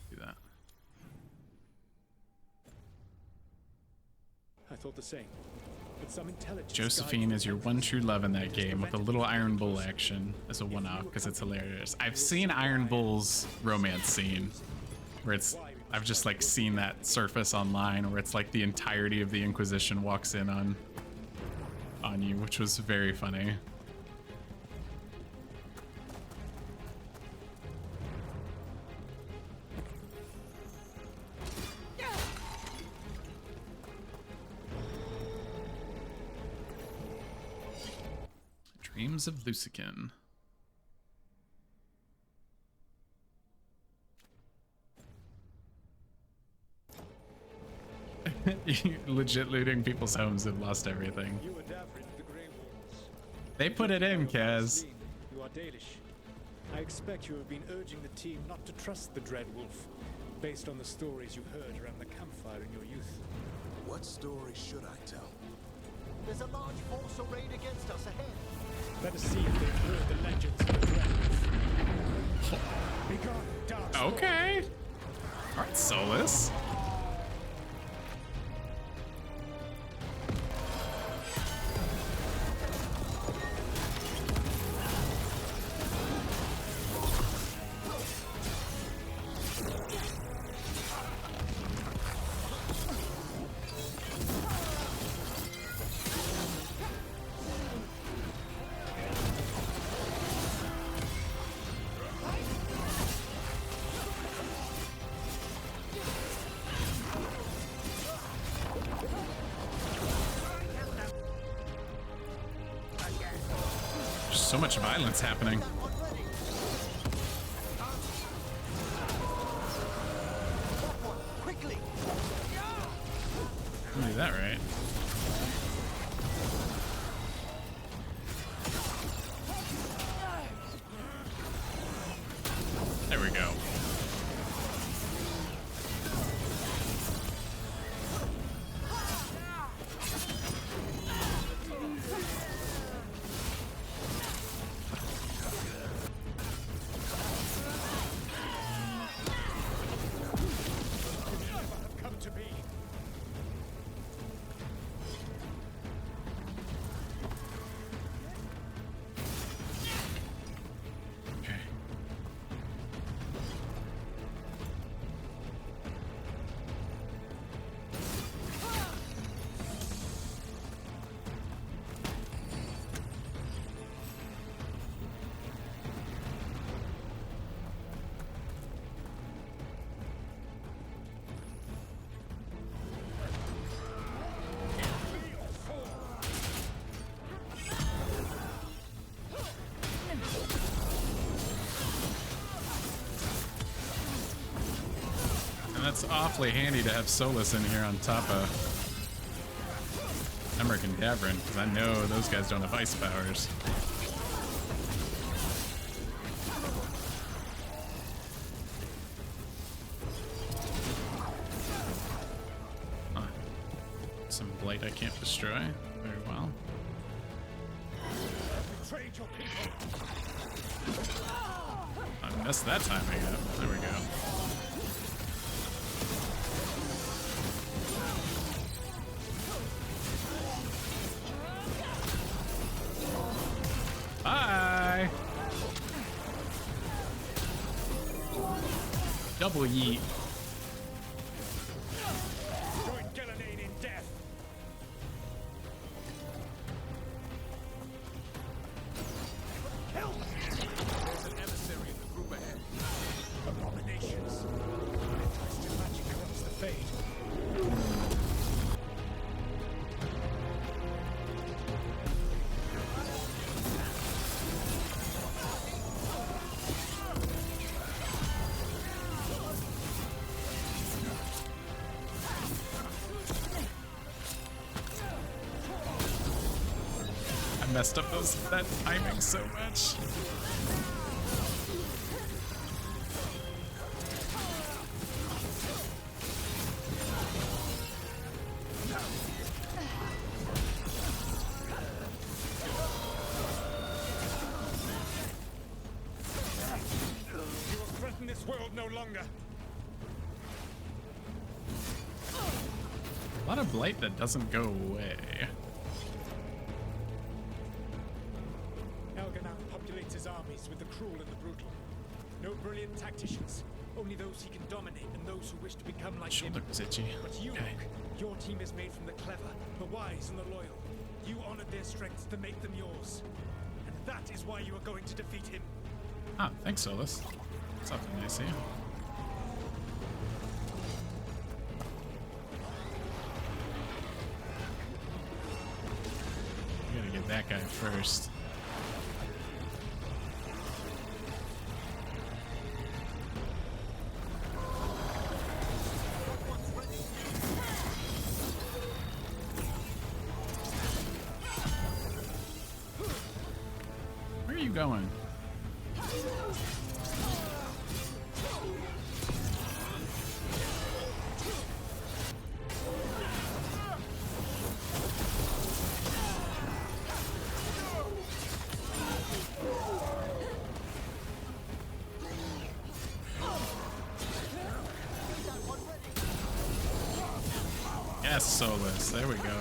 Do that. I thought the same. But some intelligence Josephine is your one true love in that game with a little Iron Bull action as a one-off because it's hilarious. I've seen Iron Bull's romance scene where I've just like seen that surface online where it's like the entirety of the Inquisition walks in on you, which was very funny. Dreams of Lucican. Legit looting people's homes and lost everything. You and Davrin, the Grey Wolves. They put it in, Kaz. You are Dalish. I expect you have been urging the team not to trust the Dread Wolf, based on the stories you heard around the campfire in your youth. What story should I tell? There's a large force arrayed against us ahead. Better see if they've heard the legends of the Dread Wolf. Begone, dark storm. Okay. All right, Solus. So much violence happening. Quickly! Do that right. There we go. It's awfully handy to have Solus in here on top of Emmerich and Davrin, because I know those guys don't have ice powers. some blight I can't destroy. Very well. I messed that timing up. There we go. Bye! Double yeet. Join Gillenane in death. Help! There's an emissary in the group ahead. Abominations. It tries to magic across the fade. Messed up that timing so much. You will threaten this world no longer. A lot of blight that doesn't go away. Armies with the cruel and the brutal. No brilliant tacticians, only those he can dominate and those who wish to become like him. Shoulder was itchy. But you, Okay. your team is made from the clever, the wise, and the loyal. You honored their strengths to make them yours. And that is why you are going to defeat him. Ah, thanks, Solus. Something nice here. We gotta get that guy first. Where are you going? Yes, Solus. There we go.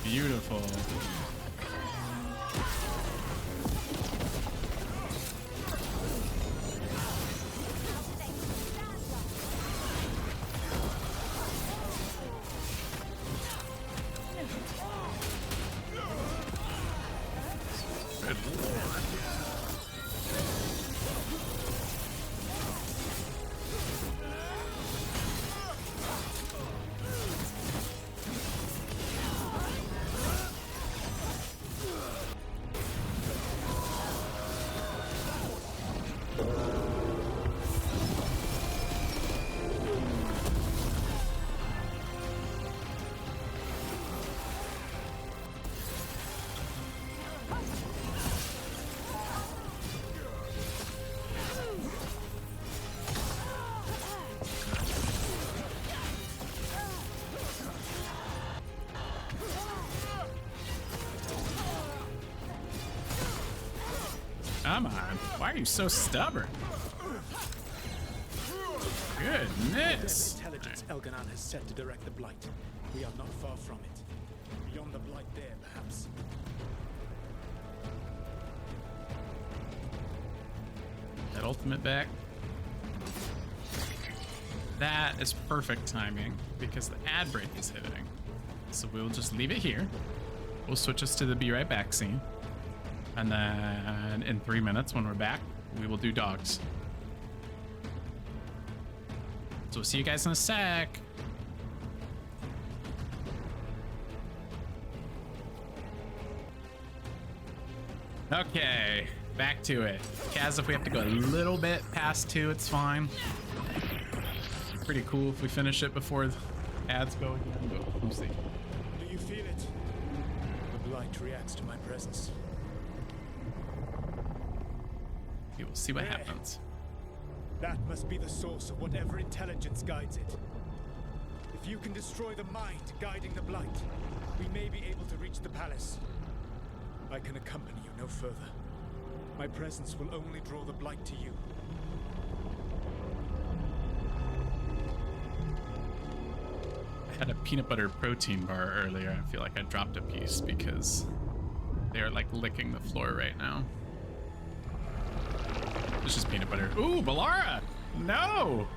Beautiful. Good lord. Come on. Why are you so stubborn? Goodness. Intelligence Elganon has set to direct the Blight. We are not far from it. Beyond the Blight there, perhaps. That ultimate back. That is perfect timing because the ad break is hitting. So we'll just leave it here. We'll switch us to the be right back scene. And then in 3 minutes when we're back, we will do dogs. So we'll see you guys in a sec. Okay, back to it. Kaz, if we have to go a little bit past 2, it's fine. Pretty cool if we finish it before the ads go again, but we'll see. Do you feel it? The light reacts to my presence. We will see what There. happens. That must be the source of whatever intelligence guides it. If you can destroy the mind guiding the blight, we may be able to reach the palace. I can accompany you no further. My presence will only draw the blight to you. I had a peanut butter protein bar earlier. I feel like I dropped a piece because they are like licking the floor right now. It's just peanut butter. Ooh, Balara! No!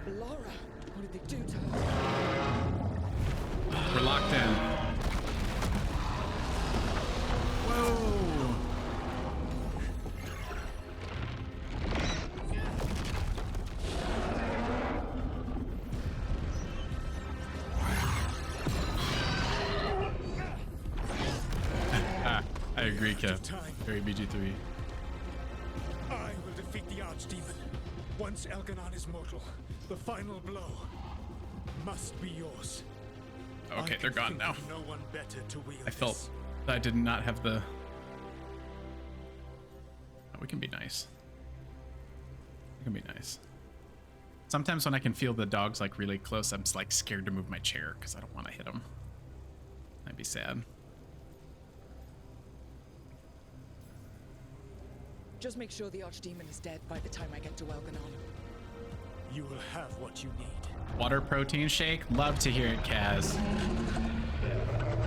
Laura, what did they do to her? We're locked in. Whoa! I agree, Kev. Very BG3. I will defeat the Archdemon. Once Elganon is mortal, the final blow must be yours. Okay, they're gone now. No one better to wield I felt this. that I did not have the... Oh, we can be nice. We can be nice. Sometimes when I can feel the dogs like really close, I'm just like scared to move my chair because I don't want to hit them. I'd be sad. Just make sure the Archdemon is dead by the time I get to Elganon. You will have what you need. Water protein shake? Love to hear it, Kaz.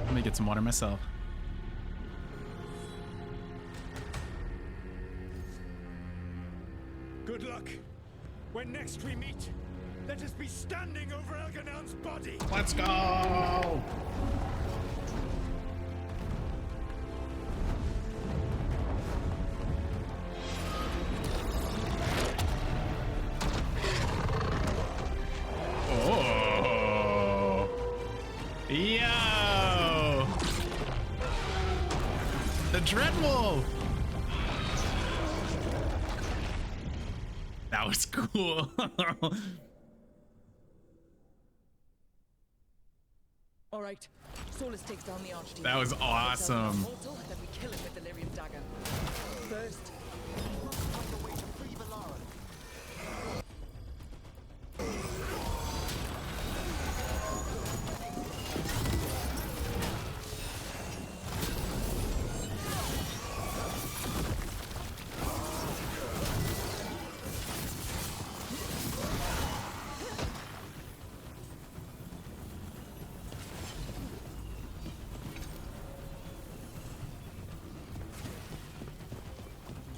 Let me get some water myself. Good luck. When next we meet, let us be standing over Elganon's body. Let's go! Oh! Yo! The Dreadwolf! That was cool. All right, Solus takes down the Archdemon. That was awesome. Mortal, then we kill him with the Lyrium dagger. First, we must find a way to free Valara.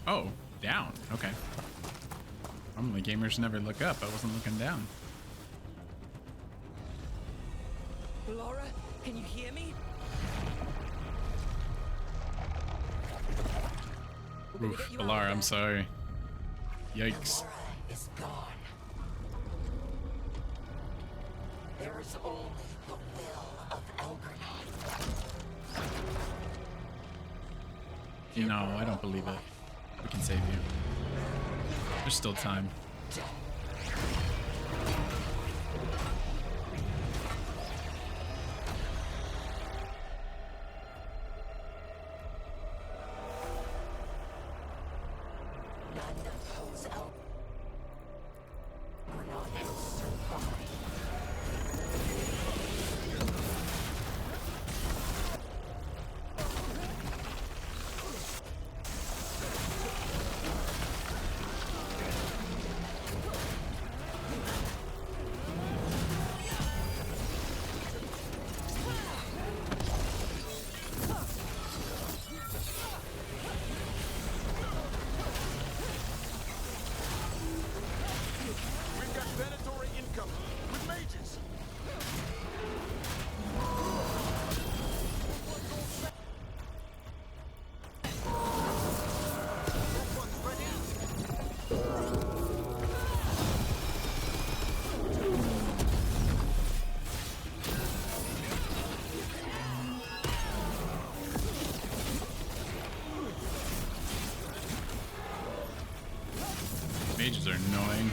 Oh, down. Okay. Normally gamers never look up. I wasn't looking down. Laura, can you hear me? Oof, Valar, I'm sorry. Yikes. Laura is gone. There is only the will of Elganon. No, I don't believe it. We can save you. There's still time. Mages are annoying.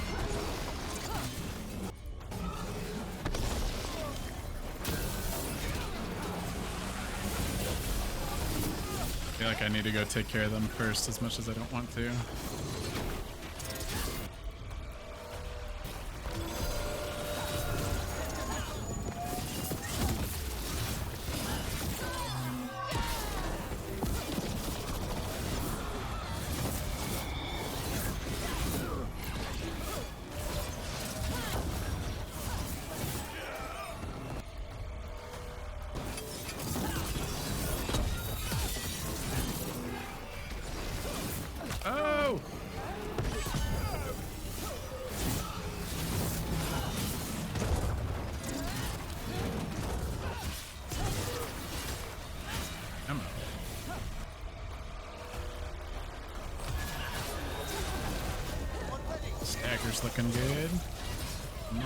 I feel like I need to go take care of them first as much as I don't want to. Oh! Come on. Stagger's looking good. Come on.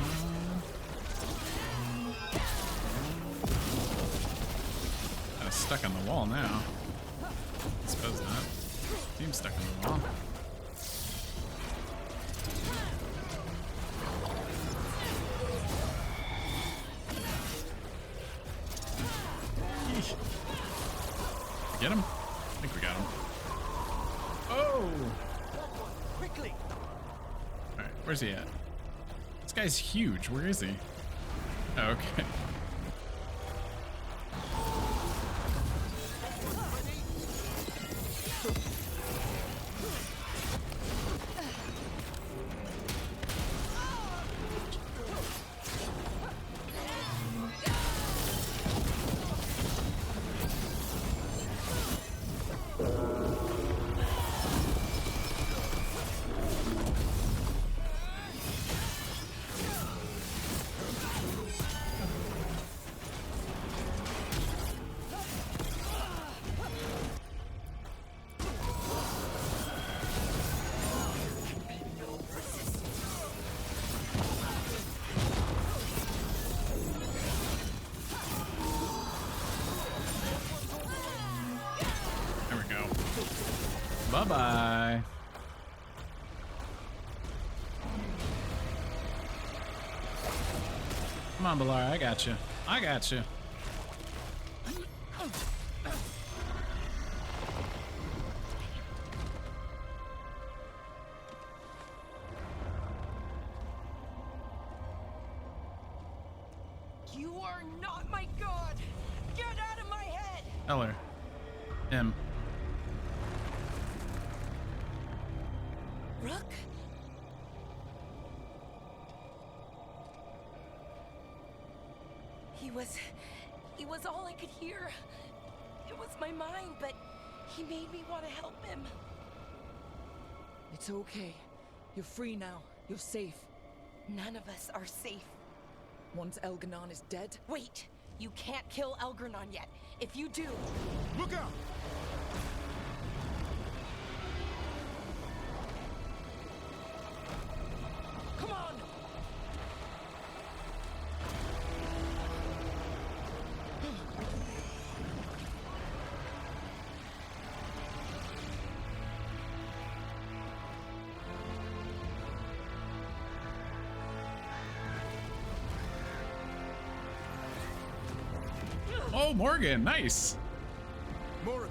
Kind of stuck on the wall now. I suppose not. Team's stuck on the wall. Yeesh. Get him? I think we got him. Oh! Quickly! Alright, where's he at? This guy's huge. Where is he? Oh, okay. Bye-bye. Come on, Bioware, I got you. I got you. You are not my god! Get out of my head! Eller. M. Rook? He was all I could hear. It was my mind, but he made me want to help him. It's okay. You're free now. You're safe. None of us are safe. Once Elganon is dead? Wait! You can't kill Elganon yet. If you do... Look out! Come on! Oh, Morgan, nice. Morgan.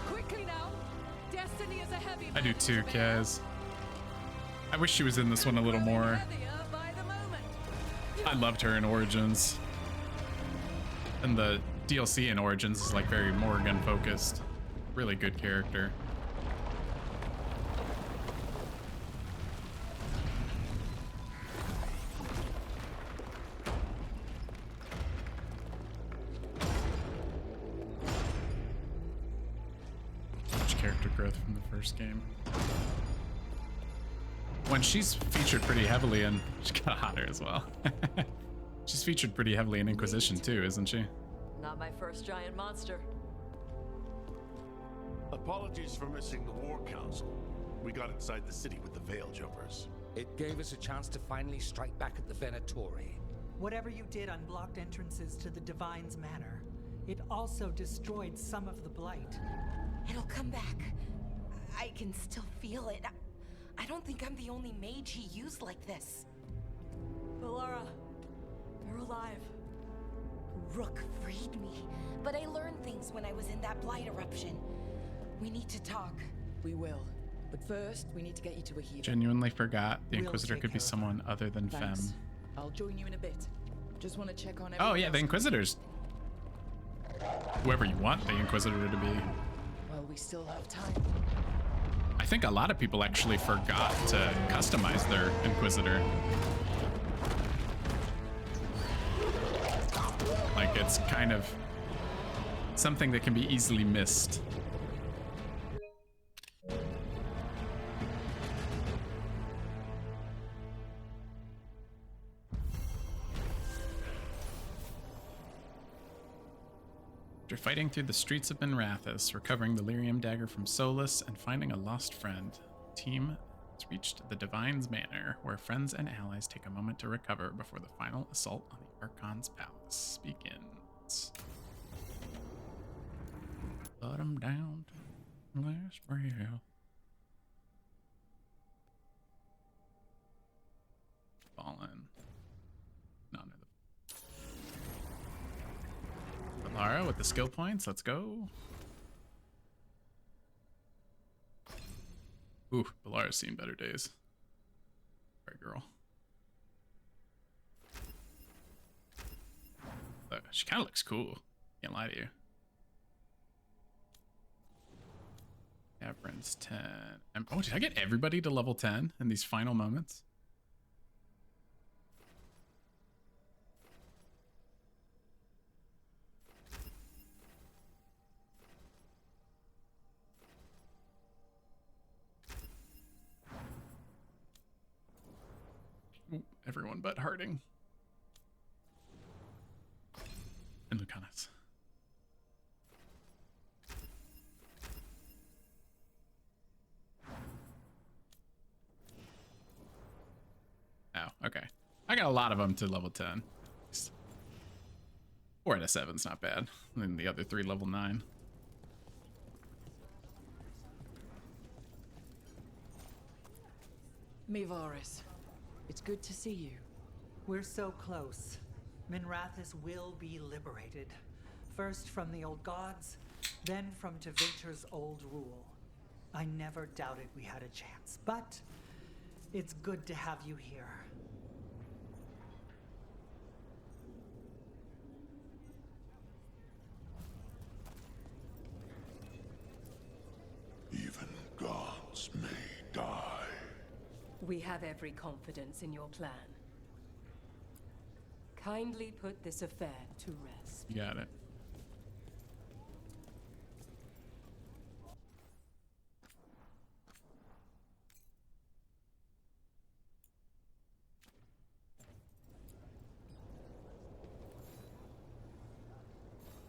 Quickly now. Destiny is a heavy I do too, Kaz. I wish she was in this one a little more. I loved her in Origins. And the DLC in Origins is like very Morgan focused. Really good character. Much character growth from the first game. When she's featured pretty heavily in, she got hotter as well. She's featured pretty heavily in Inquisition too, isn't she? Not my first giant monster. Apologies for missing the War Council. We got inside the city with the Veil Jumpers. It gave us a chance to finally strike back at the Venatori. Whatever you did unblocked entrances to the Divine's Manor. It also destroyed some of the Blight. It'll come back. I can still feel it. I don't think I'm the only mage he used like this. Valara, you're alive. Rook freed me, but I learned things when I was in that blight eruption. We need to talk. We will. But first, we need to get you to a healer. Genuinely forgot the We'll Inquisitor take could be care of someone other than Thanks. Femme. I'll join you in a bit. Just want to check on Oh everyone yeah, the else. Inquisitors. Whoever you want the Inquisitor to be. Well, we still have time. I think a lot of people actually forgot to customize their Inquisitor. Like, it's kind of something that can be easily missed. After fighting through the streets of Minrathous, recovering the Lyrium dagger from Solus, and finding a lost friend, the team has reached the Divine's Manor, where friends and allies take a moment to recover before the final assault on the Archon's palace begins. Put 'em down to the last breath. Fallen. None of them. Valara with the skill points. Let's go. Ooh, Valara's seen better days. All right, girl. She kind of looks cool. Can't lie to you. Caverns 10. Oh, did I get everybody to level 10 in these final moments? Ooh, everyone but Harding. And Lucanus. Oh, okay. I got a lot of them to level 10. 4 out of 7's not bad. And then the other 3 level 9. Mivaris, it's good to see you. We're so close. Minrathous will be liberated. First from the old gods, then from Tevinter's old rule. I never doubted we had a chance, but it's good to have you here. Even gods may die. We have every confidence in your plan. Kindly put this affair to rest. You got it.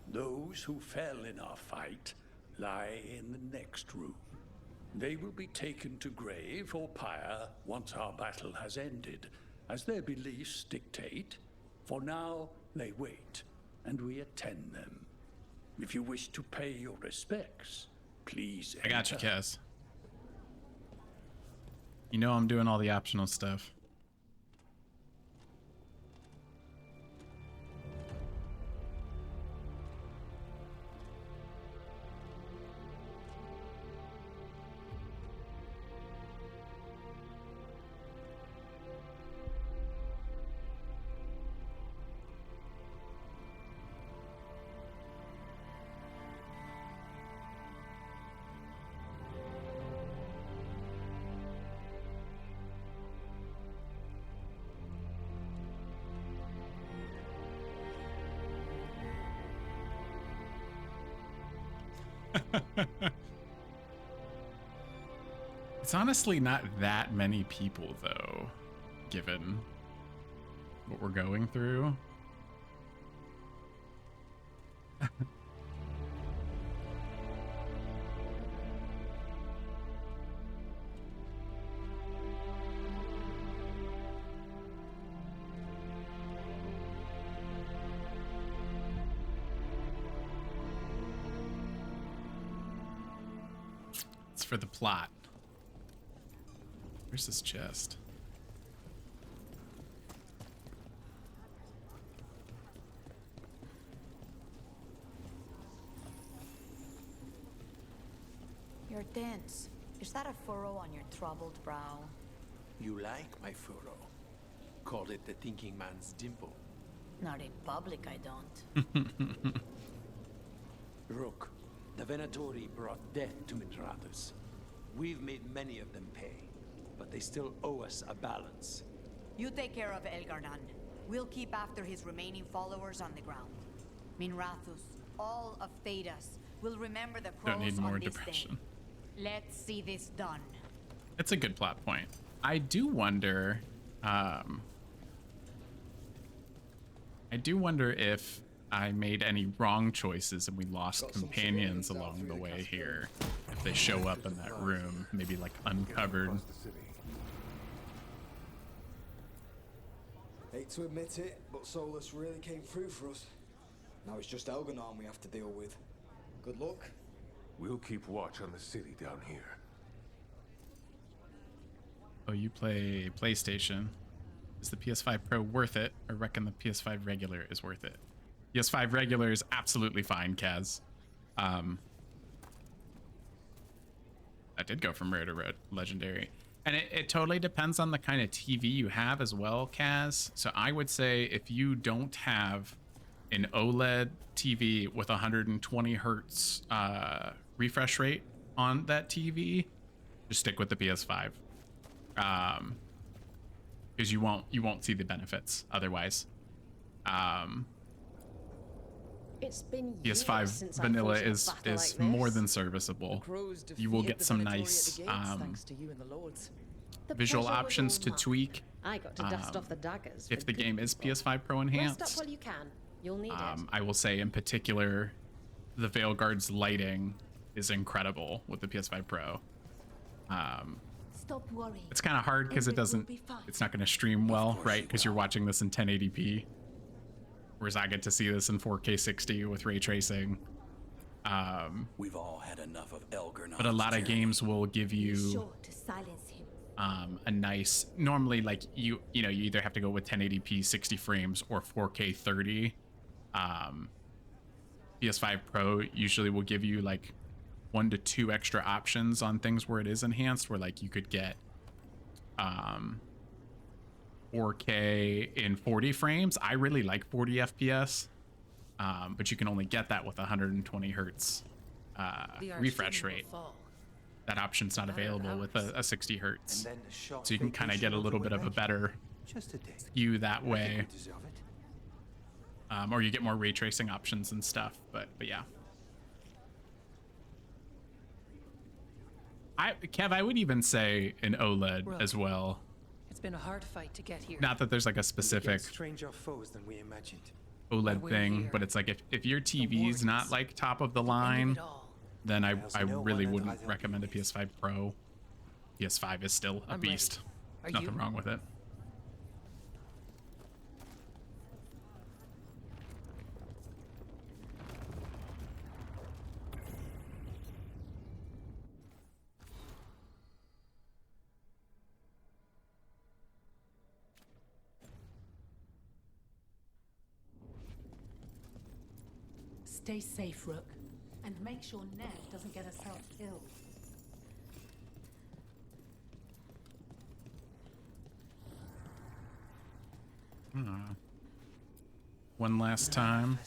Those who fell in our fight lie in the next room. They will be taken to grave or pyre once our battle has ended, as their beliefs dictate. For now, they wait, and we attend them. If you wish to pay your respects, please enter. I got you, Kaz. You know I'm doing all the optional stuff. It's honestly not that many people, though, given what we're going through. It's for the plot. Where's this chest? You're tense. Is that a furrow on your troubled brow? You like my furrow. Call it the thinking man's dimple. Not in public, I don't. Rook, the Venatori brought death to Minrathus. We've made many of them pay, but they still owe us a balance. You take care of Elgardan. We'll keep after his remaining followers on the ground. Minrathus, all of Thedas, will remember the crows Don't need more on this depression. day. Let's see this done. It's a good plot point. I do wonder if I made any wrong choices and we lost companions along the way here. If they show up in that room, maybe like uncovered. Hate to admit it, but Solus really came through for us. Now it's just Elganon we have to deal with. Good luck. We'll keep watch on the city down here. Oh, you play PlayStation. Is the PS5 Pro worth it? I reckon the PS5 regular is worth it. PS5 regular is absolutely fine, Kaz. I did go from rare to legendary. And it totally depends on the kind of TV you have as well, Kaz. So I would say if you don't have an OLED TV with 120 hertz refresh rate on that TV, just stick with the PS5. Because you won't see the benefits otherwise. It's been PS5 since vanilla I is like more this. than serviceable. You will get some nice The visual pleasure was options all to mine. tweak. I got to dust off the daggers. If for the good game is people. PS5 Pro Rest enhanced. up while you can. You'll need it. I will say in particular, the Veilguard's lighting is incredible with the PS5 Pro. Stop worrying. It's kind of hard because it's not going to stream well, right? Because you're watching this in 1080p. Whereas I get to see this in 4K 60 with ray tracing. We've all had enough of Elgar. But a lot of games will give you Sure to silence him. a nice, normally like you either have to go with 1080p 60 frames or 4K 30. PS5 Pro usually will give you like 1 to 2 extra options on things where it is enhanced, where like you could get 4K in 40 frames. I really like 40 FPS, but you can only get that with 120 hertz refresh rate. That option's not available with a 60 hertz. So you can kind of get a little bit of a better skew that way. Or you get more ray tracing options and stuff, but yeah. Kev, I would even say an OLED as well. It's been a hard fight to get here. Not that there's like a specific stranger foes than we imagined. OLED thing, but it's like if your TV's not like top of the line, then I really wouldn't recommend a PS5 Pro. PS5 is still a beast. Nothing wrong with it. Stay safe, Rook, and make sure Ned doesn't get herself killed. One last time.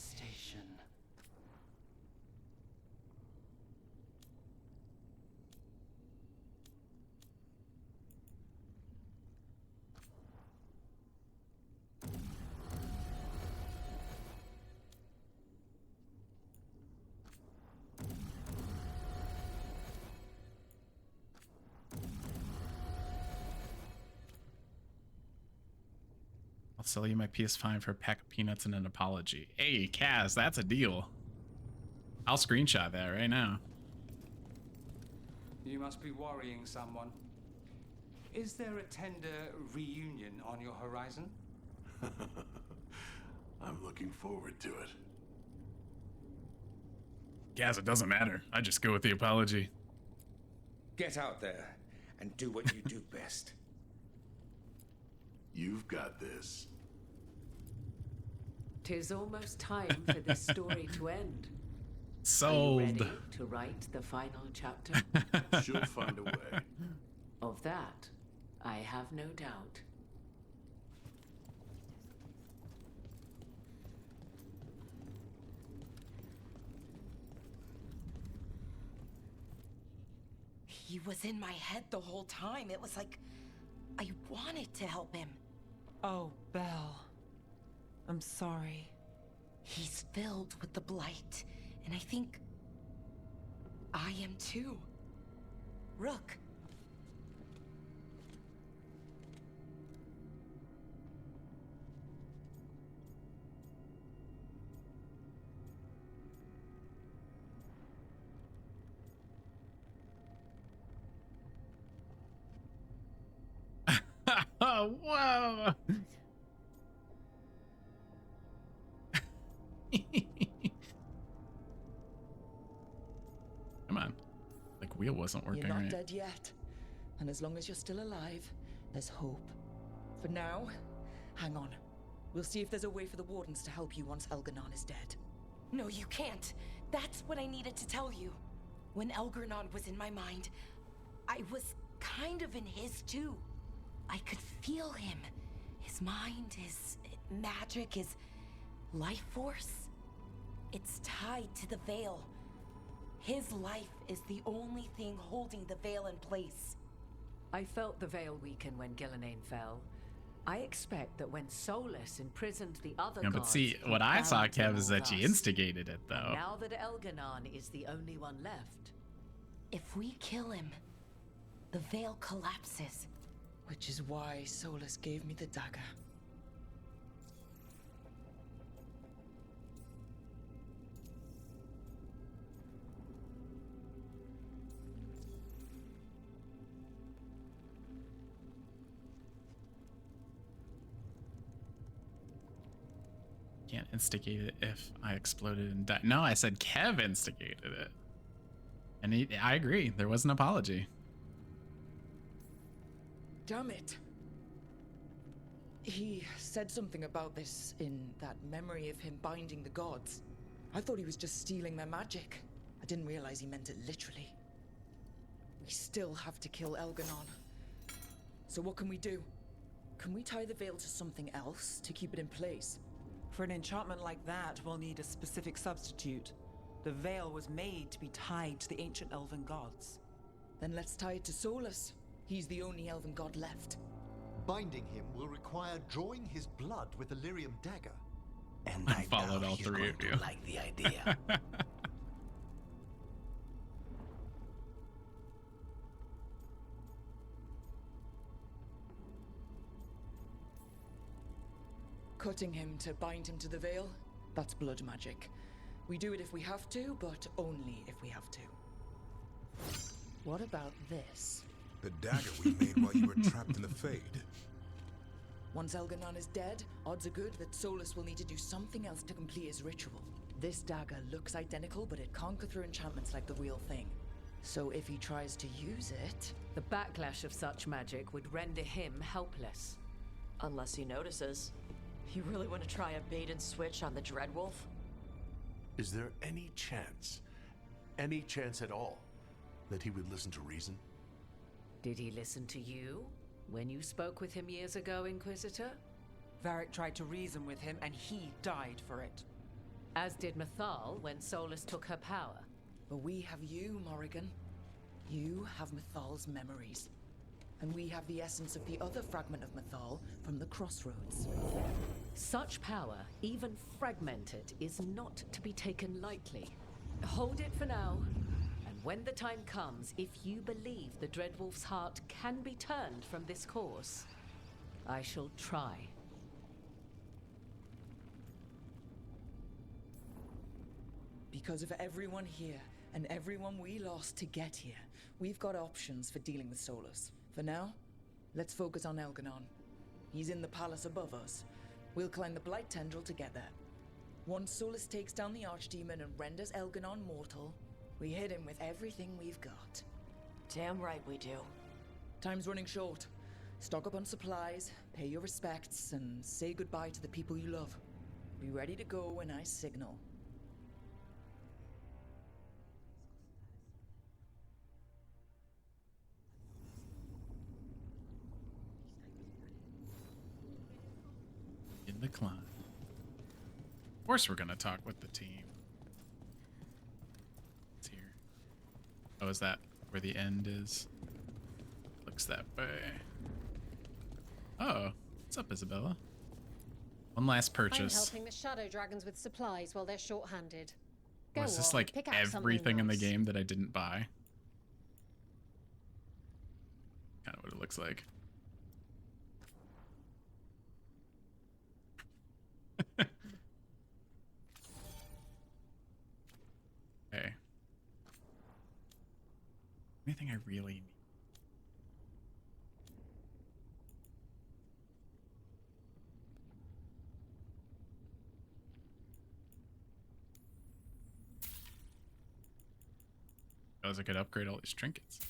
I'll sell you my PS5 for a pack of peanuts and an apology. Hey, Kaz, that's a deal. I'll screenshot that right now. You must be worrying someone. Is there a tender reunion on your horizon? I'm looking forward to it. Kaz, it doesn't matter. I just go with the apology. Get out there and do what you do best. You've got this. 'Tis almost time for this story to end. Sold. Are you ready to write the final chapter? She'll find a way. Of that, I have no doubt. He was in my head the whole time. It was like I wanted to help him. Oh, Belle. I'm sorry. He's filled with the blight, and I think I am too. Rook. Oh, whoa. Come on. Like, wheel wasn't working You're not right. dead yet. And as long as you're still alive, there's hope. For now, hang on. We'll see if there's a way for the Wardens to help you once Elganon is dead. No, you can't. That's what I needed to tell you. When Elgarnon was in my mind, I was kind of in his too. I could feel him. His mind, his magic, his life force. It's tied to the Veil. His life is the only thing holding the Veil in place. I felt the Veil weaken when Gillenane fell. I expect that when Solus imprisoned the other Yeah, gods, but see, he what I saw, balanced Kev, is all that she us. instigated it, though. And now that Elganon is the only one left. If we kill him, the Veil collapses. Which is why Solus gave me the dagger. Can't instigate it if I exploded and died. No, I said Kev instigated it. And I agree. There was an apology. Damn it. He said something about this in that memory of him binding the gods. I thought he was just stealing their magic. I didn't realize he meant it literally. We still have to kill Elganon. So what can we do? Can we tie the veil to something else to keep it in place? For an enchantment like that, we'll need a specific substitute. The veil was made to be tied to the ancient elven gods. Then let's tie it to Solus. He's the only elven god left. Binding him will require drawing his blood with the lyrium dagger. And I followed all three of you. Like the idea. Cutting him to bind him to the veil, that's blood magic. We do it if we have to, but only if we have to. What about this? The dagger we made while you were trapped in the Fade. Once Elganon is dead, odds are good that Solus will need to do something else to complete his ritual. This dagger looks identical, but it can't go through enchantments like the real thing. So if he tries to use it... The backlash of such magic would render him helpless. Unless he notices. You really want to try a bait and switch on the Dreadwolf? Is there any chance at all, that he would listen to reason? Did he listen to you when you spoke with him years ago, Inquisitor? Varric tried to reason with him, and he died for it. As did Mythal when Solus took her power. But we have you, Morrigan. You have Mythal's memories. And we have the essence of the other fragment of Mythal from the Crossroads. Such power, even fragmented, is not to be taken lightly. Hold it for now. And when the time comes, if you believe the Dreadwolf's heart can be turned from this course, I shall try. Because of everyone here, and everyone we lost to get here, we've got options for dealing with Solus. For now, let's focus on Elganon. He's in the palace above us. We'll climb the Blight Tendril to get there. Once Solus takes down the Archdemon and renders Elganon mortal, we hit him with everything we've got. Damn right we do. Time's running short. Stock up on supplies, pay your respects, and say goodbye to the people you love. Be ready to go when I signal. In the climb. Of course we're gonna talk with the team. It's here. Oh, is that where the end is? Looks that way. Oh, what's up, Isabella? One last I'm purchase. helping the Shadow Dragons with supplies while they're short-handed. Go Was this on, like pick out everything something in the nice. game that I didn't buy? Kind of what it looks like. Okay. Anything I really need? That was a good upgrade. All these trinkets.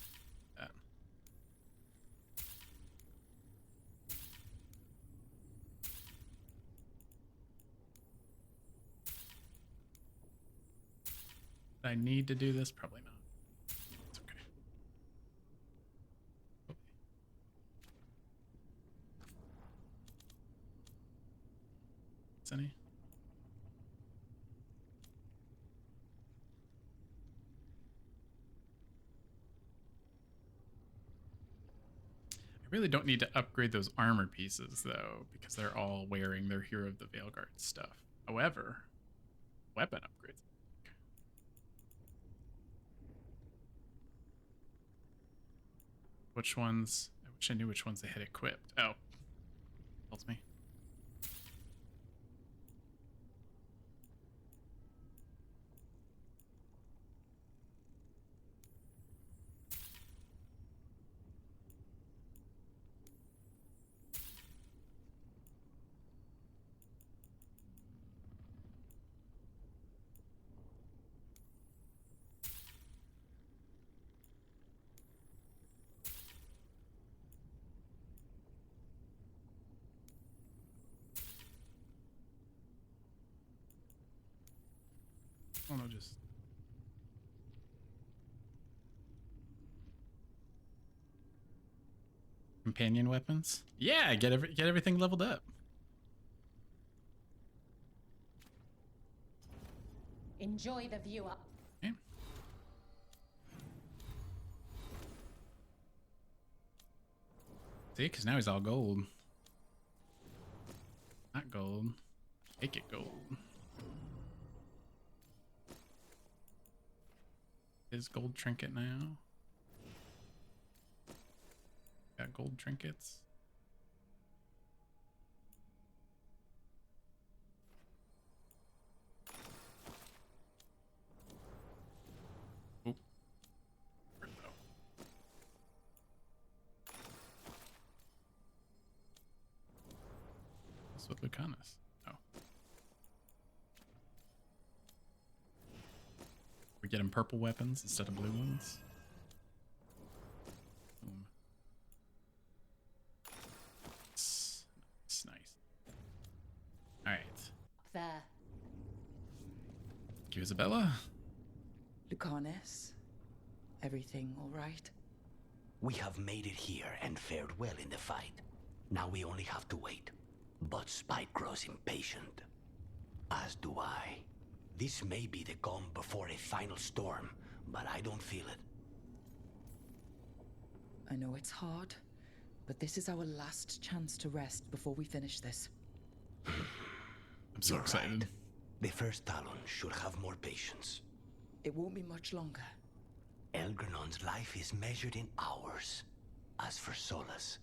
That. I need to do this? Probably not. It's okay. Is any? I really don't need to upgrade those armor pieces though, because they're all wearing their Hero of the Veilguard stuff. However, weapon upgrades. Which ones? I wish I knew which ones they had equipped. Oh, tells me. Oh no, just companion weapons. Yeah, get everything leveled up. Enjoy the view up. Okay. See, because now he's all gold. Not gold. Make it gold. His gold trinket now. Got gold trinkets. Oop. What's with Lucanus? Oh. We get him purple weapons instead of blue ones. Boom. It's nice. Alright. There. Thank you, Isabella. Lucanus, everything all right? We have made it here and fared well in the fight. Now we only have to wait. But Spike grows impatient. As do I. This may be the calm before a final storm, but I don't feel it. I know it's hard, but this is our last chance to rest before we finish this. I'm so You're excited. right. The first Talon should have more patience. It won't be much longer. Elgernon's life is measured in hours. As for Solus,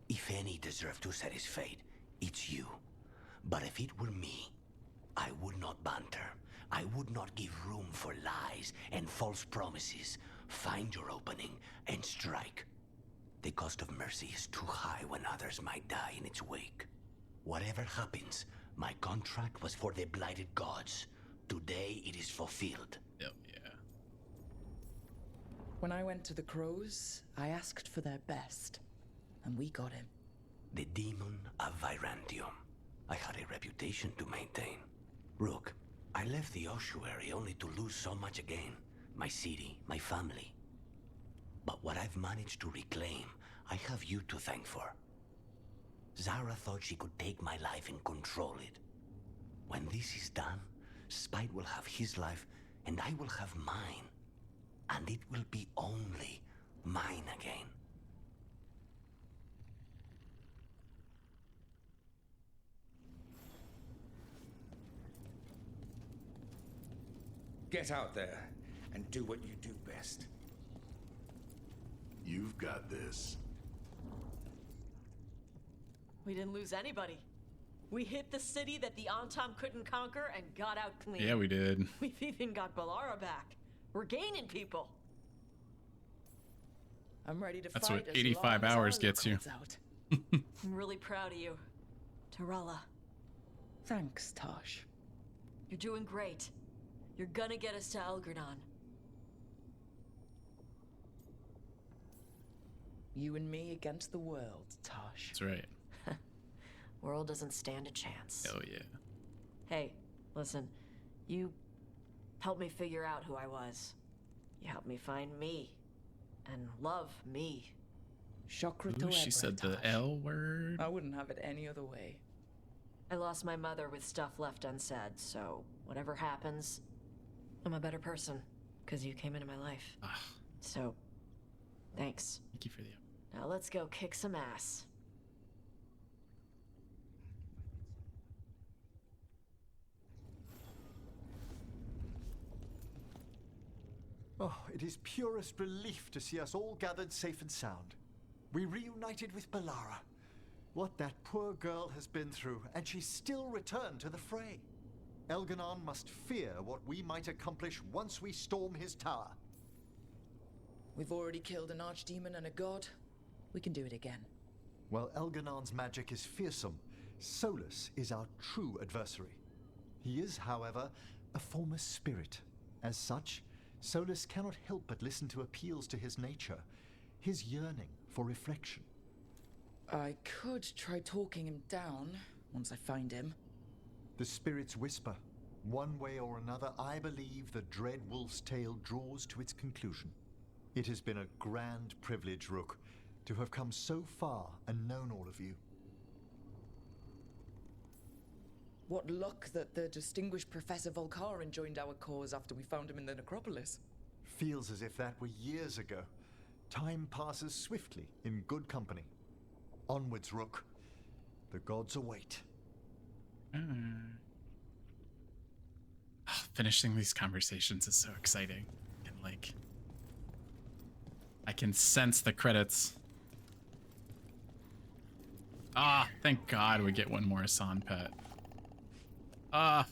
if any deserve to set his fate, it's you. But if it were me, I would not banter. I would not give room for lies and false promises. Find your opening and strike. The cost of mercy is too high when others might die in its wake. Whatever happens, my contract was for the blighted gods. Today it is fulfilled. Yep, yeah. When I went to the Crows, I asked for their best, and we got him. The demon of Virantium. I had a reputation to maintain. Rook, I left the ossuary only to lose so much again. My city, my family. But what I've managed to reclaim, I have you to thank for. Zara thought she could take my life and control it. When this is done, Spite will have his life, and I will have mine. And it will be only mine again. Get out there and do what you do best. You've got this. We didn't lose anybody. We hit the city that the Antam couldn't conquer and got out clean. Yeah, we did. We've even got Balara back. We're gaining people. I'm ready to That's fight what as 85 long as hours our gets you. luck holds out. I'm really proud of you. Tarella, Thanks, Tosh. you're doing great. You're gonna get us to Elgradon. You and me against the world, Tosh. That's right. World doesn't stand a chance. Hell yeah. Hey, listen. You helped me figure out who I was. You helped me find me. And love me. Ooh, she said the L word. I wouldn't have it any other way. I lost my mother with stuff left unsaid, so whatever happens, I'm a better person, because you came into my life. So, thanks. Thank you for the... Now let's go kick some ass. Oh, it is purest relief to see us all gathered safe and sound. We reunited with Balara. What that poor girl has been through, and she still returned to the fray. Elganon must fear what we might accomplish once we storm his tower. We've already killed an archdemon and a god. We can do it again. While Elganon's magic is fearsome, Solus is our true adversary. He is, however, a former spirit. As such, Solus cannot help but listen to appeals to his nature, his yearning for reflection. I could try talking him down once I find him. The spirits whisper. One way or another, I believe the dread wolf's tale draws to its conclusion. It has been a grand privilege, Rook, to have come so far and known all of you. What luck that the distinguished Professor Volkaren joined our cause after we found him in the necropolis. Feels as if that were years ago. Time passes swiftly in good company. Onwards, Rook. The gods await. Finishing these conversations is so exciting. And like, I can sense the credits. Ah, thank God we get one more Asan pet. I'm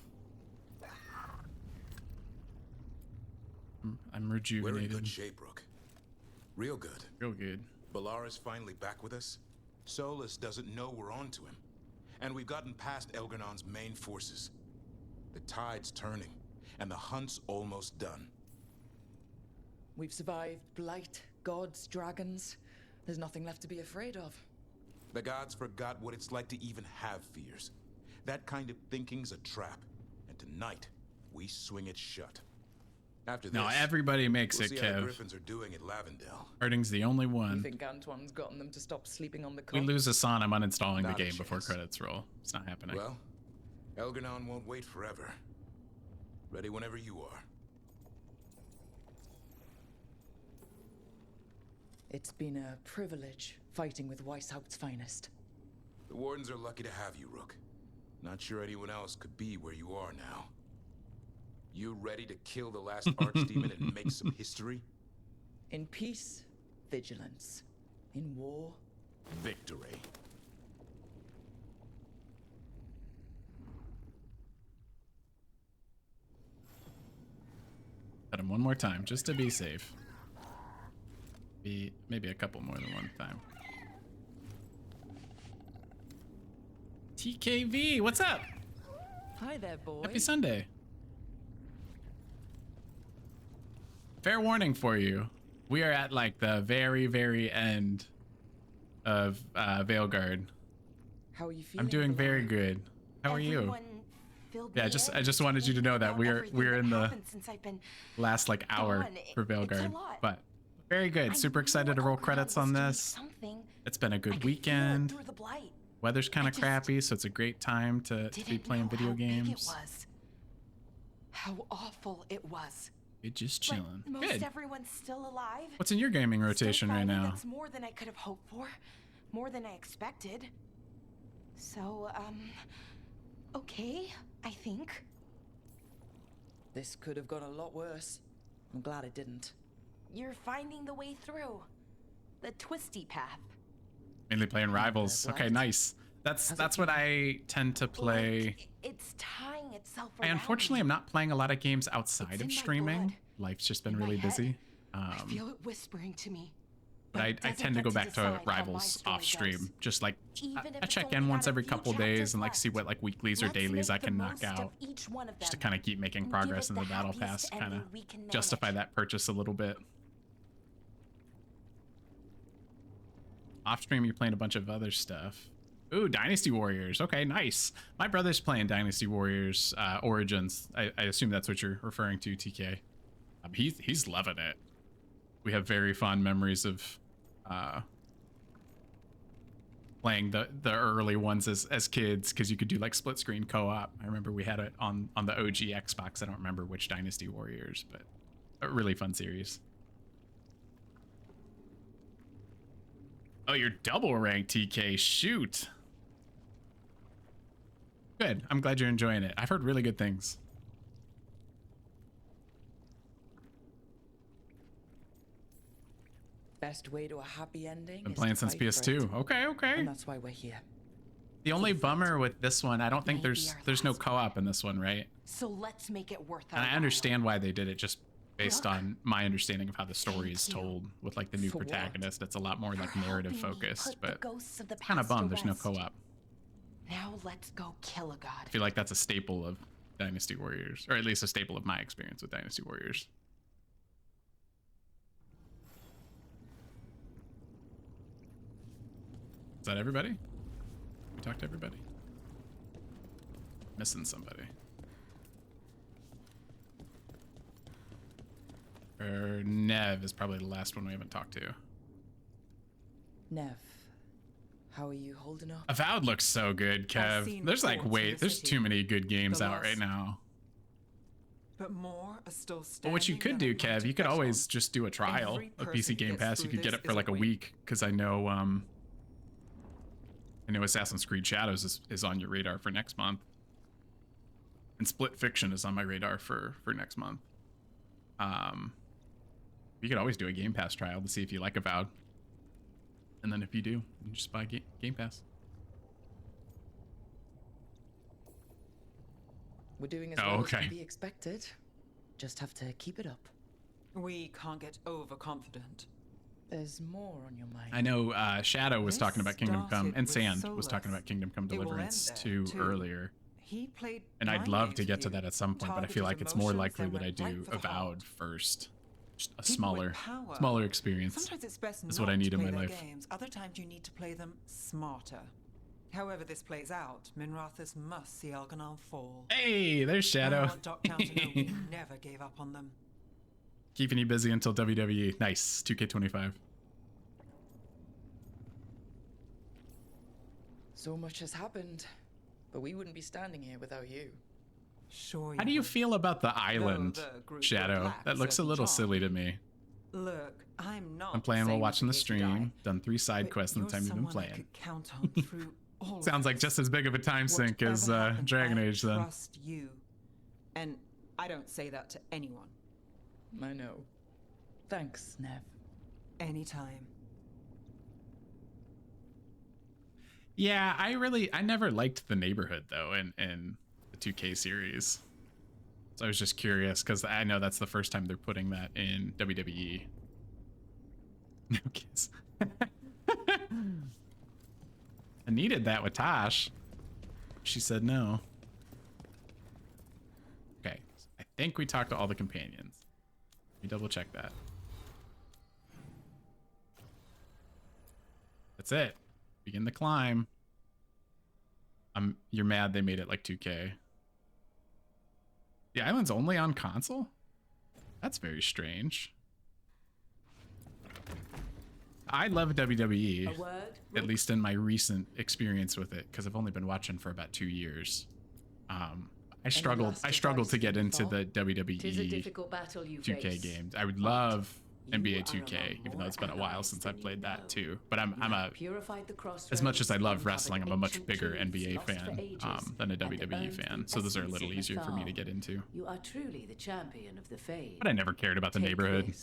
rejuvenated. We're in good shape, Rook. Real good. Real good. Balara's finally back with us. Solus doesn't know we're on to him. And we've gotten past Elgranon's main forces. The tide's turning, and the hunt's almost done. We've survived blight, gods, dragons. There's nothing left to be afraid of. The gods forgot what it's like to even have fears. That kind of thinking's a trap. And tonight, we swing it shut. After this, No, everybody makes we'll it, see how the Kev. Griffins are doing at Lavendale. Harding's the only You one. think Antoine's gotten them to stop sleeping on the We cot? lose Asan, I'm uninstalling Not the a game before chance. credits roll. It's not happening. Well, Elganon won't wait forever. Ready whenever you are. It's been a privilege fighting with Weishaupt's finest. The Wardens are lucky to have you, Rook. Not sure anyone else could be where you are now. You ready to kill the last archdemon and make some history? In peace, vigilance. In war, Victory. Hit him one more time, just to be safe. Maybe a couple more than one time. TKV, what's up? Hi there, boy. Happy Sunday. Fair warning for you. We are at like the very, very end of Veilguard. How are you feeling? I'm doing very good. How are you? Yeah, I just wanted you to know that we're in the last like hour for Veilguard, but very good. Super excited to roll credits on this. It's been a good weekend. Weather's kind of crappy, so it's a great time to be playing video games. How awful it was. You're just chilling. Most Good. everyone's still alive. What's in your gaming rotation right now? That's more than I could have hoped for. More than I expected. So, okay, I think. This could have gone a lot worse. I'm glad it didn't. You're finding the way through. The twisty path. Mainly playing Rivals. Okay, nice. That's what I tend to play. It's tying itself I unfortunately am not playing a lot of games outside of streaming. Life's just been really busy. I feel it whispering to me. But I tend to go back to Rivals off stream. Just like I check in once every couple days and like see what like weeklies or dailies I can knock out. Just to kind of keep making progress in the battle pass, kind of justify that purchase a little bit. Off stream you're playing a bunch of other stuff. Ooh, Dynasty Warriors. Okay, nice. My brother's playing Dynasty Warriors Origins. I assume that's what you're referring to, TK. He's loving it. We have very fond memories of playing the early ones as kids, because you could do like split screen co-op. I remember we had it on the OG Xbox. I don't remember which Dynasty Warriors, but a really fun series. Oh, you're double ranked, TK. Shoot. Good. I'm glad you're enjoying it. I've heard really good things. Best way to a happy ending. Been playing since PS2. Okay, okay. And that's why we're here. The only bummer with this one, I don't think there's no co-op in this one, right? So let's make it worth it. And I understand why they did it, just based on my understanding of how the story is told with like the new protagonist. It's a lot more like narrative focused, but kind of bummed there's no co-op. Now let's go kill a god. I feel like that's a staple of Dynasty Warriors, or at least a staple of my experience with Dynasty Warriors. Is that everybody? We talked to everybody? Missing somebody. Nev is probably the last one we haven't talked to. Nev, how are you holding up? Avowed looks so good, Kev. There's like, there's too many good games out right now. But more are still standing. Well, what you could do, Kev, you could always just do a trial of PC Game Pass. You could get it for like a week, because I know Assassin's Creed Shadows is on your radar for next month, and Split Fiction is on my radar for next month. You could always do a Game Pass trial to see if you like Avowed, and then if you do, you just buy Game Pass. We're doing as well as can be expected. Just have to keep it up. We can't get overconfident. There's more on your mind. I know Shadow was talking about Kingdom Come, and Sand was talking about Kingdom Come Deliverance 2 earlier. And I'd love to get to that at some point, but I feel like it's more likely that I do Avowed first. Just a smaller experience. Sometimes it's best is what I need in my life. Games. Other times you need to play them smarter. However this plays out, Minrathous must see Algernon fall. Hey, there's Shadow. We never gave up on them. Keeping you busy until WWE. Nice. 2K25. So much has happened, but we wouldn't be standing here without you. Sure. How do you feel about the island, Shadow? That looks a little silly to me. Look, I'm not. I'm playing while watching the stream. Done 3 side quests in the time you've been playing. Count on through all Sounds like just as big of a time sink as Dragon Age, then. Trust you, and I don't say that to anyone. I know. Thanks, Nev. Anytime. Yeah, I never liked the neighborhood though in the 2K series. So I was just curious, because I know that's the first time they're putting that in WWE. No kids. I needed that with Tosh. She said no. Okay, I think we talked to all the companions. Let me double check that. That's it. Begin the climb. You're mad they made it like 2K. The island's only on console? That's very strange. I love WWE, at least in my recent experience with it, because I've only been watching for about 2 years. I struggled to get into the WWE 2K games. I would love NBA 2K, even though it's been a while since I played that too. But as much as I love wrestling, I'm a much bigger NBA fan than a WWE fan. So those are a little easier for me to get into. You are truly the champion of the Fade. But I never cared about the neighborhood.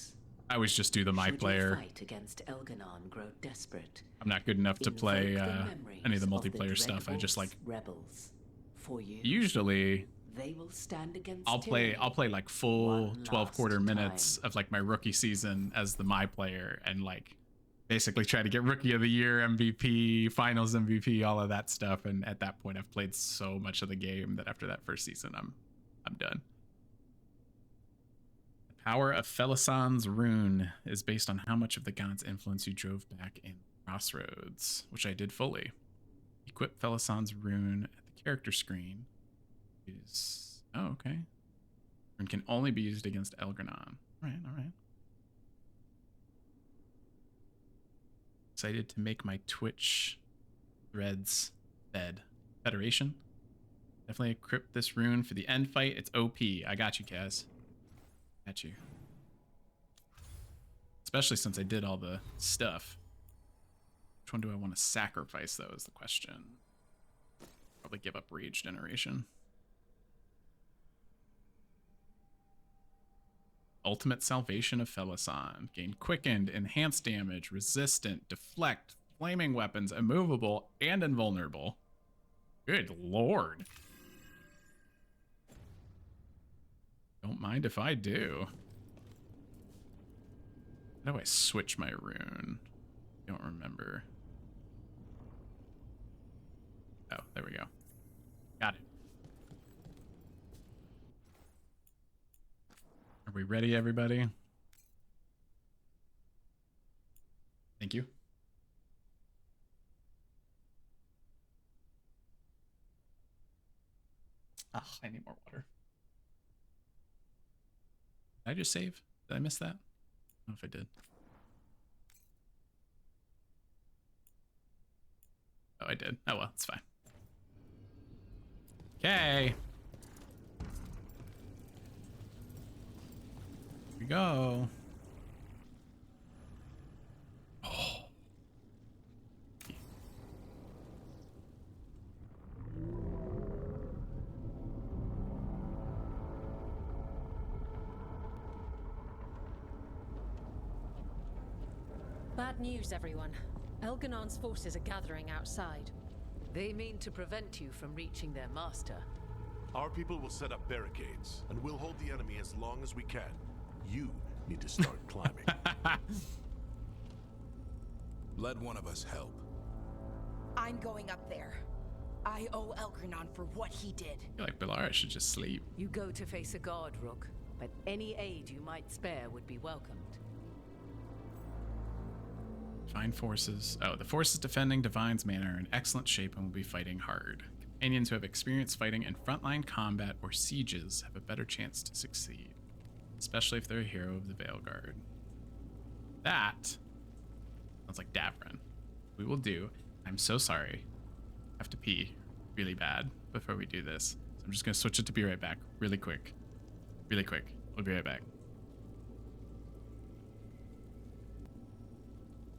I always just do the my player. Fight against Elganon grow desperate. I'm not good enough to play any of the multiplayer stuff. I just like rebels. For you, usually they will stand against I'll play like full 12 quarter minutes of like my rookie season as the my player and like basically try to get rookie of the year, MVP, finals MVP, all of that stuff. And at that point I've played so much of the game that after that first season I'm done. The power of Felison's rune is based on how much of the god's influence you drove back in Crossroads, which I did fully. Equip Felison's rune at the character screen. Okay. Rune can only be used against Elgranon. All right. Excited to make my Twitch threads Federation. Definitely equip this rune for the end fight. It's OP. I got you, Kaz. Got you. Especially since I did all the stuff. Which one do I want to sacrifice, though, is the question. Probably give up Rage Generation. Ultimate Salvation of Felison. Gain quickened, enhanced damage, resistant, deflect, flaming weapons, immovable, and invulnerable. Good lord. Don't mind if I do. How do I switch my rune? Don't remember. Oh, there we go. Got it. Are we ready, everybody? Thank you. Ah, I need more water. Did I just save? Did I miss that? I don't know if I did. Oh, I did. Oh, well, it's fine. Okay. Here we go. Oh. Bad news, everyone. Elganon's forces are gathering outside. They mean to prevent you from reaching their master. Our people will set up barricades, and we'll hold the enemy as long as we can. You need to start climbing. Let one of us help. I'm going up there. I owe Elgranon for what he did. I feel like Bilara should just sleep. You go to face a god, Rook, but any aid you might spare would be welcomed. Divine forces. Oh, the forces defending Divine's Manor are in excellent shape and will be fighting hard. Companions who have experience fighting in frontline combat or sieges have a better chance to succeed, especially if they're a hero of the Veilguard. That sounds like Davrin. We will do. I'm so sorry. I have to pee really bad before we do this. So I'm just going to switch it to be right back really quick. Really quick. We'll be right back.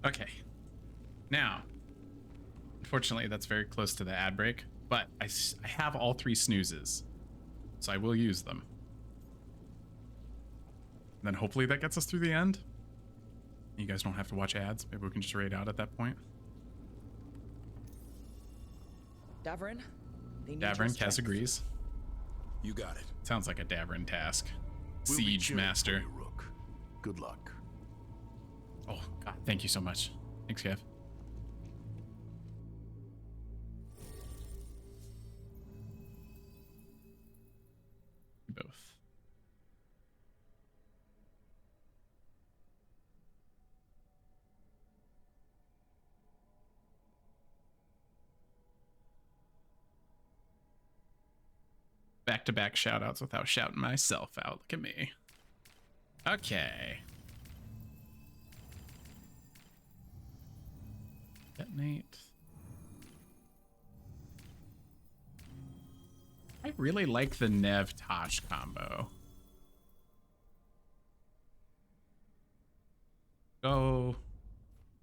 Okay. Now, unfortunately, that's very close to the ad break, but I have all 3 snoozes, so I will use them. And then hopefully that gets us through the end. You guys don't have to watch ads. Maybe we can just raid out at that point. Davrin? Davrin, Cass agrees. You got it. Sounds like a Davrin task. We'll be Siege cheering Master. for you, Rook. Good luck. Oh, God. Thank you so much. Thanks, Kev. Both. back-to-back shout-outs without shouting myself out. Look at me. Okay. Detonate. I really like the Nev Tosh combo. Go.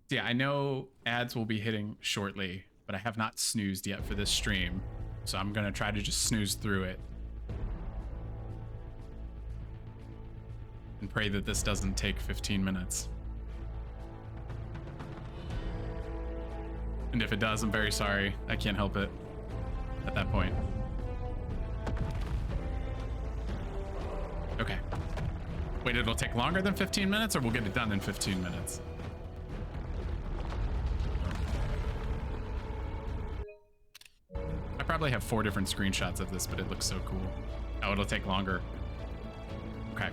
Yeah, I know ads will be hitting shortly, but I have not snoozed yet for this stream. So I'm gonna try to just snooze through it. And pray that this doesn't take 15 minutes. And if it does, I'm very sorry. I can't help it at that point. Okay. Wait, it'll take longer than 15 minutes, or we'll get it done in 15 minutes? I probably have 4 different screenshots of this, but it looks so cool. Oh, it'll take longer. Okay.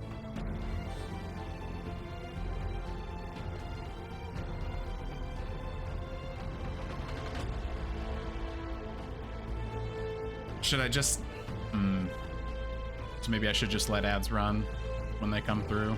Should I just... So maybe I should just let ads run when they come through.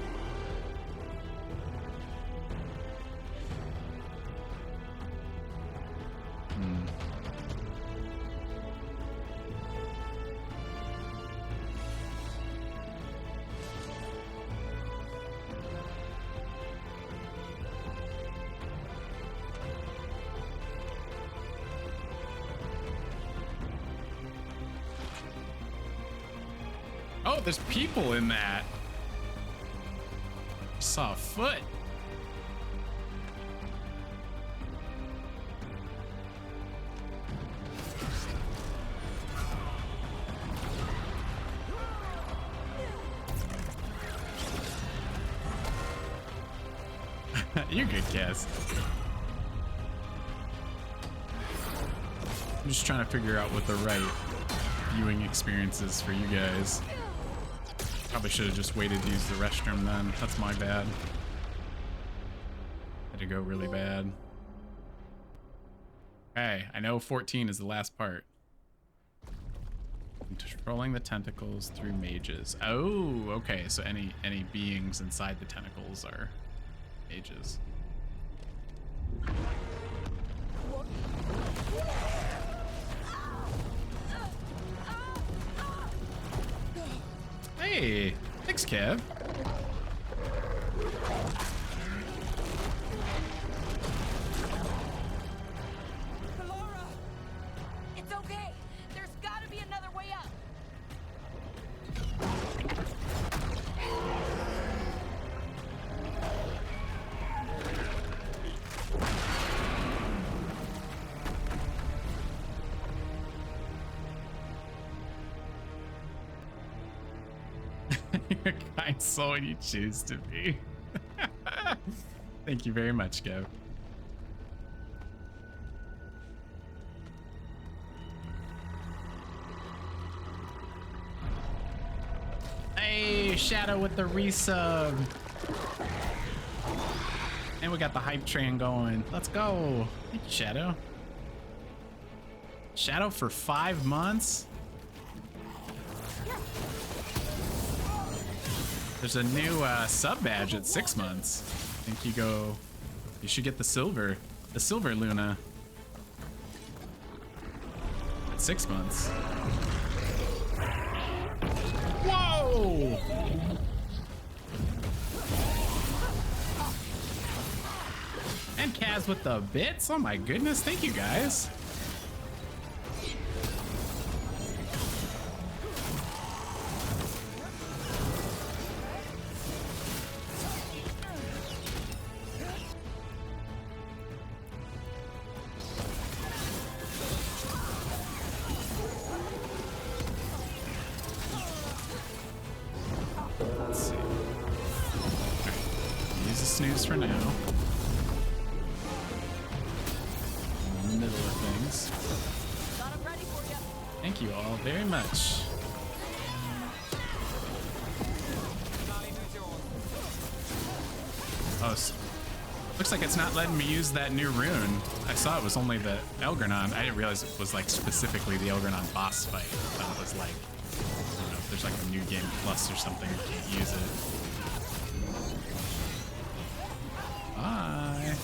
Oh, there's people in that. I saw a foot. You're good, Cass. I'm just trying to figure out what the right viewing experience is for you guys. Probably should have just waited to use the restroom then. That's my bad. Had to go really bad. Okay, I know 14 is the last part. Controlling the tentacles through mages. Oh, okay. So any beings inside the tentacles are mages. Hey, thanks, Kev. Ballora! It's okay. There's gotta be another way up. You're kind soul when you choose to be. Thank you very much, Kev. Hey, Shadow with the resub. And we got the hype train going. Let's go. Thank you, Shadow. Shadow for 5 months? There's a new sub badge at 6 months. I think you should get the silver Luna at 6 months. Whoa! And Kaz with the bits. Oh my goodness, thank you guys. For now. In the middle of things. Thank you all very much. Oh, looks like it's not letting me use that new rune. I saw it was only the Elgranon. I didn't realize it was like specifically the Elgranon boss fight. I thought it was like there's like a new game plus or something, you can't use it. Bye.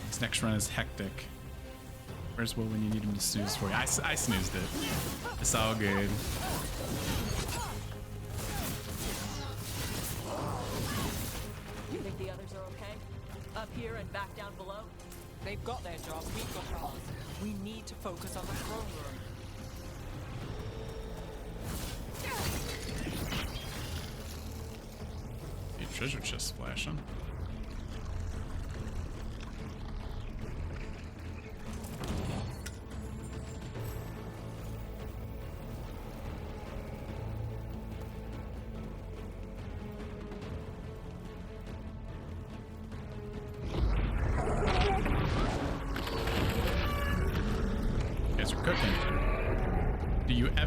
This next run is hectic. Where's Will when you need him to snooze for you? I snoozed it. It's all good. You think the others are okay? Up here and back down below? They've got their job, we've got ours. We need to focus on the throne room. Your treasure chest flashing.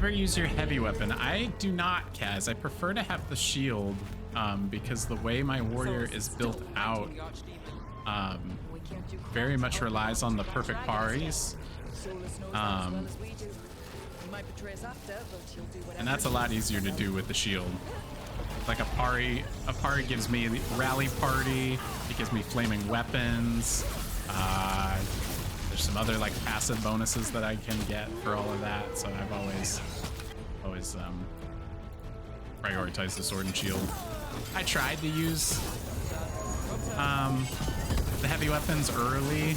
Use your heavy weapon. I do not, Kaz. I prefer to have the shield because the way my warrior is built out very much relies on the perfect paris. And that's a lot easier to do with the shield. Like a pari gives me rally party, it gives me flaming weapons. There's some other like passive bonuses that I can get for all of that, so I've always prioritize the sword and shield. I tried to use the heavy weapons early,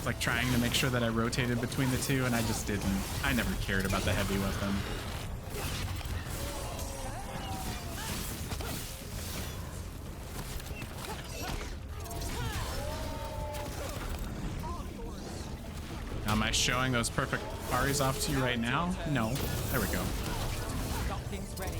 like trying to make sure that I rotated between the two, and I just didn't. I never cared about the heavy weapon. Now, am I showing those perfect paris off to you right now? No. There we go. Got things ready.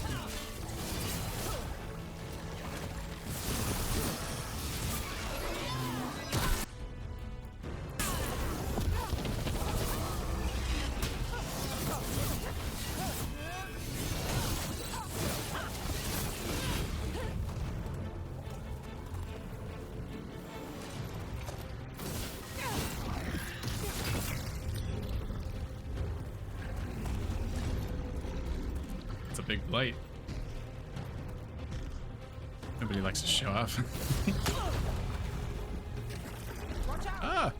Big blight. Nobody likes to show off. Ah!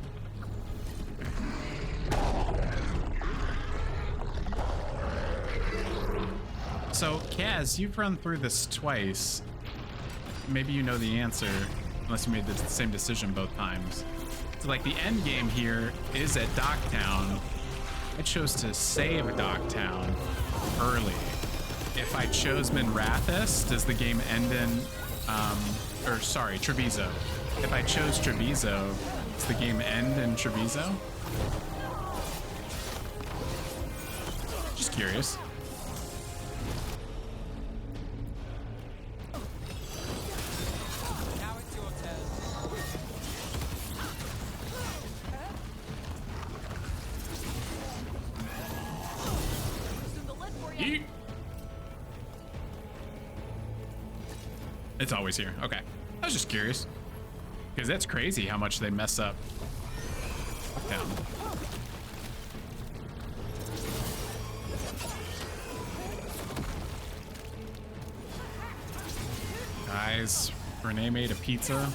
So, Kaz, you've run through this twice. Maybe you know the answer, unless you made the same decision both times. So, like, the end game here is at Docktown. I chose to save Docktown early. If I chose Minrathous, does the game end in, or sorry, Treviso. If I chose Treviso, does the game end in Treviso? Just curious. Now it's your turn. Yeet. It's always here. Okay. I was just curious. Because that's crazy how much they mess up. Down. Guys, Renee made a pizza.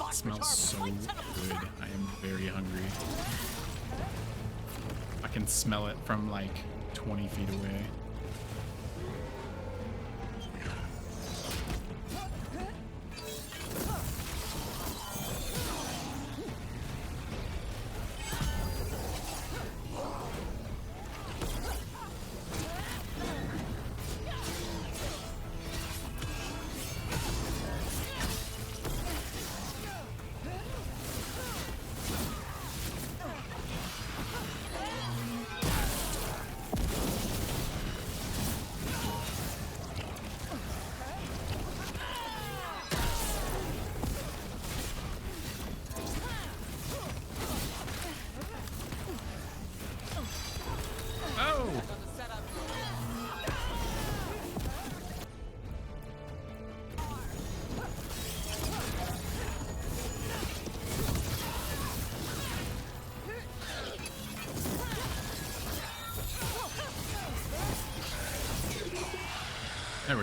It smells so good. I am very hungry. I can smell it from like 20 feet away.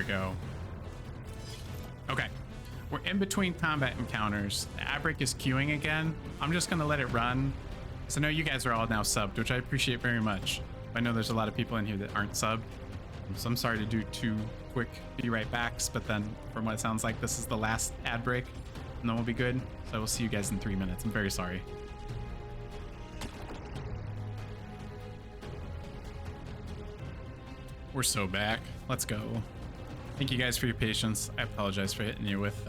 go. Okay. We're in between combat encounters. The Abric is queuing again. I'm just going to let it run. So I know you guys are all now subbed, which I appreciate very much. I know there's a lot of people in here that aren't subbed. So I'm sorry to do 2 quick be right backs, but then from what it sounds like, this is the last ad break, and then we'll be good. So I will see you guys in 3 minutes. I'm very sorry. We're so back. Let's go. Thank you guys for your patience. I apologize for hitting you with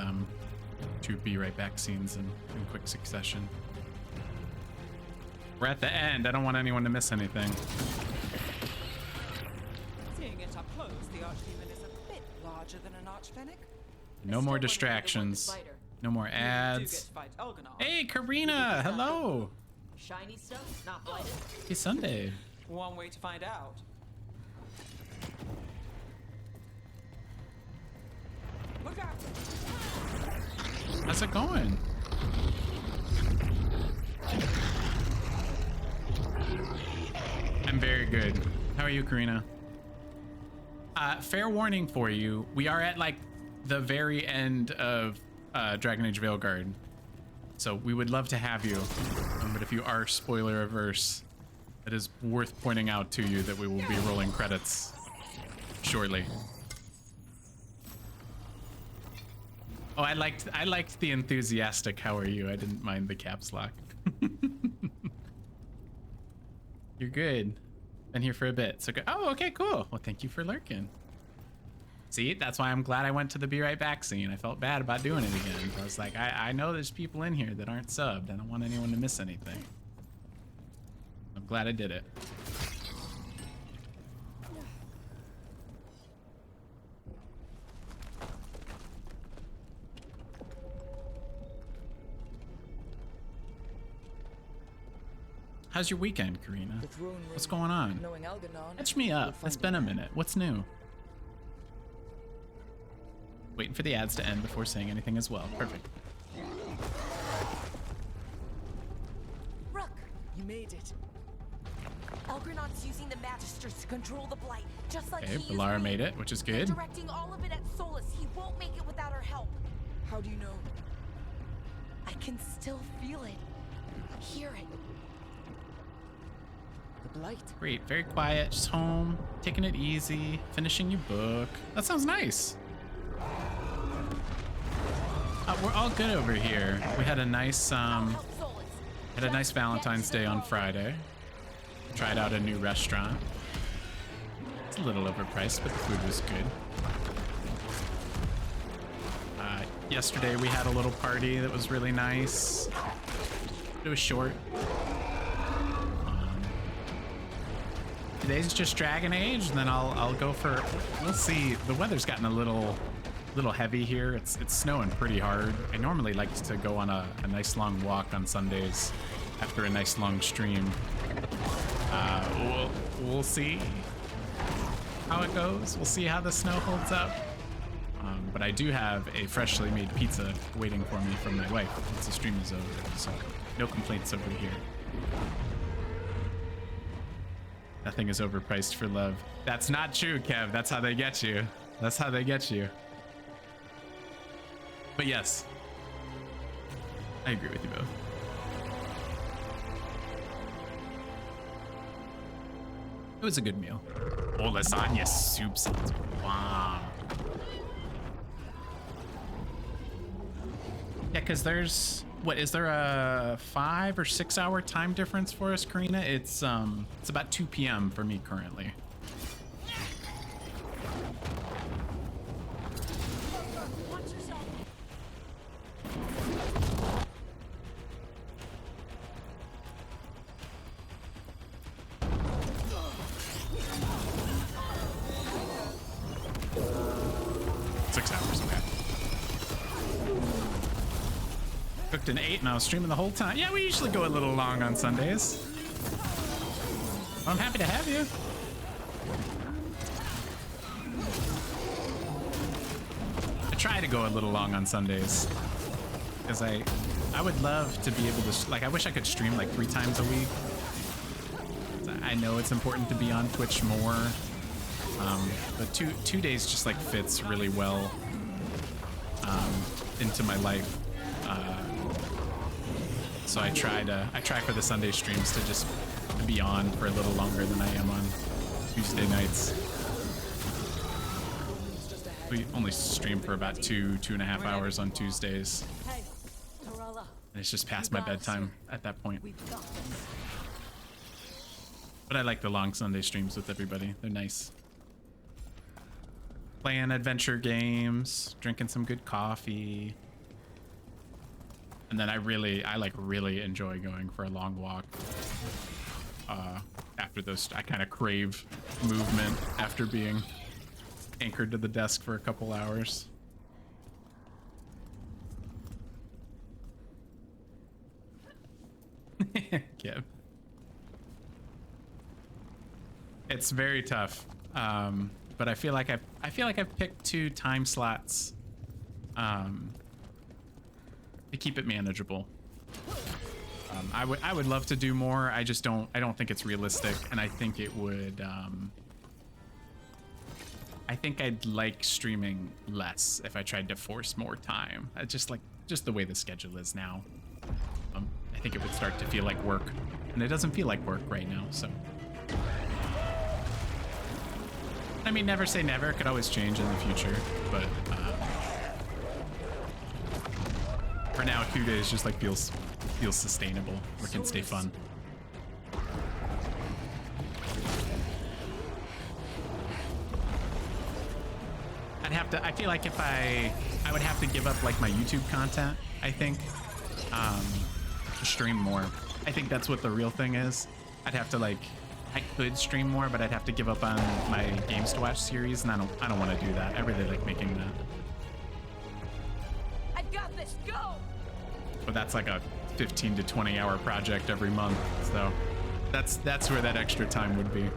2 be right back scenes in quick succession. We're at the end. I don't want anyone to miss anything. Seeing it up close, the Archdemon is a bit larger than an Archfennec. No more distractions. No more ads. Hey, Karina. Hello. Shiny stuff, not blighted. Hey, Sunday. One way to find out. Look out! How's it going? I'm very good. How are you, Karina? Fair warning for you. We are at like the very end of Dragon Age Veilguard. So we would love to have you. But if you are spoiler averse, it is worth pointing out to you that we will be rolling credits shortly. Oh, I liked the enthusiastic how are you. I didn't mind the caps lock. You're good. Been here for a bit. So good. Oh, okay, cool. Well, thank you for lurking. See, that's why I'm glad I went to the be right back scene. I felt bad about doing it again. I was like, I know there's people in here that aren't subbed. I don't want anyone to miss anything. I'm glad I did it. How's your weekend, Karina? What's going on? Catch me up. It's been a minute. What's new? Waiting for the ads to end before saying anything as well. Perfect. Rook, you made it. Elgrenon's using the Magisters to control the Blight, just like Okay, he Bilara made it, which is good. Directing all of it at Solus. He won't make it without our help. How do you know? I can still feel it. Hear it. The Blight. Great, very quiet, just home, taking it easy, finishing your book. That sounds nice. We're all good over here. We had a nice Valentine's Day on Friday. Tried out a new restaurant. It's a little overpriced, but the food was good. Yesterday we had a little party that was really nice. It was short. Today's just Dragon Age, and then I'll go for. We'll see. The weather's gotten a little heavy here. It's snowing pretty hard. I normally like to go on a nice long walk on Sundays after a nice long stream. We'll see how it goes. We'll see how the snow holds up. But I do have a freshly made pizza waiting for me from my wife once the stream is over, so no complaints over here. Nothing is overpriced for love. That's not true, Kev. That's how they get you. That's how they get you. But yes, I agree with you both. It was a good meal. Oh, lasagna soup sounds wow. Yeah, because there's is there a 5 or 6 hour time difference for us, Karina? It's about 2 p.m. for me currently. An 8 and I was streaming the whole time. Yeah, we usually go a little long on Sundays. I'm happy to have you. I try to go a little long on Sundays because I would love to be able to, like, I wish I could stream like 3 times a week. I know it's important to be on Twitch more, But two days just like fits really well into my life. So I try for the Sunday streams to just be on for a little longer than I am on Tuesday nights. We only stream for about 2.5 hours on Tuesdays. Hey, Torala. And it's just past my bedtime at that point. But I like the long Sunday streams with everybody. They're nice. Playing adventure games, drinking some good coffee. And then I really enjoy going for a long walk. After those, I kind of crave movement after being anchored to the desk for a couple hours. Give. It's very tough, but I feel like I've picked 2 time slots to keep it manageable. I would love to do more. I don't think it's realistic, and I think it would. I think I'd like streaming less if I tried to force more time. Just the way the schedule is now. I think it would start to feel like work, and it doesn't feel like work right now. So, I mean, never say never. It could always change in the future, but for now, 2 days just like feels sustainable. Or can stay fun. I feel like if I would have to give up like my YouTube content, I think, to stream more. I think that's what the real thing is. I'd have to I could stream more, but I'd have to give up on my Games to Watch series, and I don't want to do that. I really like making that. I've got this, go! But that's like a 15 to 20 hour project every month, so that's where that extra time would be.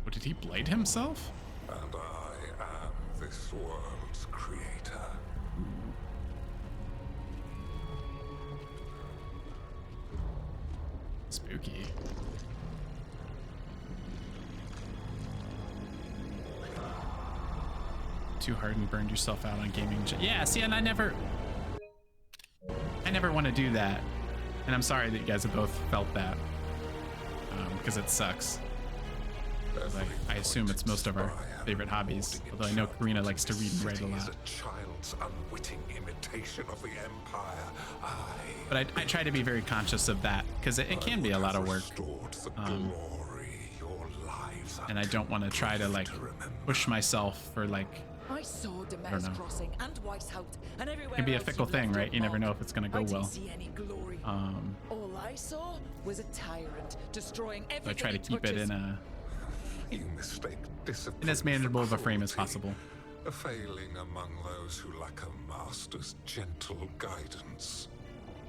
Did he blade himself? And I am this world's creator. Spooky. Too hard and burned yourself out on gaming. Yeah, see, and I never want to do that. And I'm sorry that you guys have both felt that. Because it sucks. I assume it's most of our favorite hobbies, although I know Karina likes to read and write a lot. A child's unwitting imitation of the Empire. But I try to be very conscious of that, because it can be a lot of work. And I don't want to try to push myself for I saw Demers Crossing and Weishaupt and everywhere. It can be a fickle thing, right? You never know if it's going to go well. See any glory. All I saw was a tyrant destroying everything. So I try to keep it in a You mistake discipline in as manageable of a frame as possible. A failing among those who lack a master's gentle guidance.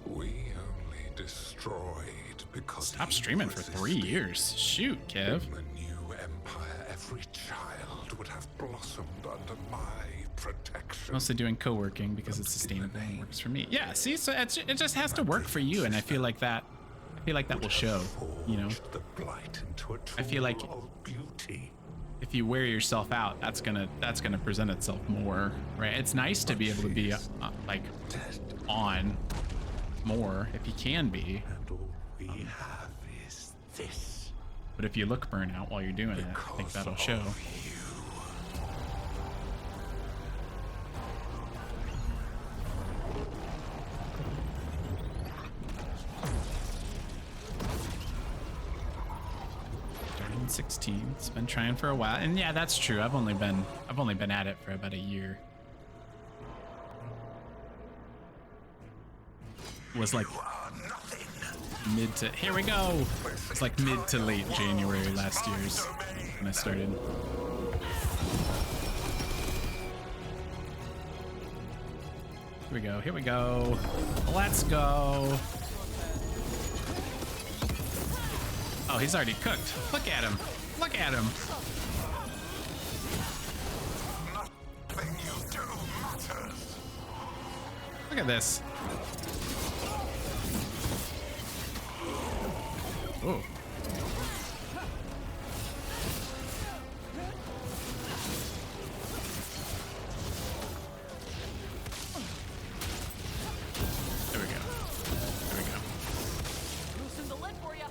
We only destroyed because. Stop streaming for 3 years. Shoot, Kev. In the new empire, every child would have blossomed under my protection. Mostly doing co-working because it's sustainable and works for me. Yeah, see, so it just has to work for you, and I feel like that. I feel like that will show, you know. I feel like if you wear yourself out, that's gonna present itself more, right? It's nice to be able to be on more if you can be. We have is this. But if you look burnout while you're doing it, I think that'll show. Starting 16. It's been trying for a while, and yeah, that's true. I've only been at it for about a year. Was like mid to here we go. It's like mid to late January last year's when I started. Here we go. Let's go. Oh, he's already cooked. Look at him. Look at him. Nothing you do matters. Look at this. Oh. There we go. There we go. Loosen the lid for you.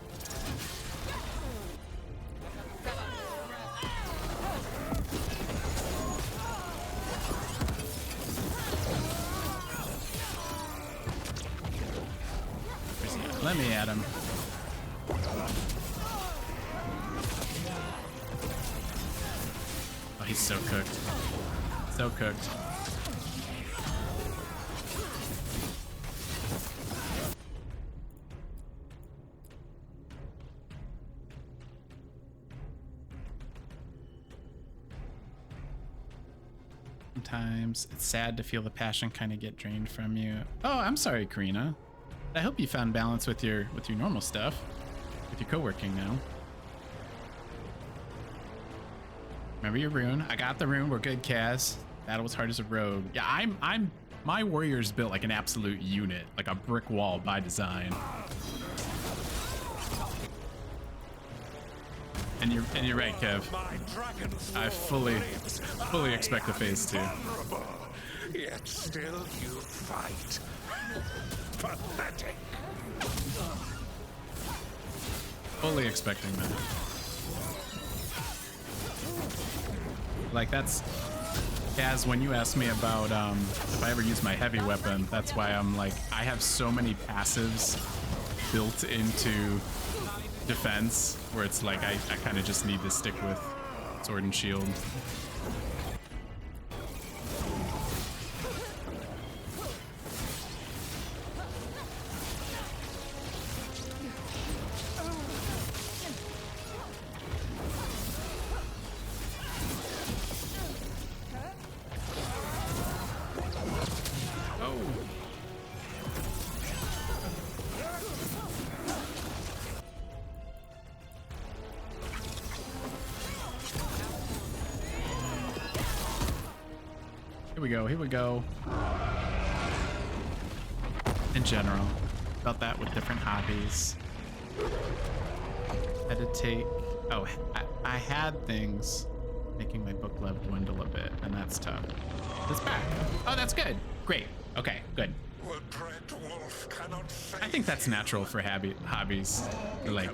Where's he at? Let me at him. Oh, he's so cooked. So cooked. Sometimes it's sad to feel the passion kind of get drained from you. Oh, I'm sorry, Karina. I hope you found balance with your normal stuff, with your co-working now. Remember your rune. I got the rune. We're good, Kaz. Battle was hard as a rogue. Yeah, my warrior's built like an absolute unit, like a brick wall by design. And you're right, Kev. I fully expect a phase 2. Yet still you fight. Pathetic. Fully expecting that. Like that's, Kaz, when you asked me about if I ever use my heavy weapon, that's why I'm like, I have so many passives built into defense where it's like I kind of just need to stick with sword and shield. Here we go. In general, about that with different hobbies. Meditate. Oh, I had things making my book love dwindle a bit, and that's tough. It's back. Oh, that's good. Great. Okay, good. I think that's natural for hobbies. Like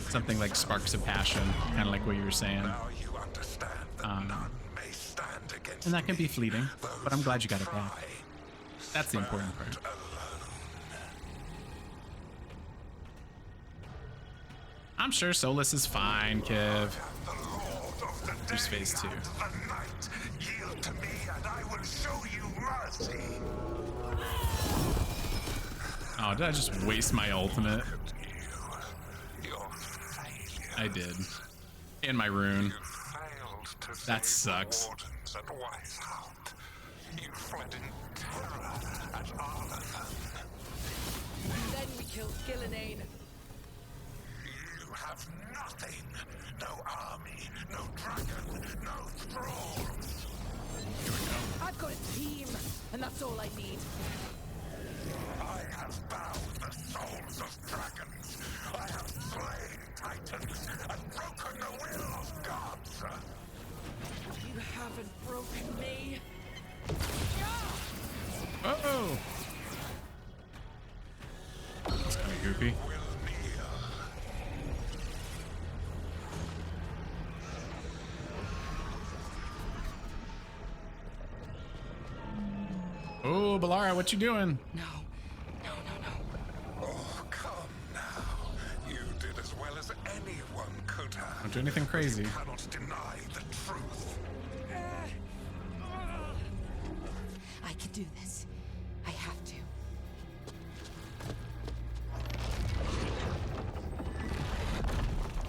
something like sparks of passion, kind of like what you were saying. And that can be fleeting, but I'm glad you got it back. That's the important part. I'm sure Solus is fine, Kev. There's phase 2. Yield to me and I will show you mercy. Oh, did I just waste my ultimate? I did. And my rune. That sucks. You fled in terror at Arlathan. Then we killed Gillenane. You have nothing. No army, no dragon, no thralls. I've got a team, and that's all I need. I have bound the souls of dragons. I have slain titans and broken the will of gods. You haven't broken me. Uh-oh. That's kind of goofy. Oh, Balara, what you doing? No. Oh, come now. You did as well as anyone could have. Don't do anything crazy. You cannot deny the truth. I can do this. I have to.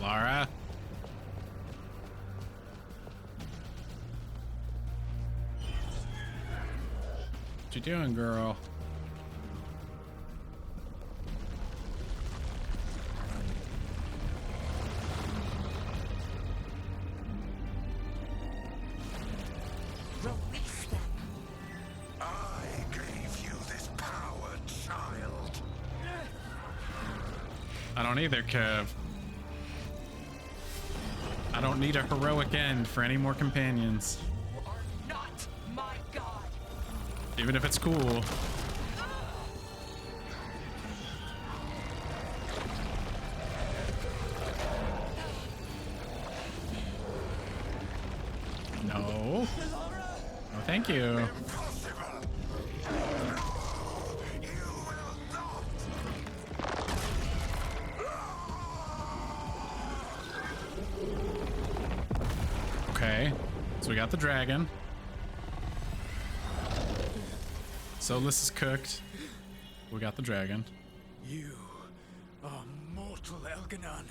Lara. What you doing, girl? don't either, Kev. I don't need a heroic end for any more companions. You are not my god. Even if it's cool. No. No, thank you. Okay, so we got the dragon. Solus is cooked. We got the dragon. You are mortal, Elganon.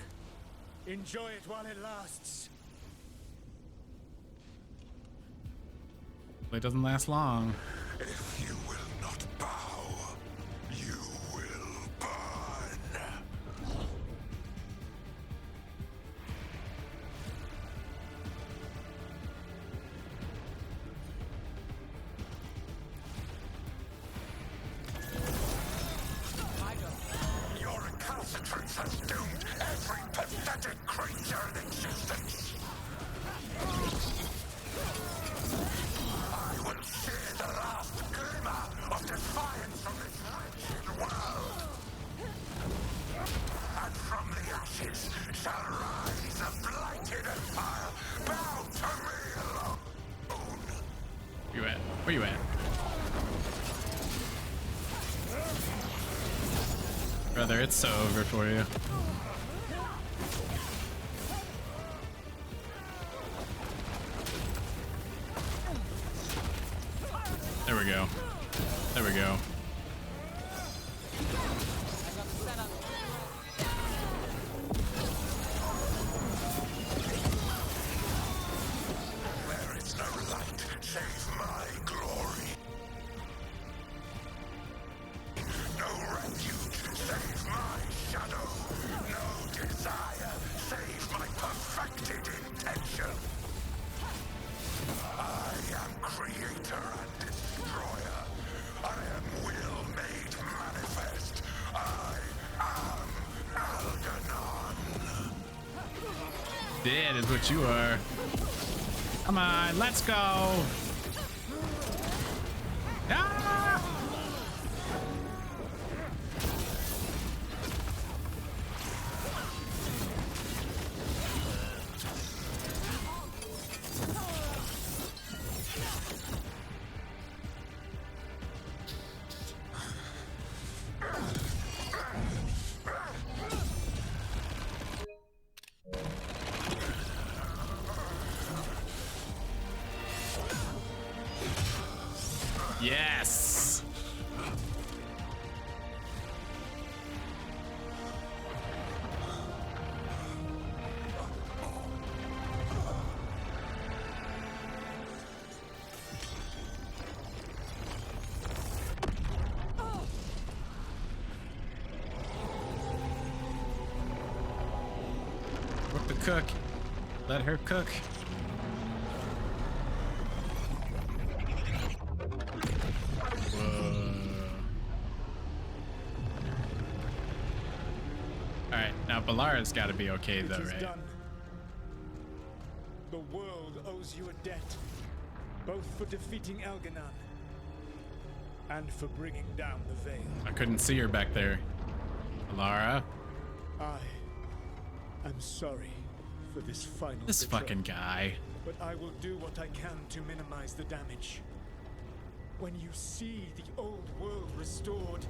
Enjoy it while it lasts. It doesn't last long. If you will not bow, you will burn. Your recalcitrance has doomed every pathetic creature in existence. I will share the last glimmer of defiance from this wretched world. And from the ashes shall rise a blighted empire bound to me alone. Where you at? Where you at? Brother, it's so over for you. There we go. There we go. There is no light save my glory. No refuge save my shadow. No desire save my perfected intention. I am creator and destroyer. I am will made manifest. I am Algernon. That is what you are. Come on, let's go. Ah! Yes. Work the cook. Let her cook. Alright, now Balara's gotta be okay though, It is right? done. The world owes you a debt, both for defeating Elganon and for bringing down the Veil. I couldn't see her back there. Balara? I am sorry for this final This betrayal, fucking guy. but I will do what I can to minimize the damage. When you see the old world restored,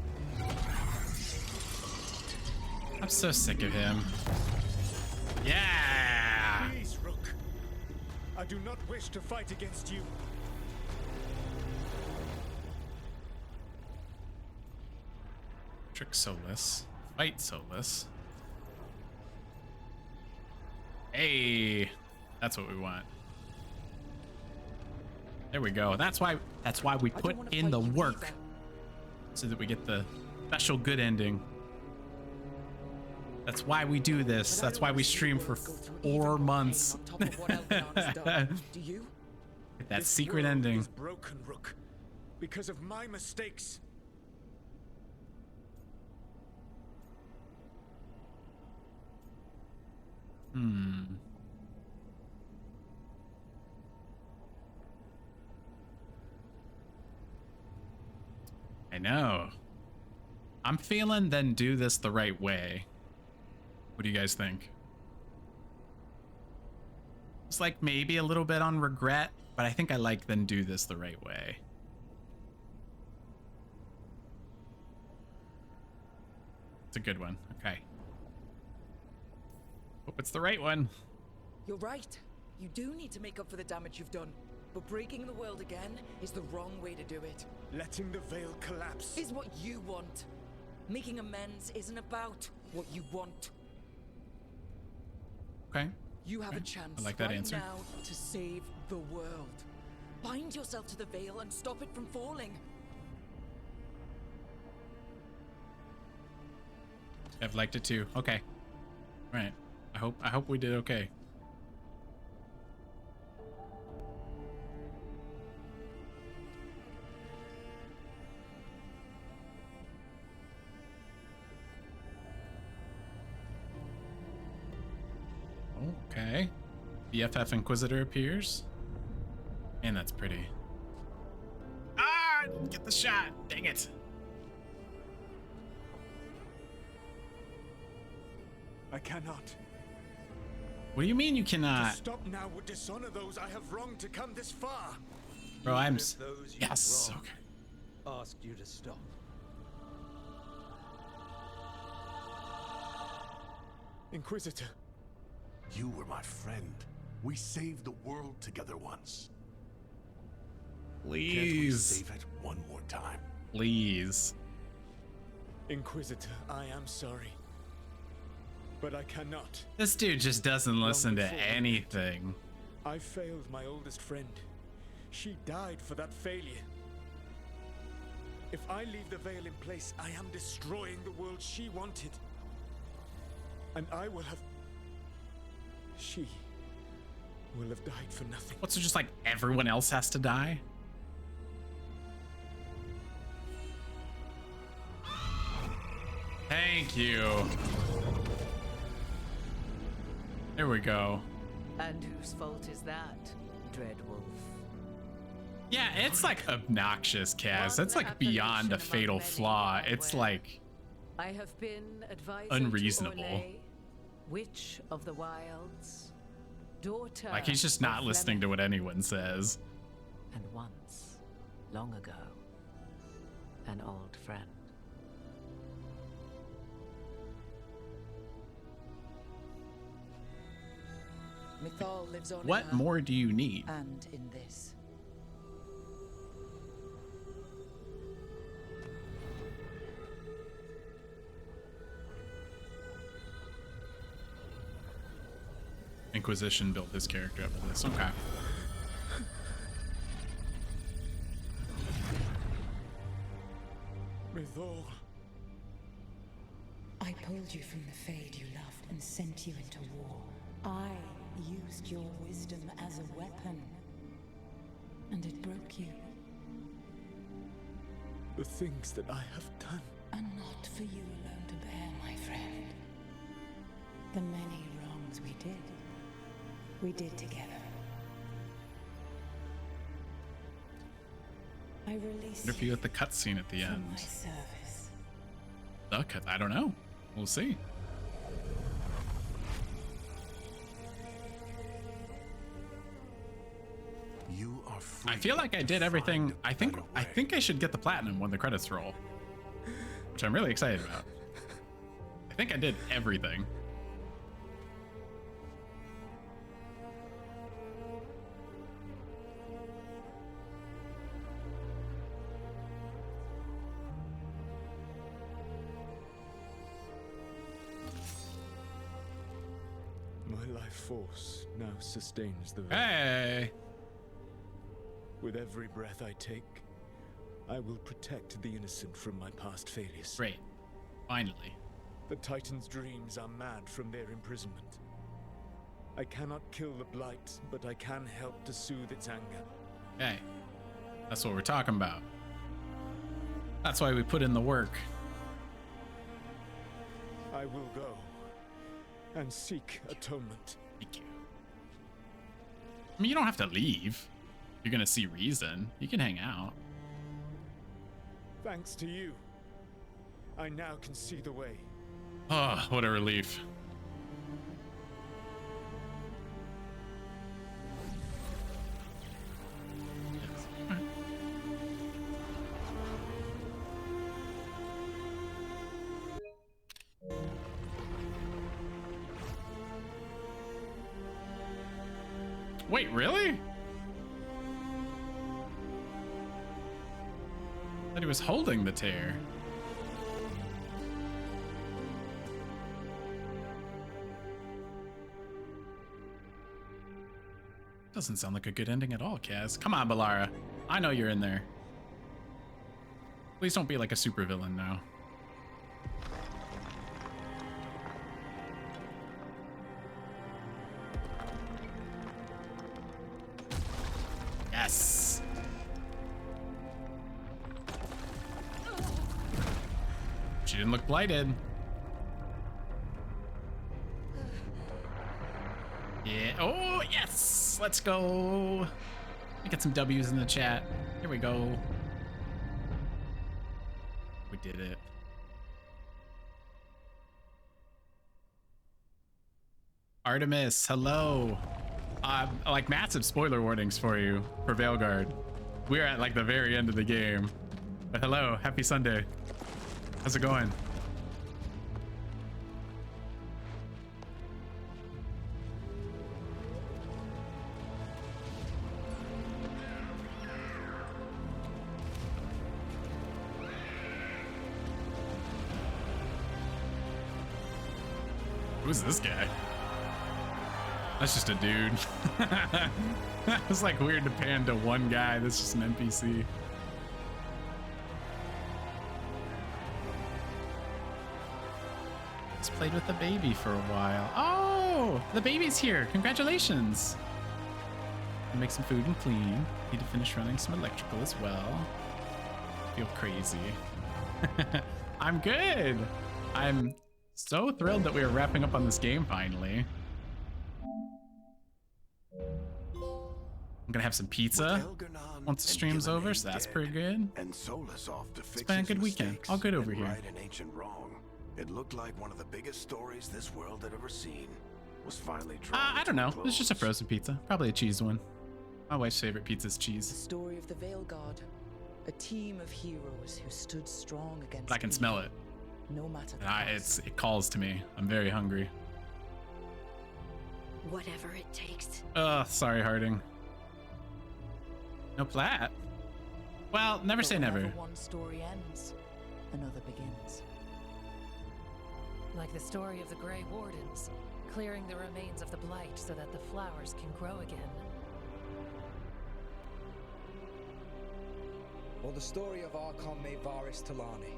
I'm so sick of him. Yeah! please, Rook. I do not wish to fight against you. Trick Solus. Fight Solus. Hey! That's what we want. There we go. That's why we put in the work. So that we get the special good ending. That's why we do this. That's why we stream for 4 months. Do you? That This secret world ending. is broken, Rook, because of my mistakes. I know. I'm feeling then do this the right way. What do you guys think? It's like maybe a little bit on regret, but I think I like then do this the right way. It's a good one. Okay. Hope it's the right one. You're right. You do need to make up for the damage you've done. But breaking the world again is the wrong way to do it. Letting the Veil collapse is what you want. Making amends isn't about what you want. Okay. You have a chance I like that right answer. now to save the world. Bind yourself to the Veil and stop it from falling. I've liked it too. Okay. All right. I hope we did okay. Okay. BFF Inquisitor appears. And that's pretty. Ah, I didn't get the shot. Dang it. I cannot. What do you mean you cannot? To stop now would dishonor those I have wronged to come this far. Bro, I'm those you yes. wronged Okay. asked you to stop. Inquisitor. You were my friend. We saved the world together once. Please. Can't we save it one more time? Please. Inquisitor, I am sorry. But I cannot. This dude just doesn't listen to anything. I failed my oldest friend. She died for that failure. If I leave the Veil in place, I am destroying the world she wanted. And I will have... She will have died for nothing. What's it just like everyone else has to die? Thank you. There we go. And whose fault is that, Dreadwolf? Yeah, it's like obnoxious, Kaz. That's like beyond a fatal flaw. It's like I have been advised unreasonable. Witch of the Wilds, daughter. Like he's just not listening to what anyone says. And once, long ago, an old friend. Mythal lives on What more do you need? And in this. Inquisition built his character up for this. Okay. Mythal. I pulled you from the Fade you loved and sent you into war. I used your wisdom as a weapon. And it broke you. The things that I have done are not for you alone to bear, my friend. The many wrongs we did together. I released Interview with the cutscene at the from end. my service. The cut? I don't know. We'll see. You are free. I feel like I did everything. I think I should get the platinum when the credits roll, which I'm really excited about. I think I did everything. My life force now sustains the Veil. Hey! With every breath I take, I will protect the innocent from my past failures. Great. Finally. The Titan's dreams are mad from their imprisonment. I cannot kill the Blight, but I can help to soothe its anger. Hey. That's what we're talking about. That's why we put in the work. I will go and seek atonement. Thank you. I mean, you don't have to leave. You're gonna see reason. You can hang out. Thanks to you, I now can see the way. Oh, what a relief. Wait, really? That he was holding the tear. Doesn't sound like a good ending at all, Kaz. Come on, Balara. I know you're in there. Please don't be like a supervillain now. Yes. She didn't look blighted. Yeah. Oh, yes. Let's go. Let me get some W's in the chat. Here we go. We did it. Artemis, hello. Like massive spoiler warnings for you for Veilguard. We're at like the very end of the game. But hello, happy Sunday. How's it going? Who's this guy? That's just a dude. It's like weird to pan to one guy. That's just an NPC. Just played with the baby for a while. Oh, the baby's here. Congratulations. I'll make some food and clean. Need to finish running some electrical as well. Feel crazy. I'm good. I'm so thrilled that we are wrapping up on this game finally. I'm gonna have some pizza once the stream's over, so that's pretty good. And Solus off to fix It's been a good weekend. All good over here. Right an ancient wrong. It looked like one of the biggest stories this world had ever seen was finally I don't know. It's just a frozen pizza. Probably a cheese one. My wife's favorite pizza is cheese. The story of the Veilguard. A team of heroes who stood strong against But I can smell it. No matter the And it calls to me. I'm very hungry. Whatever it takes. Sorry, Harding. No plat. Well, never say never. Whenever one story ends, another begins. Like the story of the Grey Wardens, clearing the remains of the blight so that the flowers can grow again. Or the story of Archon Varis Talani,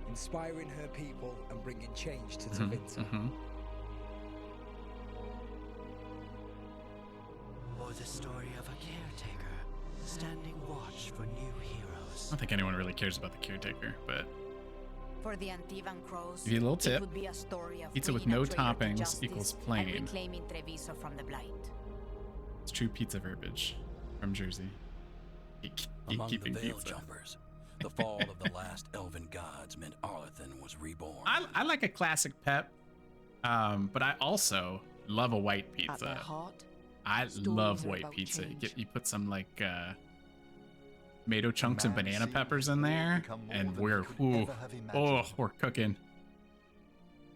inspiring her people and bringing change to Tevinter. Or the story of a caretaker, standing watch for new heroes. I don't think anyone really cares about the caretaker, but For the Antivan Crows, give you a little tip. it would be a story of Pizza with bringing no a traitor to toppings justice equals and plain. reclaiming Treviso from the blight. It's true pizza verbiage from Jersey. Among the Keeping Veil pizza. Jumpers, the fall of the last elven gods meant Arlethan was reborn. I like a classic pep, but I also love a white At their pizza. heart, I stories love are white about pizza. change. You put some like tomato chunks and banana peppers in there, and we're we're cooking.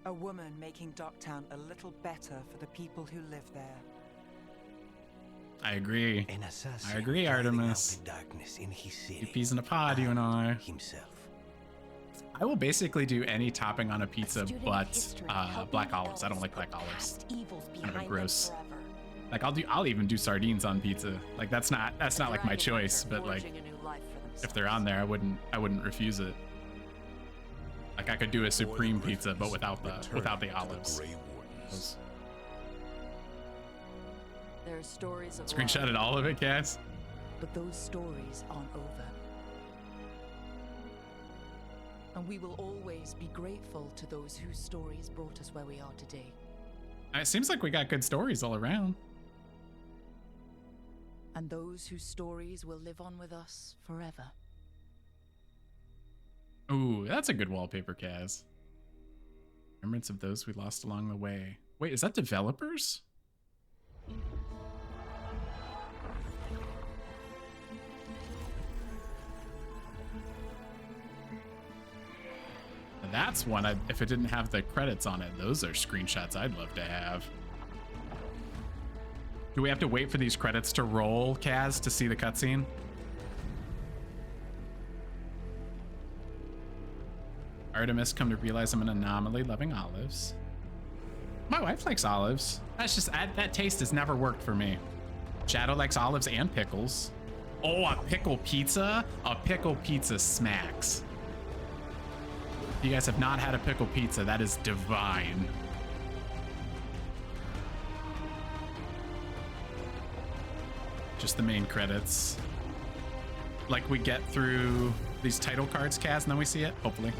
A woman making Docktown a little better for the people who live there. I agree. An assassin I agree, Artemis. driving out the darkness in his city. Two peas in a pod, you and I. Himself. I will basically do any topping on a pizza but black olives. I don't like black olives. Kind of gross. Like I'll even do sardines on pizza. Like that's not like my choice, but like if they're on there, I wouldn't refuse it. Like I could do a supreme pizza but without the olives. Those- there are stories of Screenshotted love, all of it, Cass. but those stories aren't over. And we will always be grateful to those whose stories brought us where we are today. It seems like we got good stories all around. And those whose stories will live on with us forever. Ooh, that's a good wallpaper, Kaz. Remembrance of those we lost along the way. Wait, is that developers? That's one, if it didn't have the credits on it, those are screenshots I'd love to have. Do we have to wait for these credits to roll, Kaz, to see the cutscene? Artemis come to realize I'm an anomaly loving olives. My wife likes olives. That's just, that taste has never worked for me. Shadow likes olives and pickles. Oh, a pickle pizza? A pickle pizza smacks. If you guys have not had a pickle pizza, that is divine. Just the main credits. Like we get through these title cards, Kaz, and then we see it, hopefully.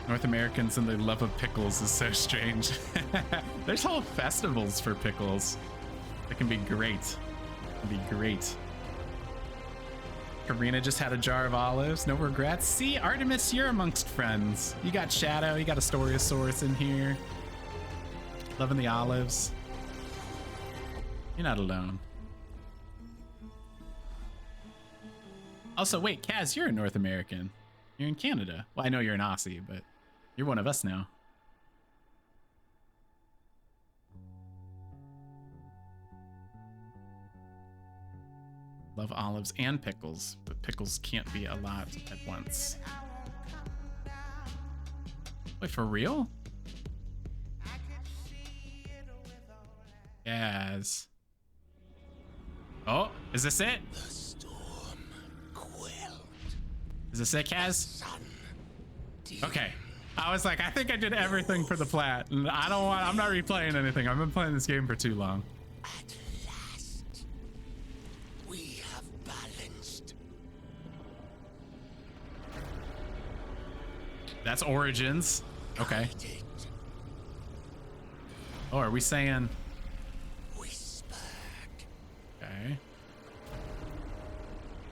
North Americans and their love of pickles is so strange. There's whole festivals for pickles. That can be great. Can be great. Karina just had a jar of olives. No regrets. See, Artemis, you're amongst friends. You got Shadow. You got Astoriosaurus in here. Loving the olives. You're not alone. Also, wait, Kaz, you're a North American. You're in Canada. Well, I know you're an Aussie, but you're one of us now. Love olives and pickles, but pickles can't be a lot at once. Wait, for real? Yes. Oh, is this it? The storm quelled. Is this it, Kaz? Okay. I was like, I think I did everything for the plat, and I'm not replaying anything. I've been playing this game for too long. At last, we have balanced. That's Origins. Okay. Oh, are we saying? Whispered. Okay.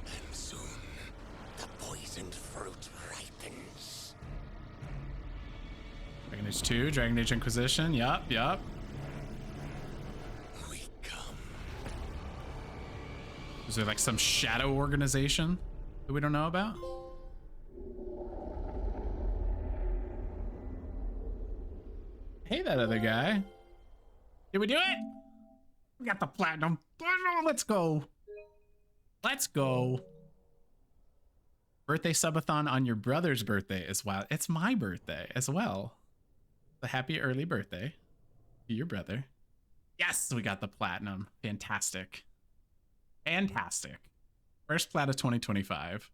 And soon, the poisoned fruit ripens. Dragon Age 2, Dragon Age Inquisition. Yup. We come. Is there like some shadow organization that we don't know about? Hey, that other guy. Did we do it? We got the platinum. Let's go. Let's go. Birthday subathon on your brother's birthday as well. It's my birthday as well. A happy early birthday to your brother. Yes, we got the platinum. Fantastic. Fantastic. First plat of 2025.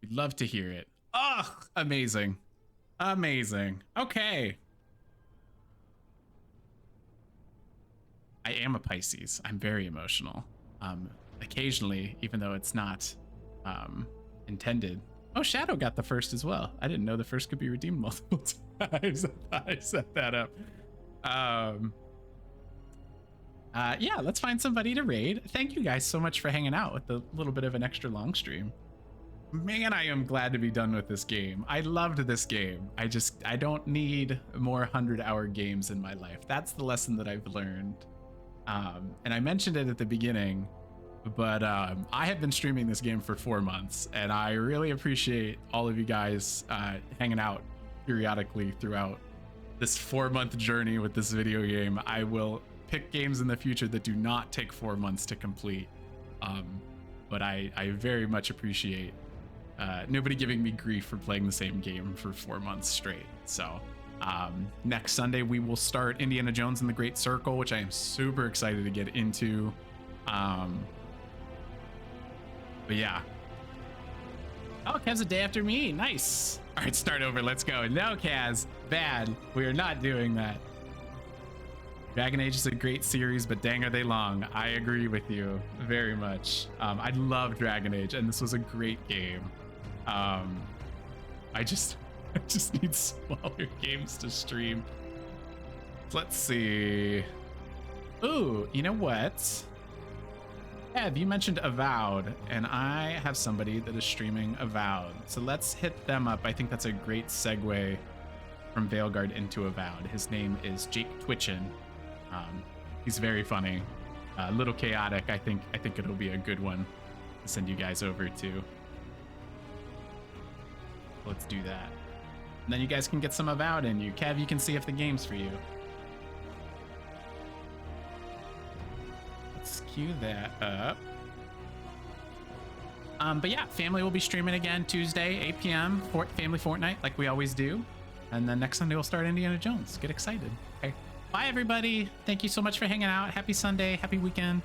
We'd love to hear it. Oh, amazing. Amazing. Okay. I am a Pisces. I'm very emotional. Occasionally, even though it's not intended. Oh, Shadow got the first as well. I didn't know the first could be redeemed multiple times. I set that up. Yeah, let's find somebody to raid. Thank you guys so much for hanging out with a little bit of an extra long stream. Man, I am glad to be done with this game. I loved this game. I don't need more 100-hour games in my life. That's the lesson that I've learned. And I mentioned it at the beginning, but I have been streaming this game for 4 months, and I really appreciate all of you guys hanging out periodically throughout this 4-month journey with this video game. I will pick games in the future that do not take 4 months to complete, but I very much appreciate nobody giving me grief for playing the same game for 4 months straight. So next Sunday we will start Indiana Jones and the Great Circle, which I am super excited to get into. But yeah. Oh, Kaz a day after me. Nice. All right, start over. Let's go. No, Kaz. Bad. We are not doing that. Dragon Age is a great series, but dang, are they long. I agree with you very much. I love Dragon Age, and this was a great game. I just need smaller games to stream. Let's see. Ooh, you know what? Ev, you mentioned Avowed, and I have somebody that is streaming Avowed. So let's hit them up. I think that's a great segue from Veilguard into Avowed. His name is Jake Twitchin. He's very funny, a little chaotic. I think it'll be a good one to send you guys over to. Let's do that. And then you guys can get some Avowed in you. Kev, you can see if the game's for you. Let's cue that up. But yeah, Family will be streaming again Tuesday, 8 p.m. Family Fortnite, like we always do. And then next Sunday we'll start Indiana Jones. Get excited. Okay. Bye, everybody. Thank you so much for hanging out. Happy Sunday. Happy weekend.